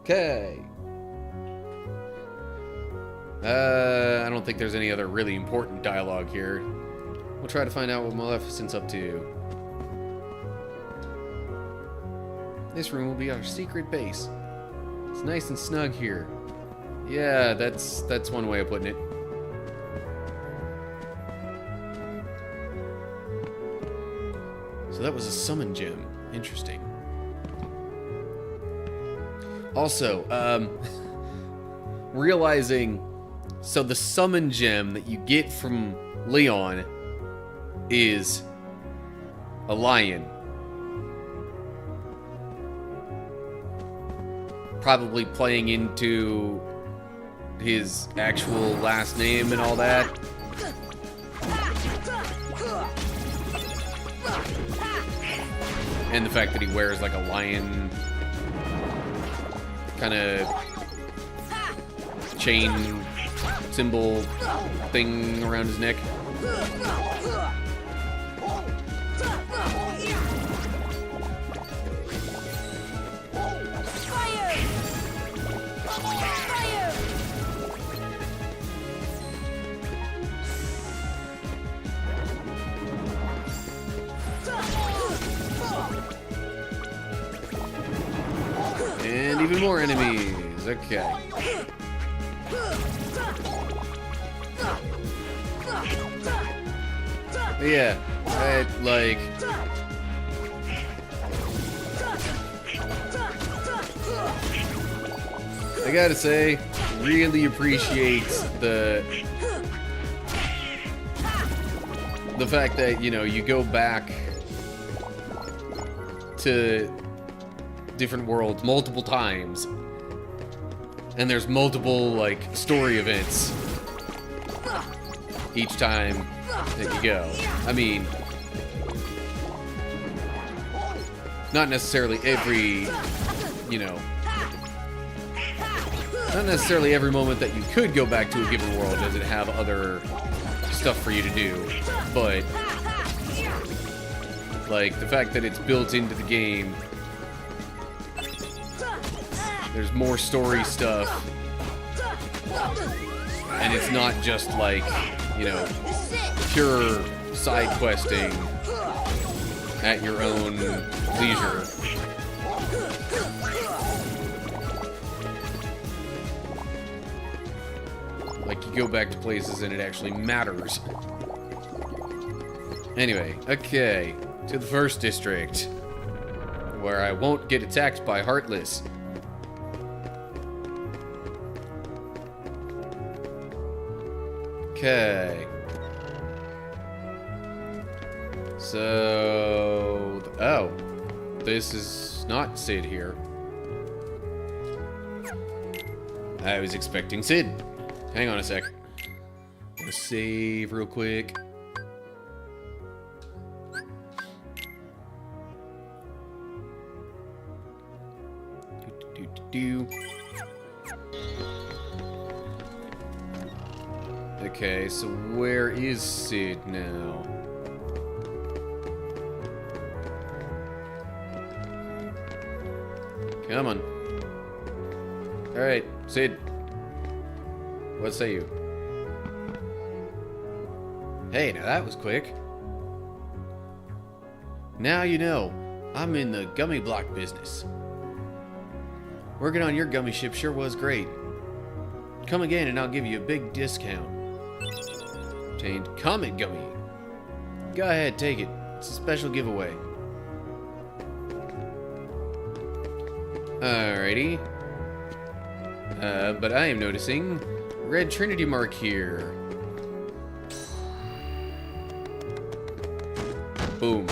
Okay. I don't think there's any other really important dialogue here. We'll try to find out what Maleficent's up to. This room will be our secret base. It's nice and snug here. Yeah, that's one way of putting it. So that was a summon gem. Interesting. Also, realizing, so the summon gem that you get from Leon is a lion. Probably playing into his actual last name and all that. And the fact that he wears like a lion kind of chain symbol thing around his neck. And even more enemies. Okay. Yeah, like... I gotta say, really appreciate the fact that, you know, you go back to different worlds multiple times. And there's multiple, like, story events each time that you go. I mean, not necessarily every, you know, not necessarily every moment that you could go back to a given world does it have other stuff for you to do, but like the fact that it's built into the game, there's more story stuff, and it's not just like, you know, pure side questing at your own leisure. Like, you go back to places and it actually matters. Anyway, okay, to the first district, where I won't get attacked by Heartless. Okay. So, oh, this is not Sid here. I was expecting Sid. Hang on a sec. Gonna save real quick. Okay, so where is Sid now? Come on. Alright, Sid. What say you? Hey, now that was quick. Now you know, I'm in the gummy block business. Working on your gummy ship sure was great. Come again and I'll give you a big discount. Obtained Comet Gummy. Go ahead, take it. It's a special giveaway. Alrighty. But I am noticing red Trinity mark here. Boom.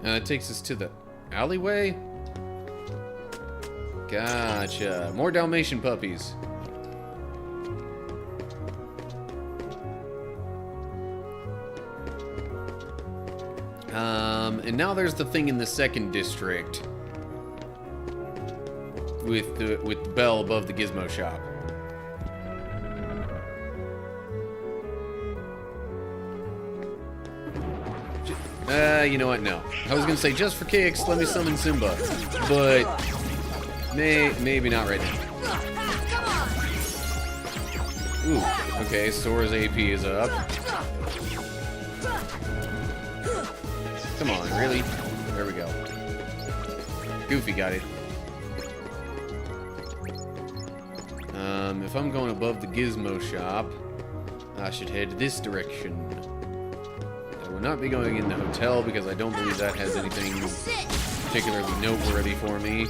It takes us to the alleyway? Gotcha. More Dalmatian puppies. And now there's the thing in the second district with the bell above the gizmo shop. You know what? No. I was gonna say just for kicks, let me summon Simba, but maybe not right now. Ooh. Okay, Sora's AP is up. Come on, really? There we go. Goofy got it. If I'm going above the gizmo shop, I should head this direction. I will not be going in the hotel because I don't believe that has anything particularly noteworthy for me.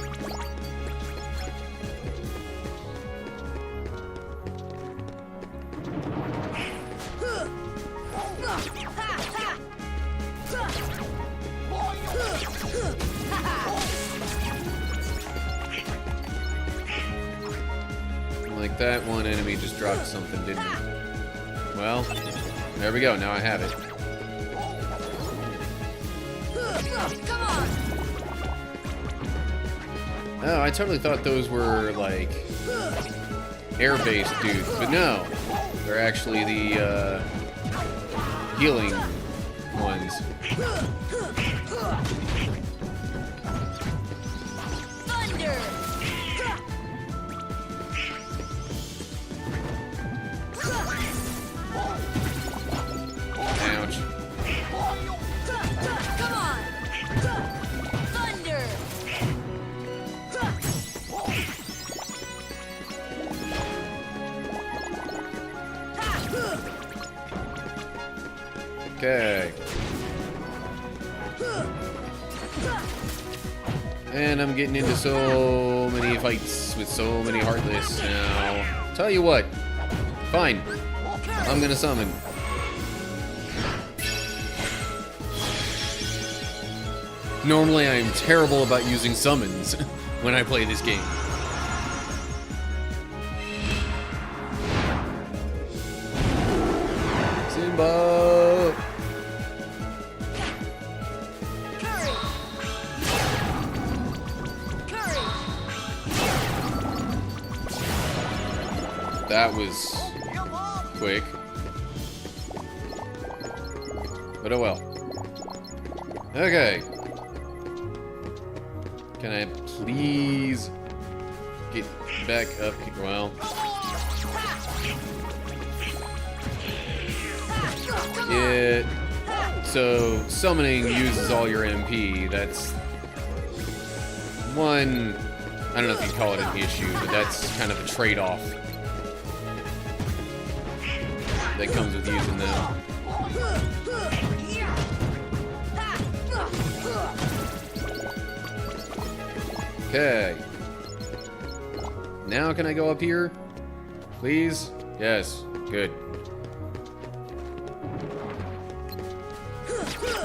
Like that one enemy just dropped something, didn't it? Well, there we go. Now I have it. Oh, I totally thought those were like air-based dudes, but no, they're actually the healing ones. Ouch. Come on! Thunder! Okay. And I'm getting into so many fights with so many Heartless now. Tell you what. Fine. I'm gonna summon. Normally I am terrible about using summons when I play this game. Simba! Curry! Curry! That was quick. But oh well. Okay. Can I please get back up here? Well. Yeah. So, summoning uses all your MP. That's one, I don't know if you'd call it an issue, but that's kind of a trade-off that comes with using them. Okay. Now can I go up here? Please? Yes. Good.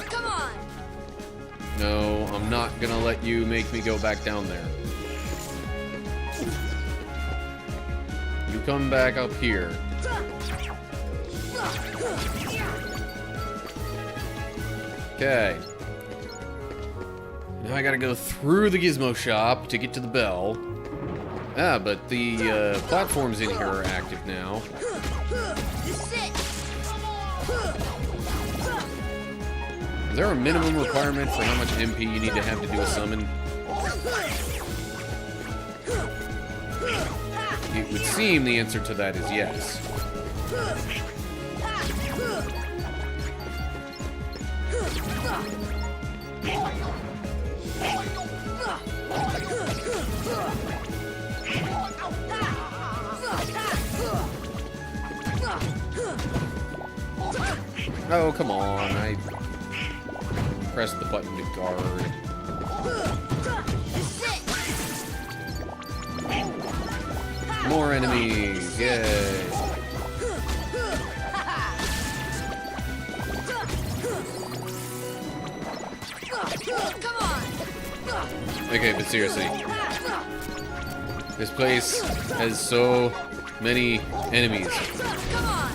Come on! No, I'm not gonna let you make me go back down there. You come back up here. Okay. Now I gotta go through the gizmo shop to get to the bell. Ah, but the platforms in here are active now. Is there a minimum requirement for how much MP you need to have to do a summon? It would seem the answer to that is yes. Oh, come on. I pressed the button to guard. More enemies. Yay. Okay, but seriously. This place has so many enemies.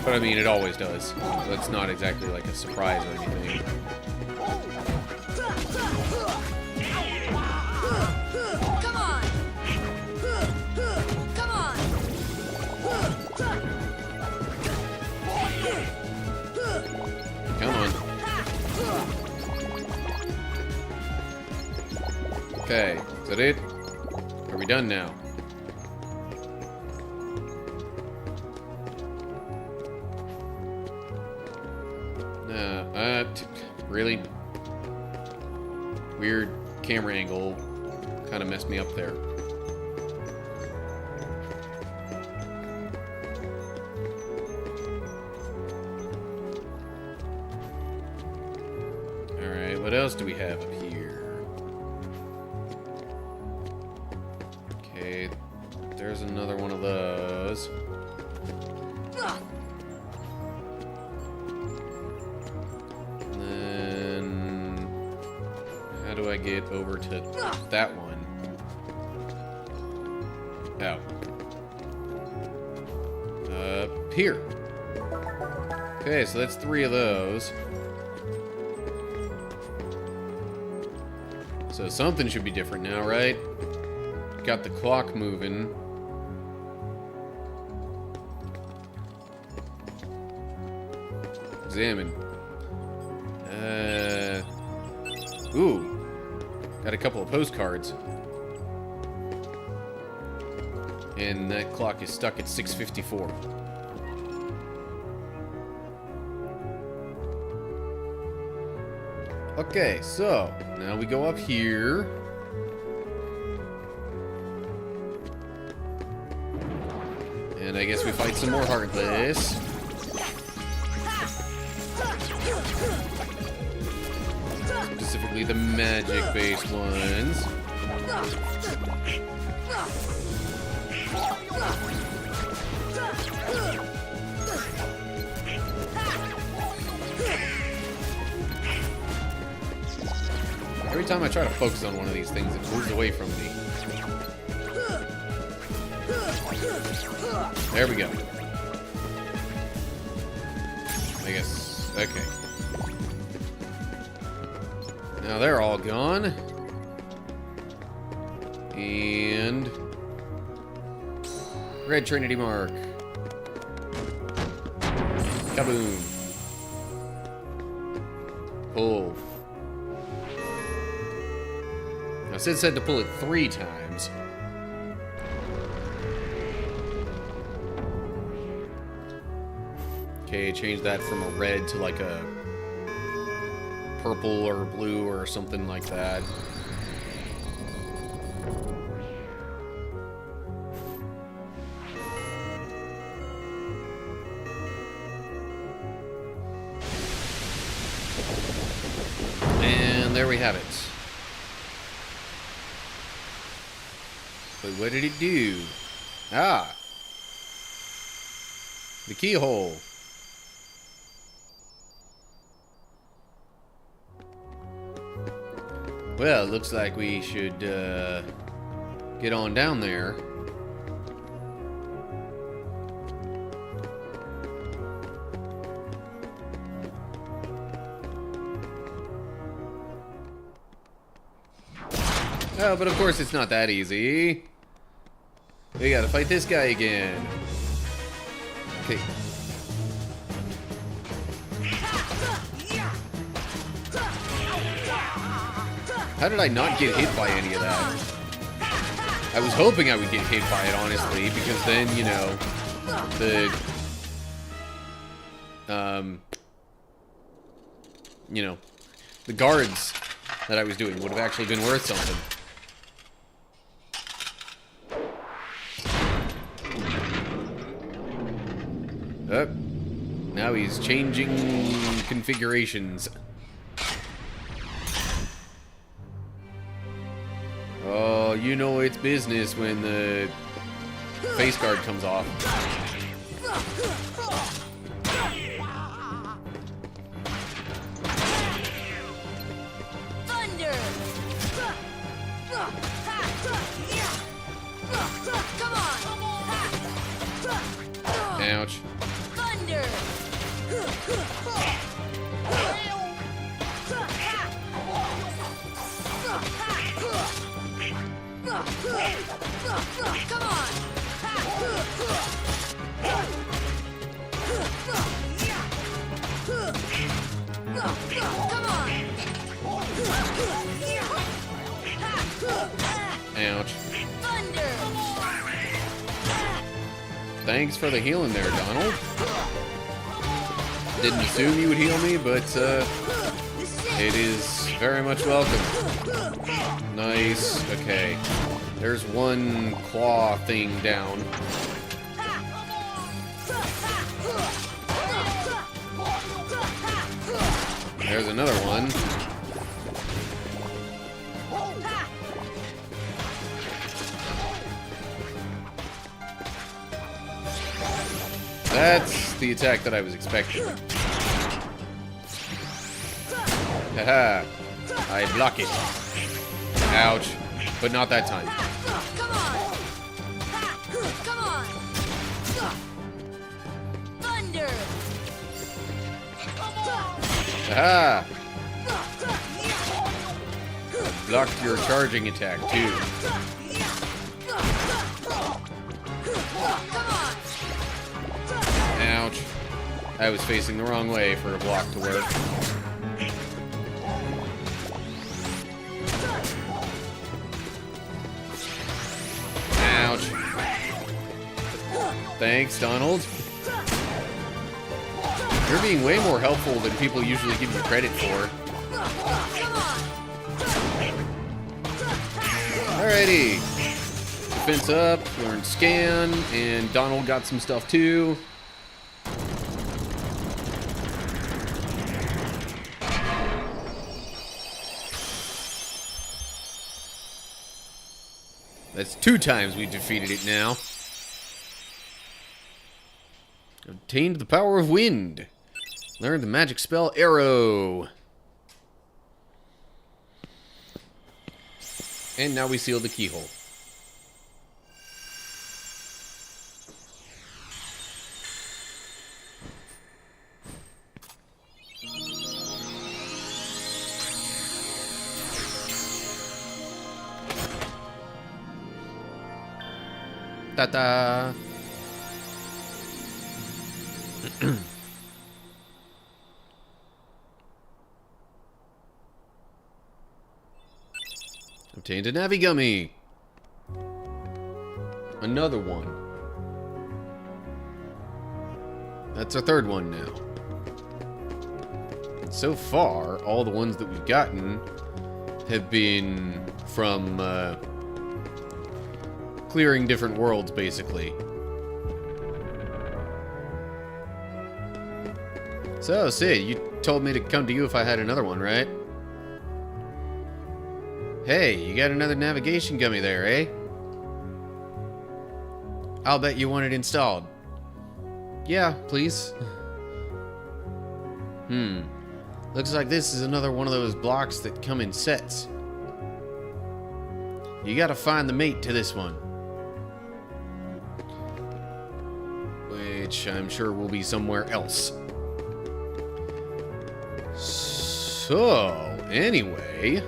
But I mean, it always does. So it's not exactly like a surprise or anything. Come on. Okay, is that it? Are we done now? Really? Weird camera angle kind of messed me up there. Alright, what else do we have up here? Okay, there's another one of those. How do I get over to that one? Oh. Up here. Okay, so that's 3 of those. So something should be different now, right? Got the clock moving. Examine. Ooh. Got a couple of postcards. And that clock is stuck at 6:54. Okay, so now we go up here. And I guess we fight some more Heartless. Specifically the magic-based ones. Every time I try to focus on one of these things, it moves away from me. There we go. I guess. Okay. Now they're all gone. And... Red Trinity Mark. Kaboom. Pull. Now Sid said to pull it 3 times. Okay, change that from a red to like a purple or blue or something like that. And there we have it. But what did it do? Ah! The keyhole. Well, looks like we should get on down there. Oh, but of course it's not that easy. We gotta fight this guy again. Okay. How did I not get hit by any of that? I was hoping I would get hit by it, honestly, because then, you know, the guards that I was doing would have actually been worth something. Oh, now he's changing configurations. Oh, you know it's business when the face guard comes off. Thunder! Come on! Ouch. Thunder! Come on! Come on! Ouch. Thunder! Thanks for the healing there, Donald. Didn't assume you would heal me, but it is very much welcome. Nice. Okay. There's one claw thing down. There's another one. That's the attack that I was expecting. Haha. I block it. Ouch. But not that time. Come on! Come on! Thunder! Aha! Blocked your charging attack, too. Ouch. I was facing the wrong way for a block to work. Ouch. Thanks, Donald. You're being way more helpful than people usually give you credit for. Alrighty. Defense up, learned scan, and Donald got some stuff too. That's 2 times we defeated it now. Obtained the power of wind. Learned the magic spell Arrow. And now we seal the keyhole. Ta-da! Obtained a Navi Gummy. Another one. That's our third one now. And so far, all the ones that we've gotten have been from clearing different worlds, basically. So, Sid, you told me to come to you if I had another one, right? Hey, you got another navigation gummy there, eh? I'll bet you want it installed. Yeah, please. Looks like this is another one of those blocks that come in sets. You gotta find the mate to this one. Which I'm sure will be somewhere else. So, anyway...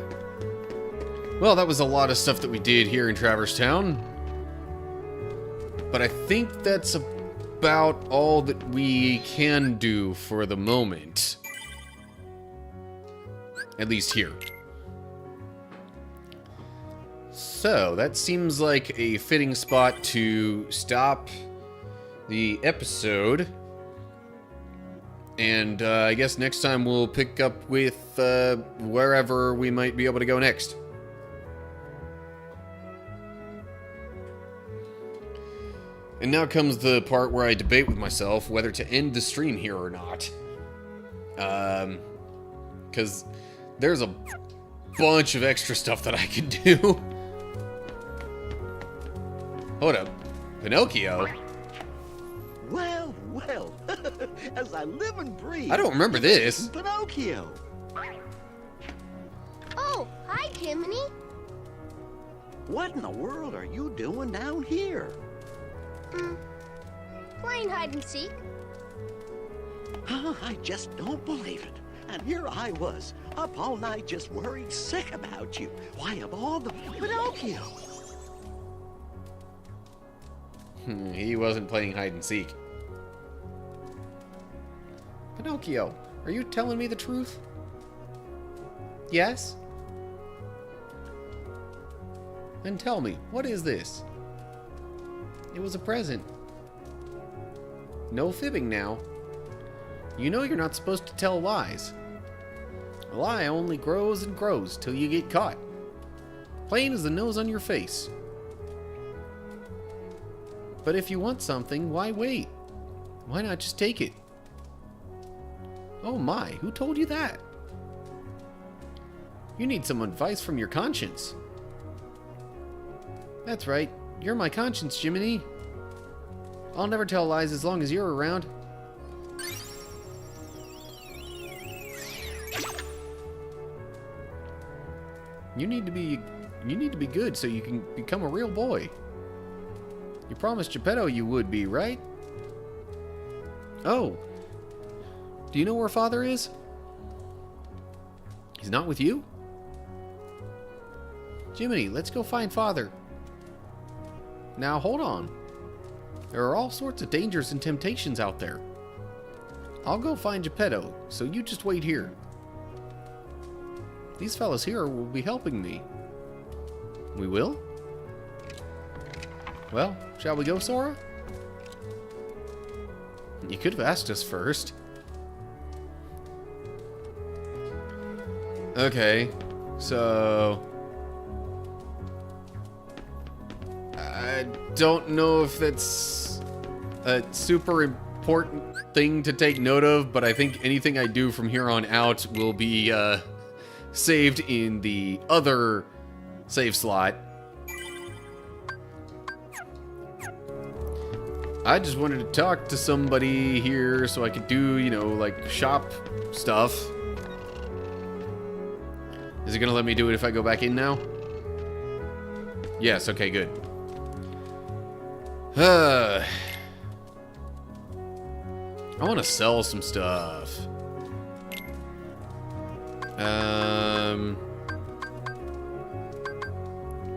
Well, that was a lot of stuff that we did here in Traverse Town. But I think that's about all that we can do for the moment. At least here. So, that seems like a fitting spot to stop the episode. And I guess next time we'll pick up with wherever we might be able to go next. And now comes the part where I debate with myself whether to end the stream here or not. Because there's a bunch of extra stuff that I can do. Hold up. Pinocchio? Well, well, as I live and breathe. I don't remember this. Pinocchio. Oh, hi, Jiminy. What in the world are you doing down here? Playing hide and seek. I just don't believe it. And here I was, up all night just worried sick about you. Why, of all the Pinocchio. He wasn't playing hide and seek. Pinocchio, are you telling me the truth? Yes? Then tell me, what is this? It was a present. No fibbing now. You know you're not supposed to tell lies. A lie only grows and grows till you get caught. Plain as the nose on your face. But if you want something, why wait? Why not just take it? Oh my, who told you that? You need some advice from your conscience. That's right. You're my conscience, Jiminy. I'll never tell lies as long as you're around. You need to be good so you can become a real boy. You promised Geppetto you would be, right? Oh. Do you know where Father is? He's not with you? Jiminy, let's go find Father. Now, hold on. There are all sorts of dangers and temptations out there. I'll go find Geppetto, so you just wait here. These fellas here will be helping me. We will? Well, shall we go, Sora? You could have asked us first. Okay, so... I don't know if that's a super important thing to take note of, but I think anything I do from here on out will be saved in the other save slot. I just wanted to talk to somebody here so I could do, you know, like shop stuff. Is it gonna let me do it if I go back in now? Yes, okay, good. I want to sell some stuff.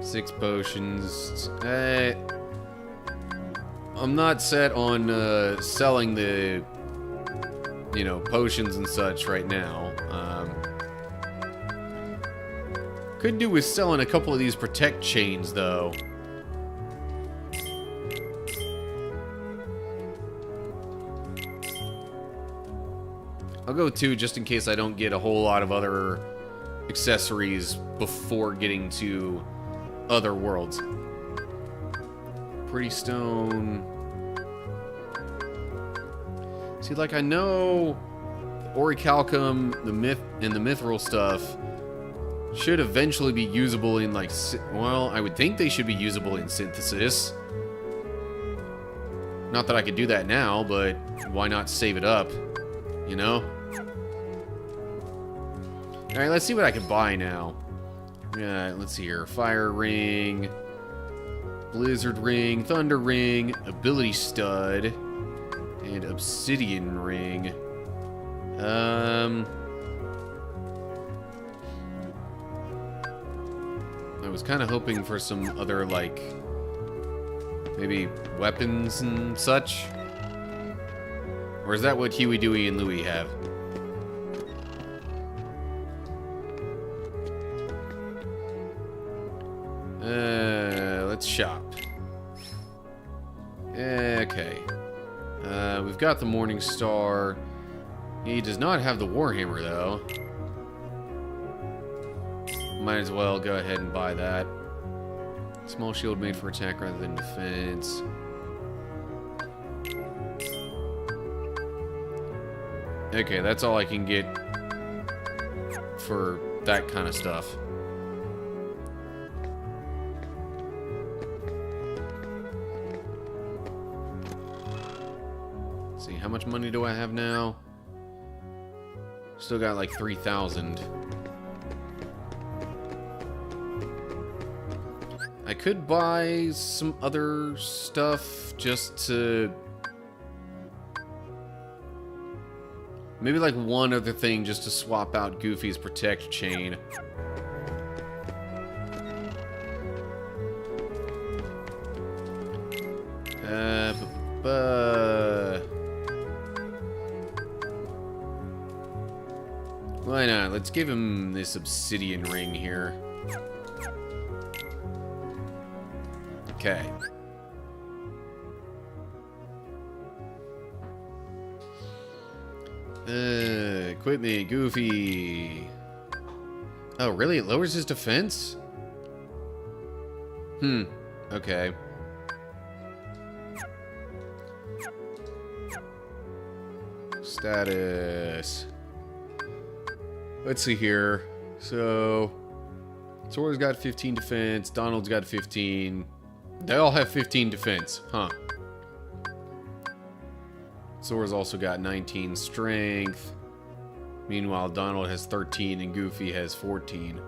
6 potions. I'm not set on selling the, you know, potions and such right now. Could do with selling a couple of these protect chains, though. I'll go 2 just in case I don't get a whole lot of other accessories before getting to other worlds. Pretty stone. See, like, I know the orichalcum, the mithril stuff should eventually be usable in, like, well, I would think they should be usable in synthesis. Not that I could do that now, but why not save it up, you know? Alright, let's see what I can buy now. Yeah, let's see here. Fire ring, blizzard ring, thunder ring, ability stud, and obsidian ring. I was kind of hoping for some other, like, maybe weapons and such. Or is that what Huey, Dewey, and Louie have? Let's shop. Okay. We've got the Morning Star. He does not have the Warhammer, though. Might as well go ahead and buy that. Small shield made for attack rather than defense. Okay, that's all I can get for that kind of stuff. Let's see, how much money do I have now? Still got like 3,000. I could buy some other stuff just to... maybe like one other thing just to swap out Goofy's Protect chain. Why not? Let's give him this obsidian ring here. Okay. Equipment, Goofy. Oh, really? It lowers his defense? Okay. Status. Let's see here. So, Sora's got 15 defense. Donald's got 15. They all have 15 defense. Huh. Sora's also got 19 strength. Meanwhile, Donald has 13 and Goofy has 14.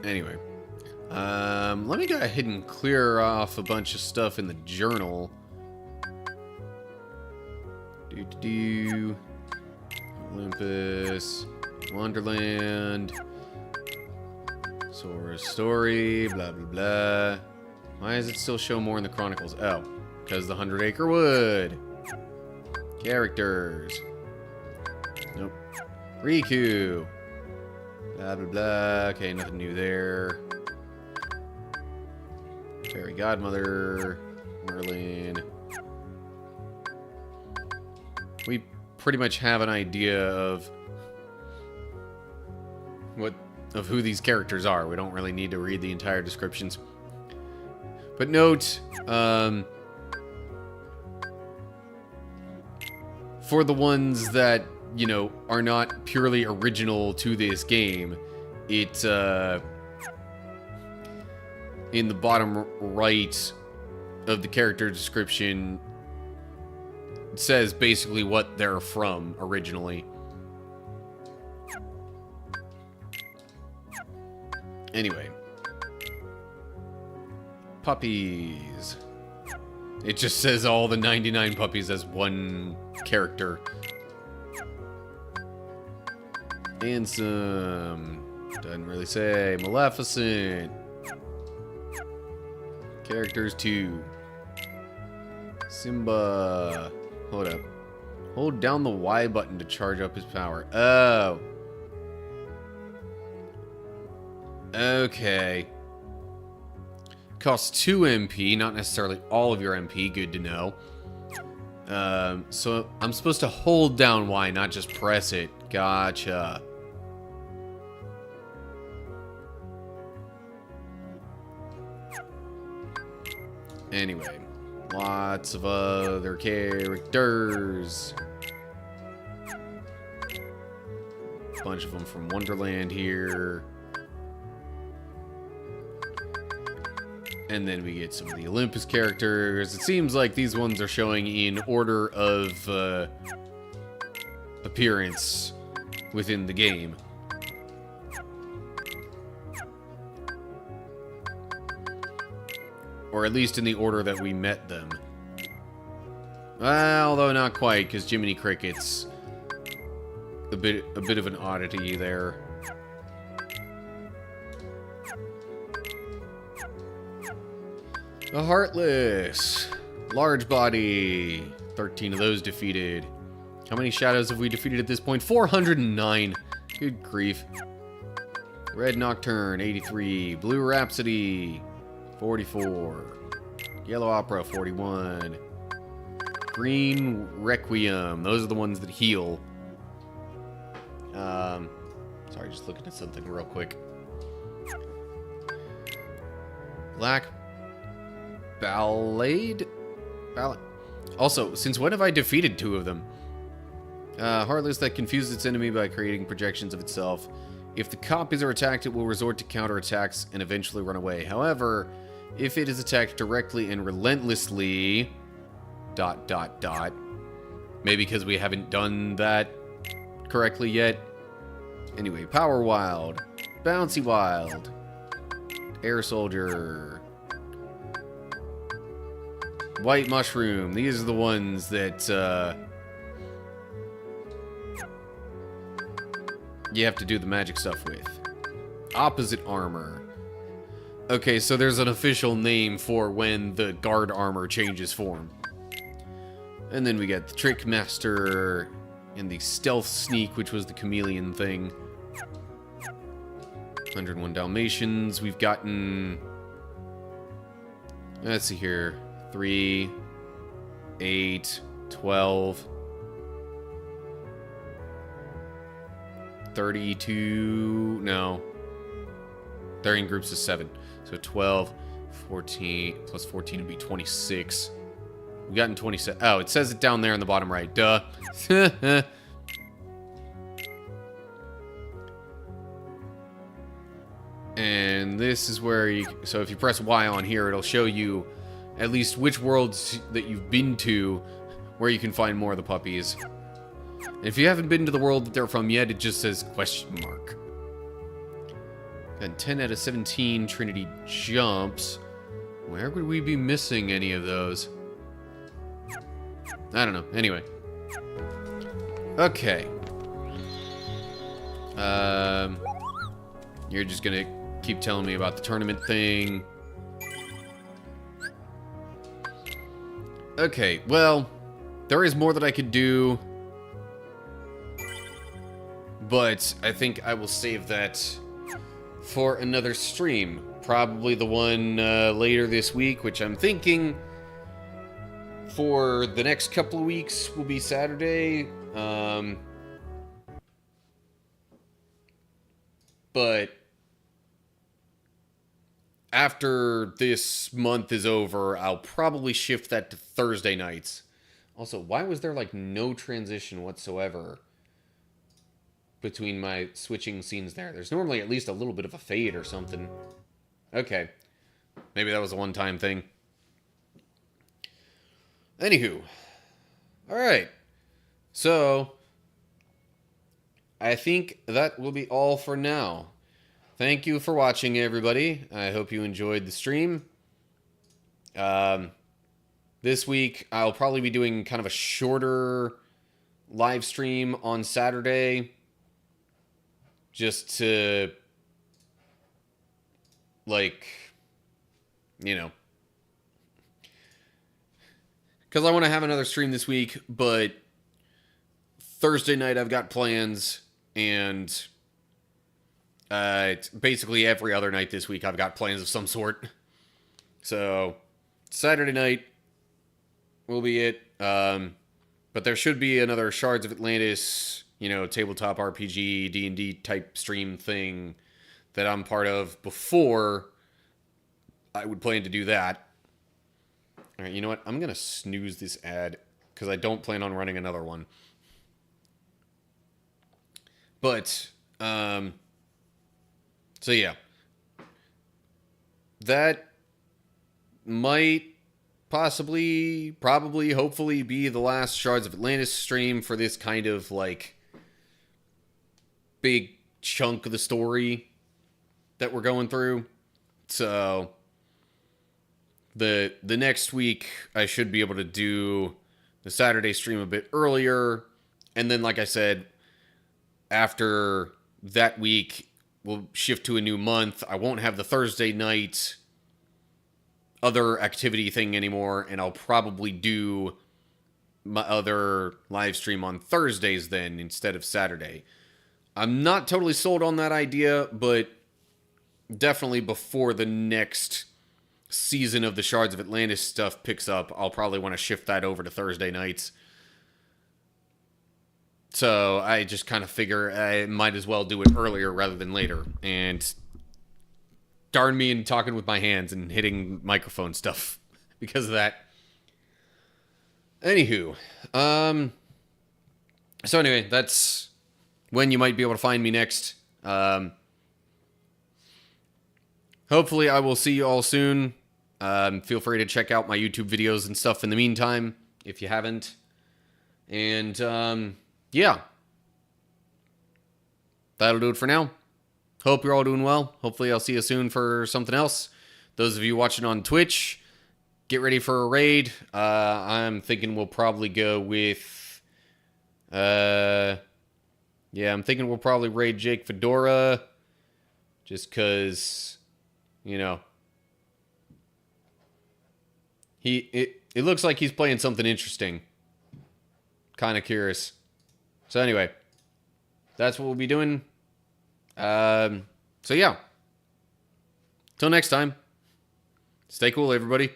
Anyway. Let me go ahead and clear off a bunch of stuff in the journal. Olympus, Wonderland, Sora's story, blah blah blah. Why does it still show more in the Chronicles? Oh, because the 100 Acre Wood. Characters. Nope. Riku. Blah blah blah. Okay, nothing new there. Fairy Godmother, Merlin. We pretty much have an idea of who these characters are. We don't really need to read the entire descriptions. But note, for the ones that, you know, are not purely original to this game, it in the bottom right of the character description says basically what they're from originally. Anyway. Puppies. It just says all the 99 puppies as one character. Handsome. Doesn't really say. Maleficent. Characters 2. Simba. Hold up. Hold down the Y button to charge up his power. Oh. Okay. Costs 2 MP, not necessarily all of your MP. Good to know. So I'm supposed to hold down Y, not just press it. Gotcha. Anyway, lots of other characters. Bunch of them from Wonderland here. And then we get some of the Olympus characters. It seems like these ones are showing in order of appearance within the game. Or at least in the order that we met them. Well, although not quite, because Jiminy Cricket's a bit of an oddity there. The Heartless. Large body. 13 of those defeated. How many shadows have we defeated at this point? 409. Good grief. Red Nocturne, 83. Blue Rhapsody, 44. Yellow Opera, 41. Green Requiem. Those are the ones that heal. Sorry, just looking at something real quick. Black Ballade? Also, since when have I defeated 2 of them? Heartless that confuses its enemy by creating projections of itself. If the copies are attacked, it will resort to counterattacks and eventually run away. However, if it is attacked directly and relentlessly... ... Maybe because we haven't done that correctly yet. Anyway, Power Wild. Bouncy Wild. Air Soldier. White Mushroom. These are the ones that, you have to do the magic stuff with. Opposite Armor. Okay, so there's an official name for when the guard armor changes form. And then we got the Trick Master and the Stealth Sneak, which was the chameleon thing. 101 Dalmatians. We've gotten... Let's see here. 3, 8, 12, 32, no. They're in groups of 7. So 12, 14, plus 14 would be 26. We've gotten 27. Oh, it says it down there in the bottom right. Duh. And this is where you... So if you press Y on here, it'll show you at least which worlds that you've been to where you can find more of the puppies. And if you haven't been to the world that they're from yet, it just says question mark. Got 10 out of 17 Trinity jumps. Where would we be missing any of those? I don't know. Anyway. Okay. You're just gonna keep telling me about the tournament thing. Okay, well, there is more that I could do, but I think I will save that for another stream. Probably the one later this week, which I'm thinking for the next couple of weeks will be Saturday. But after this month is over, I'll probably shift that to Thursday nights. Also, why was there like no transition whatsoever between my switching scenes there? There's normally at least a little bit of a fade or something. Okay. Maybe that was a one-time thing. Anywho. Alright. So, I think that will be all for now. Thank you for watching, everybody. I hope you enjoyed the stream. This week, I'll probably be doing kind of a shorter live stream on Saturday. Just to, like, you know. Because I want to have another stream this week, but Thursday night I've got plans, and basically every other night this week I've got plans of some sort. So, Saturday night will be it. But there should be another Shards of Atlantis, you know, tabletop RPG, D&D type stream thing that I'm part of before I would plan to do that. Alright, you know what? I'm going to snooze this ad because I don't plan on running another one. But, so yeah. That might possibly, probably, hopefully be the last Shards of Atlantis stream for this kind of, like, big chunk of the story that we're going through. So, the next week, I should be able to do the Saturday stream a bit earlier. And then, like I said, after that week, we'll shift to a new month. I won't have the Thursday night other activity thing anymore, and I'll probably do my other live stream on Thursdays then instead of Saturday. I'm not totally sold on that idea, but definitely before the next season of the Shards of Atlantis stuff picks up, I'll probably want to shift that over to Thursday nights. So I just kind of figure I might as well do it earlier rather than later. And darn me and talking with my hands and hitting microphone stuff because of that. Anywho, so anyway, that's when you might be able to find me next. Hopefully I will see you all soon. Feel free to check out my YouTube videos and stuff in the meantime, if you haven't. And, yeah. That'll do it for now. Hope you're all doing well. Hopefully I'll see you soon for something else. Those of you watching on Twitch, get ready for a raid. I'm thinking we'll probably go with... yeah, I'm thinking we'll probably raid Jake Fedora. Just because, you know... It looks like he's playing something interesting. Kind of curious. So anyway, that's what we'll be doing. So yeah. Till next time. Stay cool, everybody.